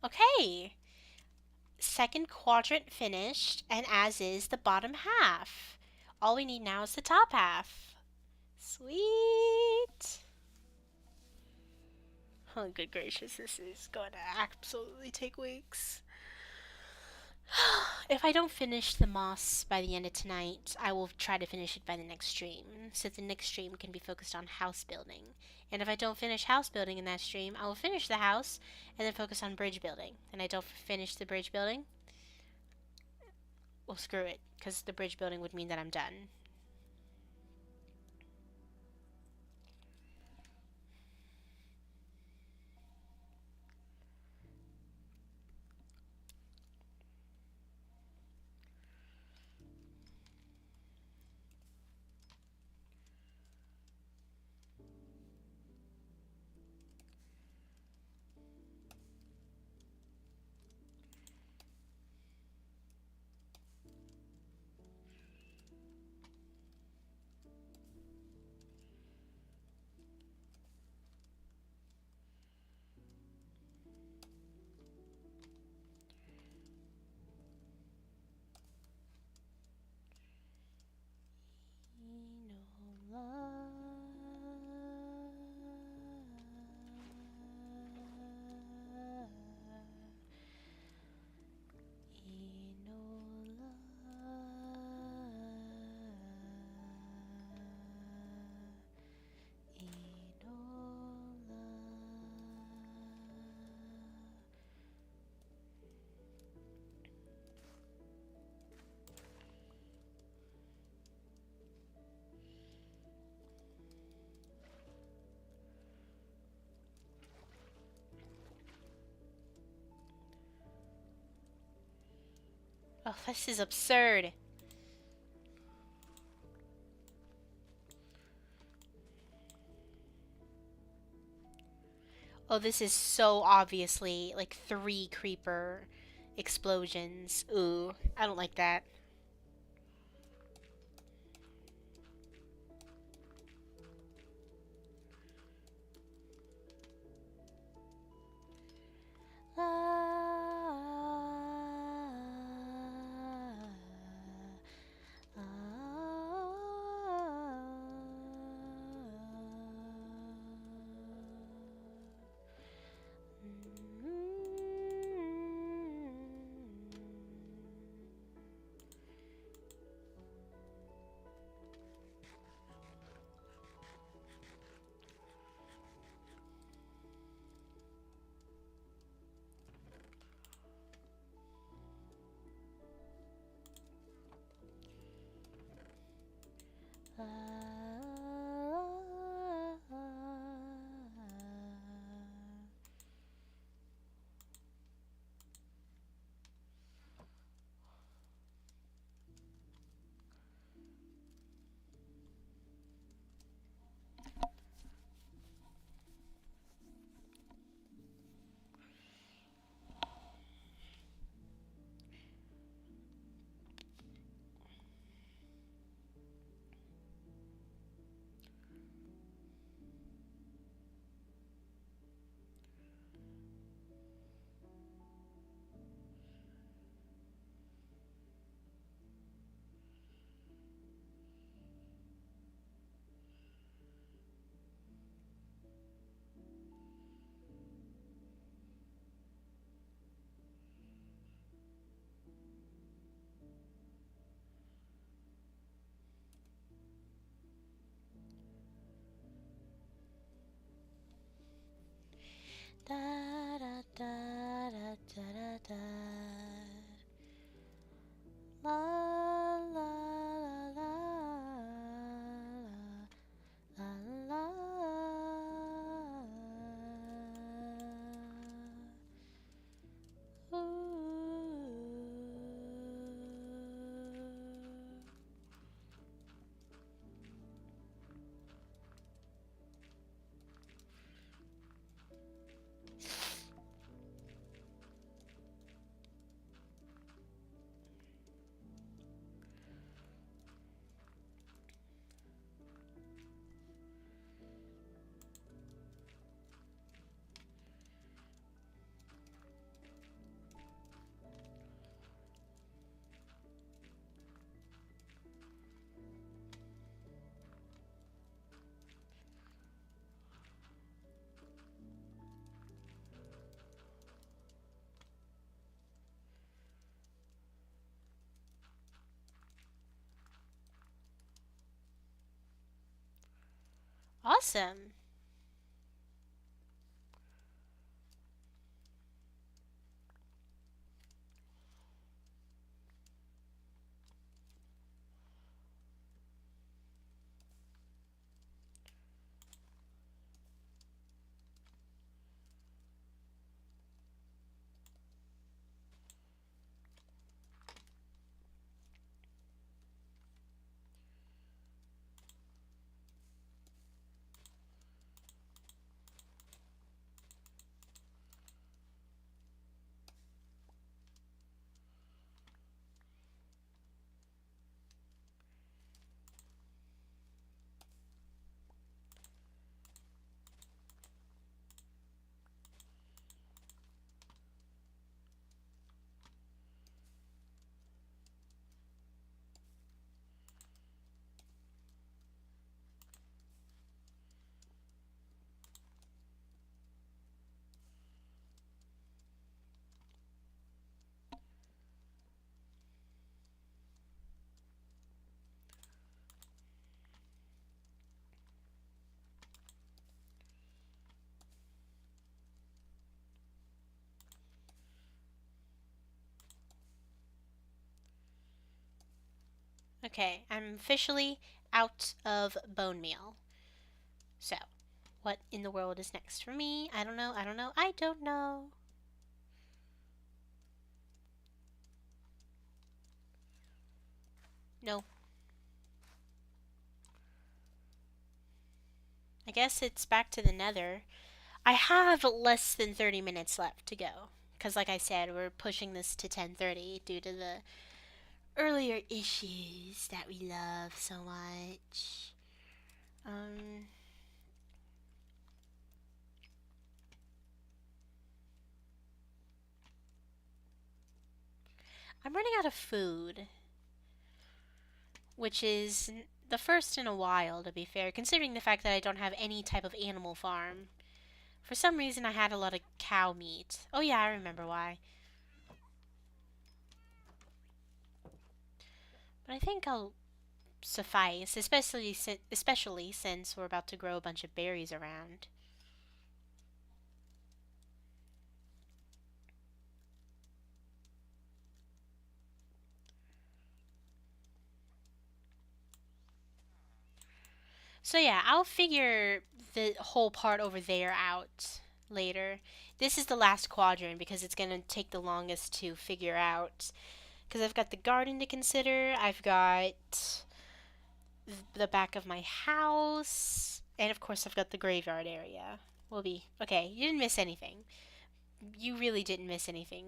Okay, second quadrant finished, and as is the bottom half. All we need now is the top half. Sweet. Oh, good gracious, this is going to absolutely take weeks. If I don't finish the moss by the end of tonight, I will try to finish it by the next stream, so the next stream can be focused on house building. And if I don't finish house building in that stream, I will finish the house and then focus on bridge building. And I don't finish the bridge building, well, screw it, because the bridge building would mean that I'm done. Oh, this is absurd. Oh, this is so obviously like 3 creeper explosions. Ooh, I don't like that. Da da da da da da da. La la la la la la. Awesome. Okay, I'm officially out of bone meal. So, what in the world is next for me? I don't know. I don't know. I don't know. No. I guess it's back to the nether. I have less than 30 minutes left to go. Because, like I said, we're pushing this to 10:30 due to the earlier issues that we love so much. Um, I'm running out of food, which is the first in a while, to be fair, considering the fact that I don't have any type of animal farm. For some reason, I had a lot of cow meat. Oh, yeah, I remember why. But I think I'll suffice, especially since we're about to grow a bunch of berries around. So yeah, I'll figure the whole part over there out later. This is the last quadrant because it's going to take the longest to figure out. Because I've got the garden to consider, I've got the back of my house, and of course I've got the graveyard area. We'll be okay. You didn't miss anything. You really didn't miss anything.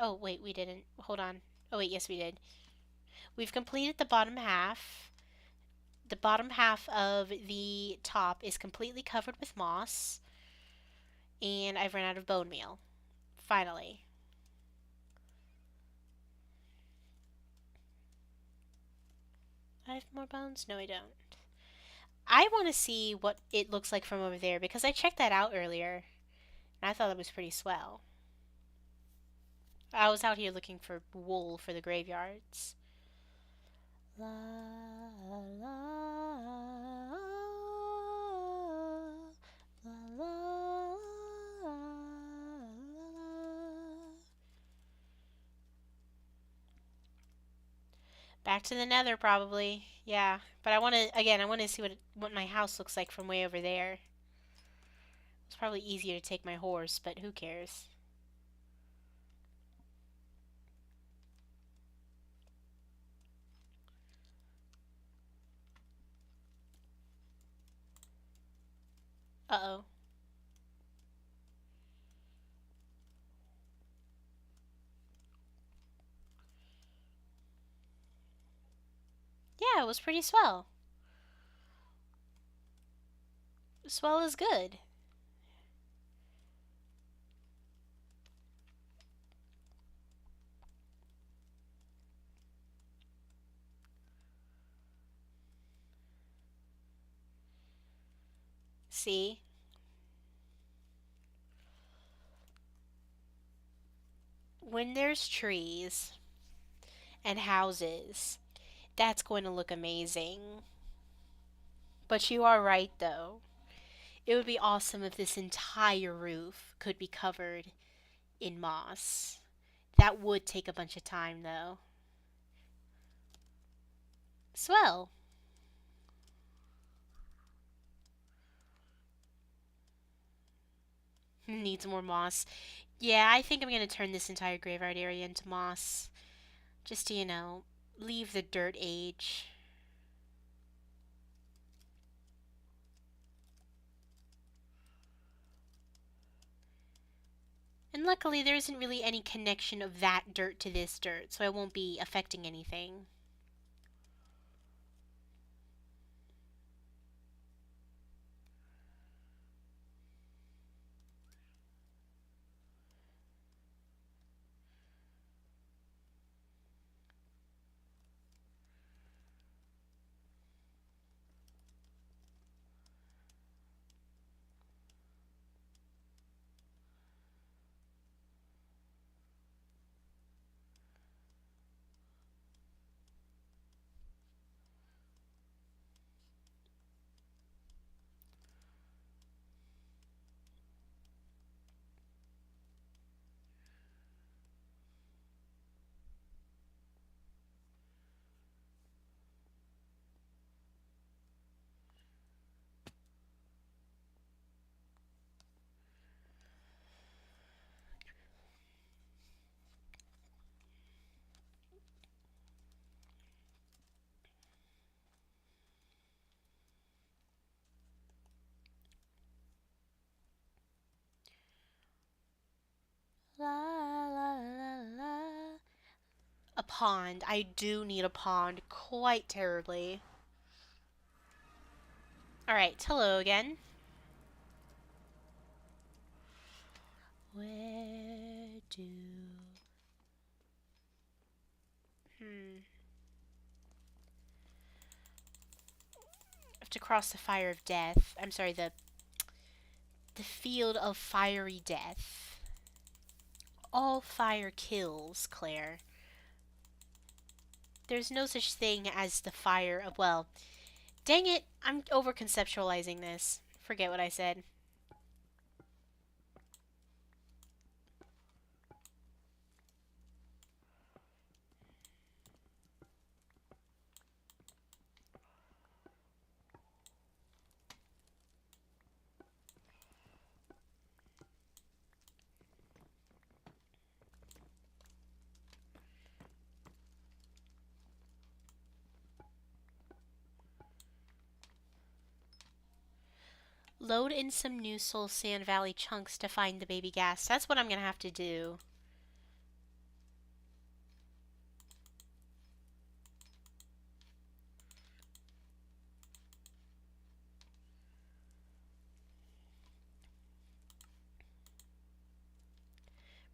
Oh wait, we didn't. Hold on. Oh wait, yes we did. We've completed the bottom half. The bottom half of the top is completely covered with moss, and I've run out of bone meal. Finally. I have more bones? No, I don't. I want to see what it looks like from over there because I checked that out earlier and I thought it was pretty swell. I was out here looking for wool for the graveyards. La la la la la la. Back to the nether, probably. Yeah, but I want to see what my house looks like from way over there. It's probably easier to take my horse, but who cares? Uh-oh. Yeah, it was pretty swell. Swell is good. See? When there's trees and houses, that's going to look amazing. But you are right, though. It would be awesome if this entire roof could be covered in moss. That would take a bunch of time, though. Swell. Needs more moss. Yeah, I think I'm going to turn this entire graveyard area into moss. Just to, leave the dirt age. And luckily, there isn't really any connection of that dirt to this dirt, so I won't be affecting anything. pond. I do need a pond quite terribly. Alright, hello again. Where do... I have to cross the fire of death. I'm sorry, the field of fiery death. All fire kills, Claire. There's no such thing as the fire of, well, dang it, I'm over-conceptualizing this. Forget what I said. Load in some new Soul Sand Valley chunks to find the baby gas. That's what I'm gonna have to do.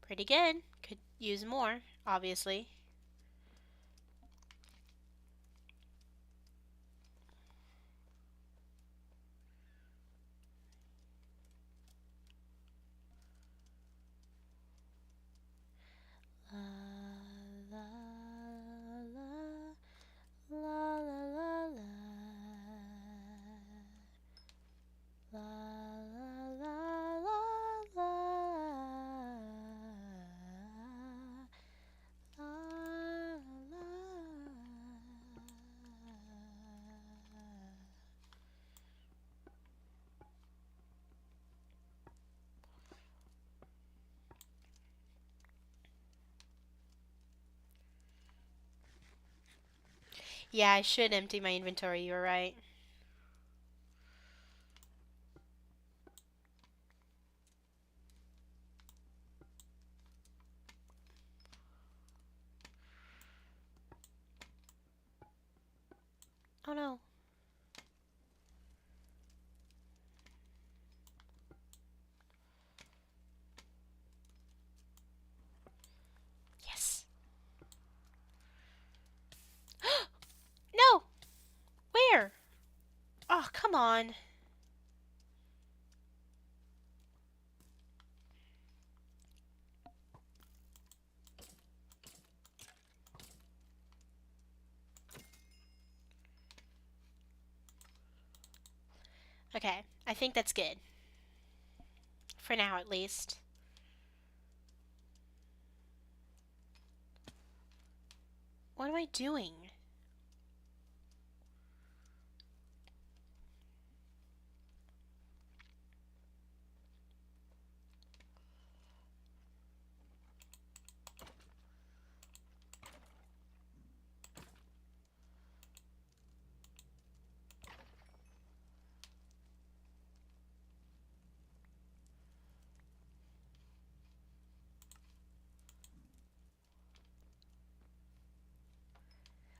Pretty good. Could use more, obviously. La la la la la la la la la la la Yeah, I should empty my inventory, you're right. Oh no. Yes. No! Where? Oh, come on. Okay, I think that's good. For now, at least. What am I doing?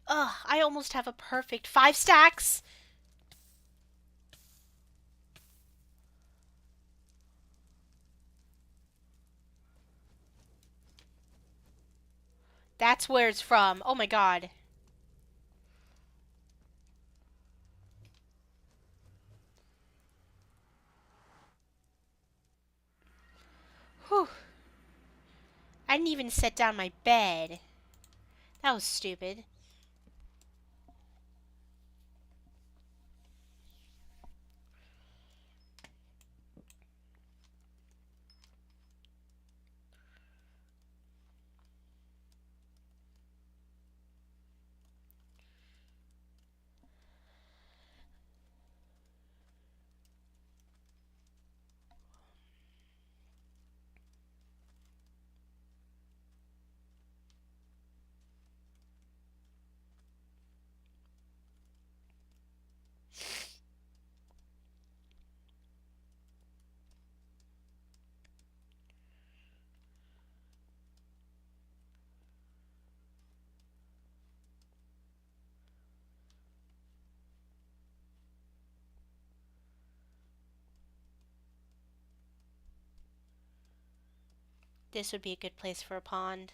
Ugh, I almost have a perfect 5 stacks! That's where it's from. Oh my god. Whew. I didn't even set down my bed. That was stupid. This would be a good place for a pond.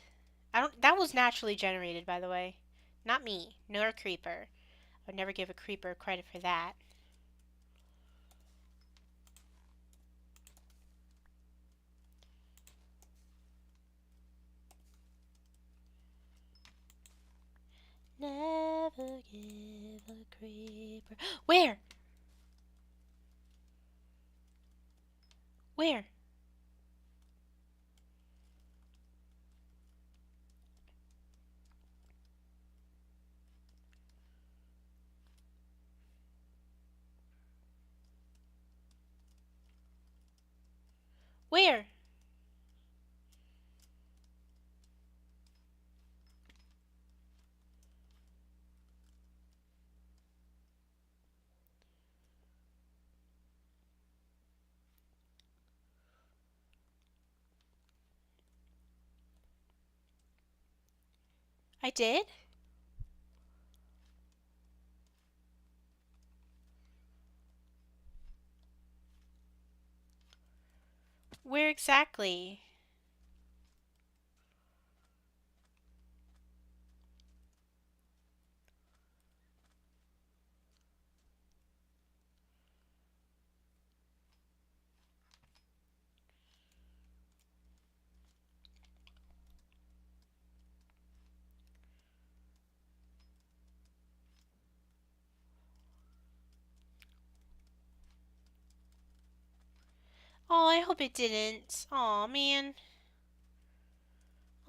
I don't. That was naturally generated, by the way. Not me, nor a creeper. I would never give a creeper credit for that. Never give a creeper. Where? Where? Where? I did? Where exactly? Oh, I hope it didn't. Aw, man.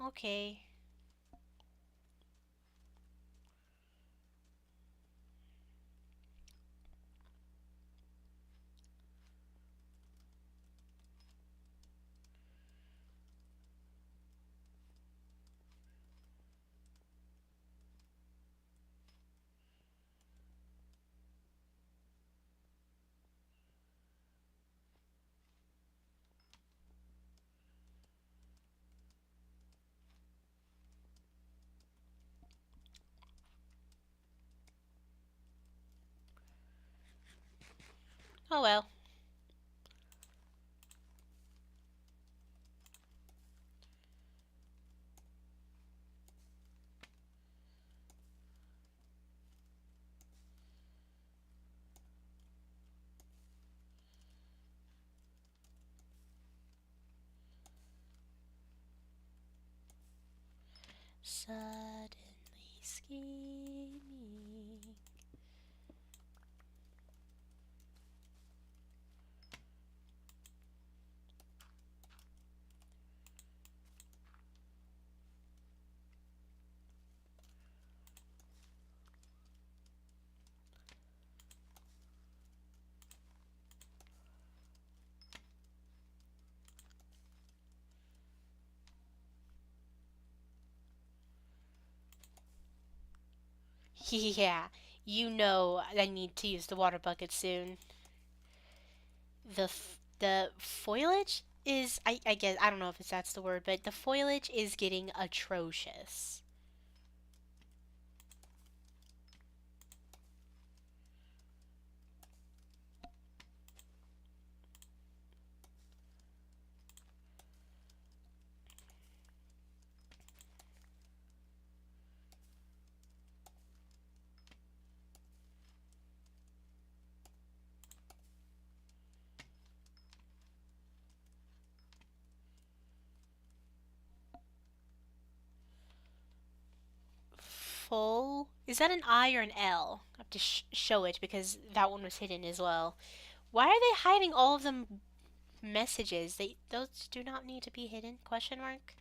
Okay. Oh well. Suddenly scheming. Yeah, you know I need to use the water bucket soon. The foliage is I guess I don't know if that's the word, but the foliage is getting atrocious. Full? Is that an I or an L? I have to show it because that one was hidden as well. Why are they hiding all of them messages? Those do not need to be hidden? Question mark.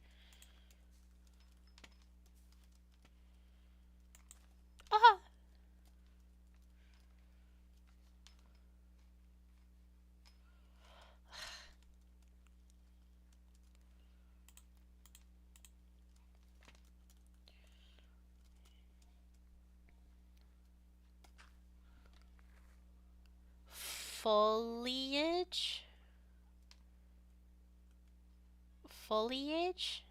Ah, foliage. Foliage.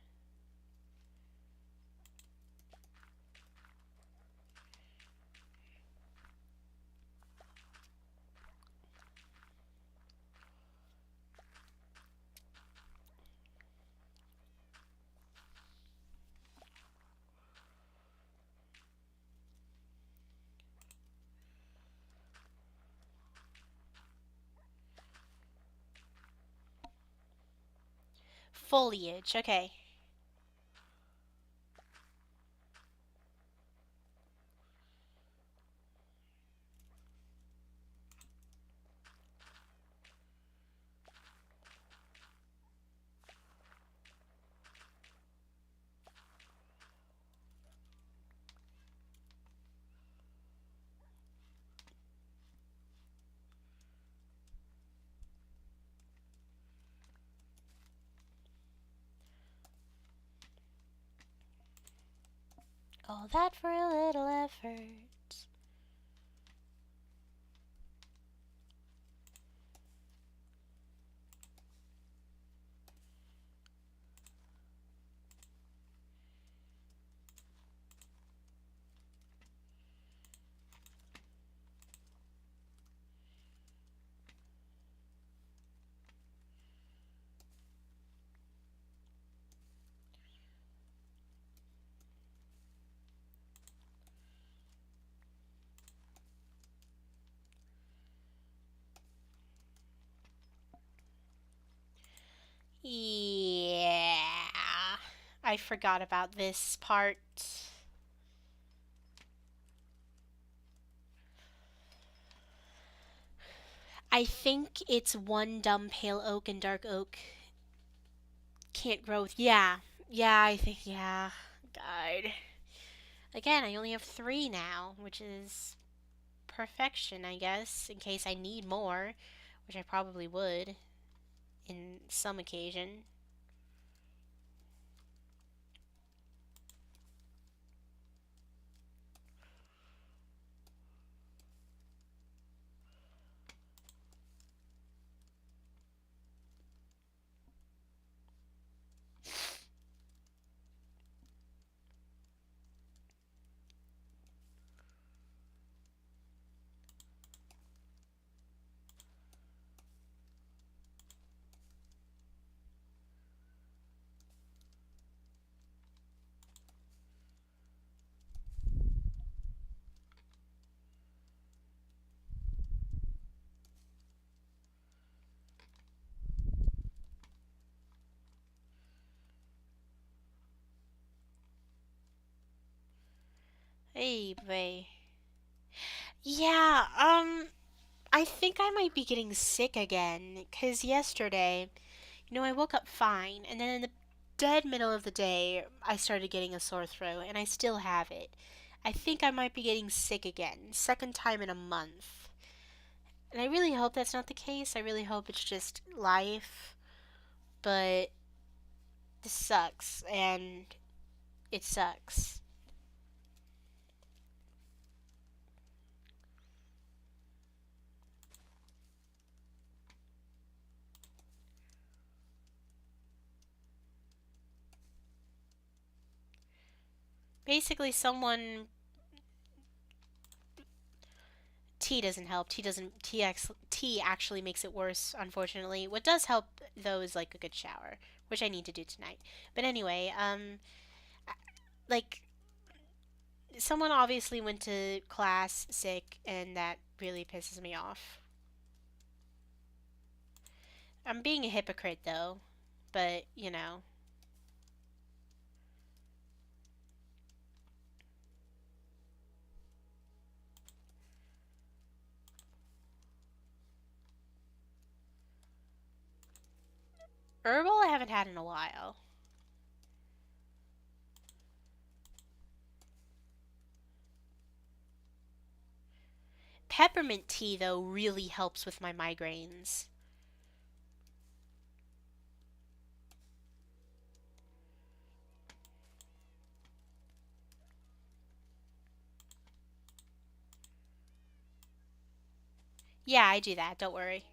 Foliage, okay. All that for a little effort. Yeah. I forgot about this part. I think it's one dumb pale oak and dark oak can't grow with. Yeah. Yeah, I think, yeah. God. Again, I only have three now, which is perfection, I guess, in case I need more, which I probably would in some occasion. Hey, boy. Yeah, I think I might be getting sick again, because yesterday, I woke up fine, and then in the dead middle of the day, I started getting a sore throat, and I still have it. I think I might be getting sick again, second time in a month. And I really hope that's not the case. I really hope it's just life, but this sucks, and it sucks. Basically, someone tea doesn't help. Tea actually makes it worse, unfortunately. What does help though is like a good shower, which I need to do tonight. But anyway, like someone obviously went to class sick and that really pisses me off. I'm being a hypocrite though, but herbal I haven't had in a while. Peppermint tea though really helps with my migraines. Yeah, I do that, don't worry.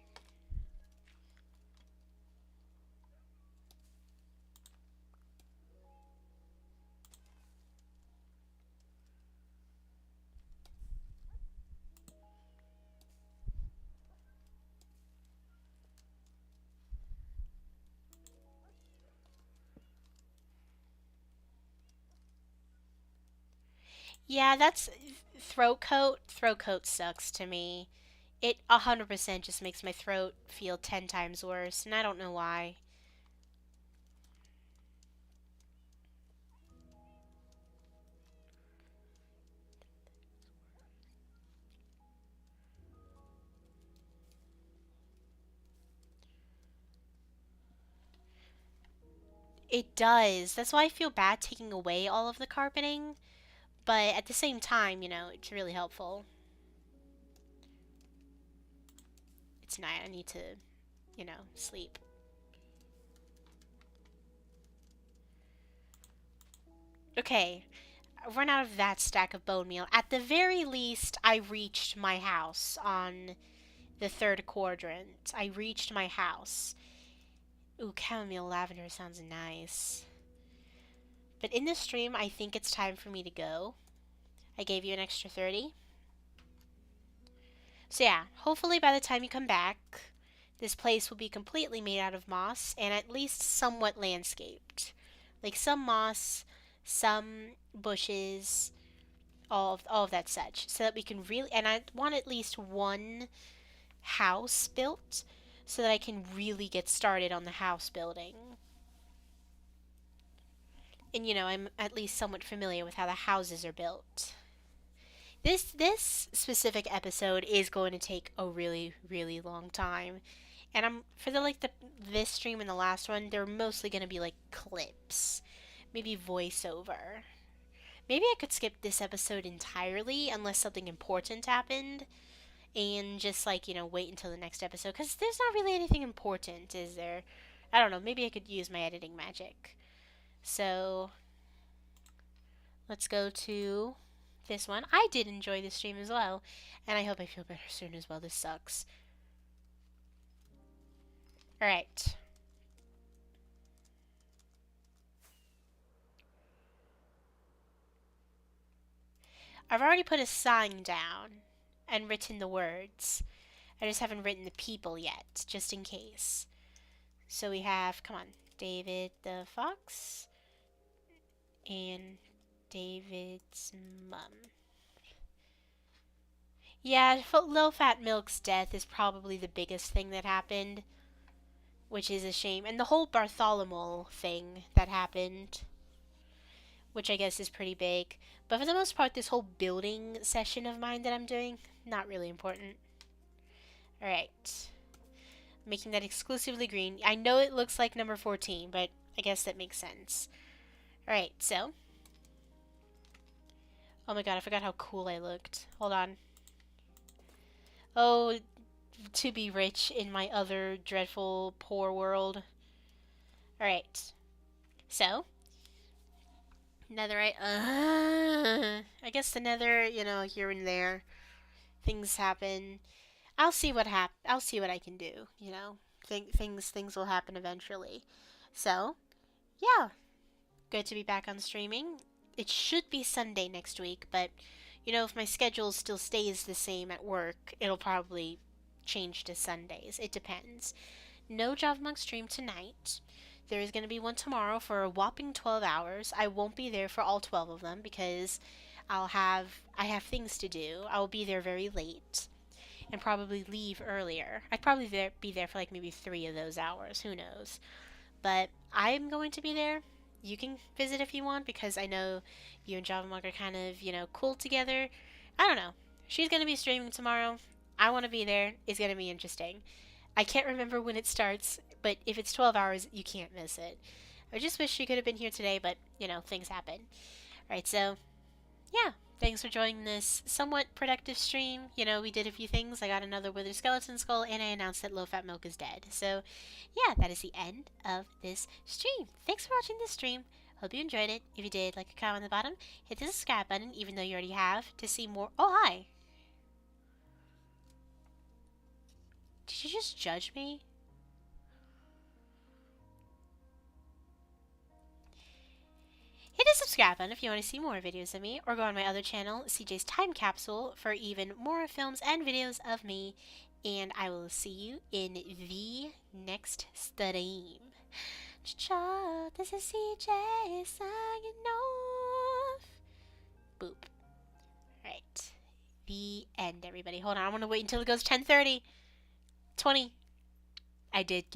Yeah, that's throat coat. Throat coat sucks to me. It 100% just makes my throat feel 10 times worse, and I don't know why. It does. That's why I feel bad taking away all of the carpeting. But at the same time, it's really helpful. It's night. I need to, sleep. Okay, I've run out of that stack of bone meal. At the very least, I reached my house on the third quadrant. I reached my house. Ooh, chamomile lavender sounds nice. But in this stream, I think it's time for me to go. I gave you an extra 30. So yeah, hopefully by the time you come back, this place will be completely made out of moss and at least somewhat landscaped. Like some moss, some bushes, all of that such. So that we can really, and I want at least one house built so that I can really get started on the house building. And I'm at least somewhat familiar with how the houses are built. This specific episode is going to take a really really long time, and I'm for the this stream and the last one, they're mostly going to be like clips, maybe voiceover. Maybe I could skip this episode entirely unless something important happened, and just wait until the next episode because there's not really anything important, is there? I don't know. Maybe I could use my editing magic. So let's go to this one. I did enjoy this stream as well, and I hope I feel better soon as well. This sucks. Alright. I've already put a sign down and written the words. I just haven't written the people yet, just in case. So we have, come on, David the Fox and David's mum. Yeah, Low Fat Milk's death is probably the biggest thing that happened, which is a shame. And the whole Bartholomew thing that happened, which I guess is pretty big. But for the most part, this whole building session of mine that I'm doing, not really important. Alright. Making that exclusively green. I know it looks like number 14, but I guess that makes sense. Alright, so. Oh my god, I forgot how cool I looked. Hold on. Oh, to be rich in my other dreadful, poor world. Alright. So. Netherite. I guess the nether, here and there. Things happen. I'll see what I'll see what I can do, things will happen eventually. So, yeah. Good to be back on streaming. It should be Sunday next week, but if my schedule still stays the same at work, it'll probably change to Sundays. It depends. No Java Monk stream tonight. There is going to be one tomorrow for a whopping 12 hours. I won't be there for all 12 of them because I have things to do. I will be there very late and probably leave earlier. I'd probably be there for maybe 3 of those hours. Who knows? But I'm going to be there. You can visit if you want because I know you and Java Monk are kind of, cool together. I don't know. She's going to be streaming tomorrow. I want to be there. It's going to be interesting. I can't remember when it starts, but if it's 12 hours, you can't miss it. I just wish she could have been here today, but, things happen. Alright, so, yeah. Thanks for joining this somewhat productive stream. We did a few things. I got another withered skeleton skull, and I announced that Low Fat Milk is dead. So, yeah, that is the end of this stream. Thanks for watching this stream. Hope you enjoyed it. If you did, like a comment on the bottom. Hit the subscribe button, even though you already have, to see more. Oh, hi. Did you just judge me? Hit the subscribe button if you want to see more videos of me, or go on my other channel, CJ's Time Capsule, for even more films and videos of me. And I will see you in the next stream. Cha-cha, this is CJ signing off. Boop. Right. The end, everybody. Hold on, I want to wait until it goes 10:30. 20. I got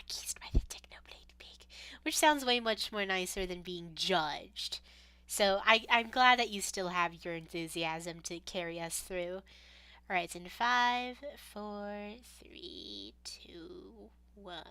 kissed by the Technoblade pig, which sounds way much more nicer than being judged. So I'm glad that you still have your enthusiasm to carry us through. Alright, it's in 5, 4, 3, 2, 1.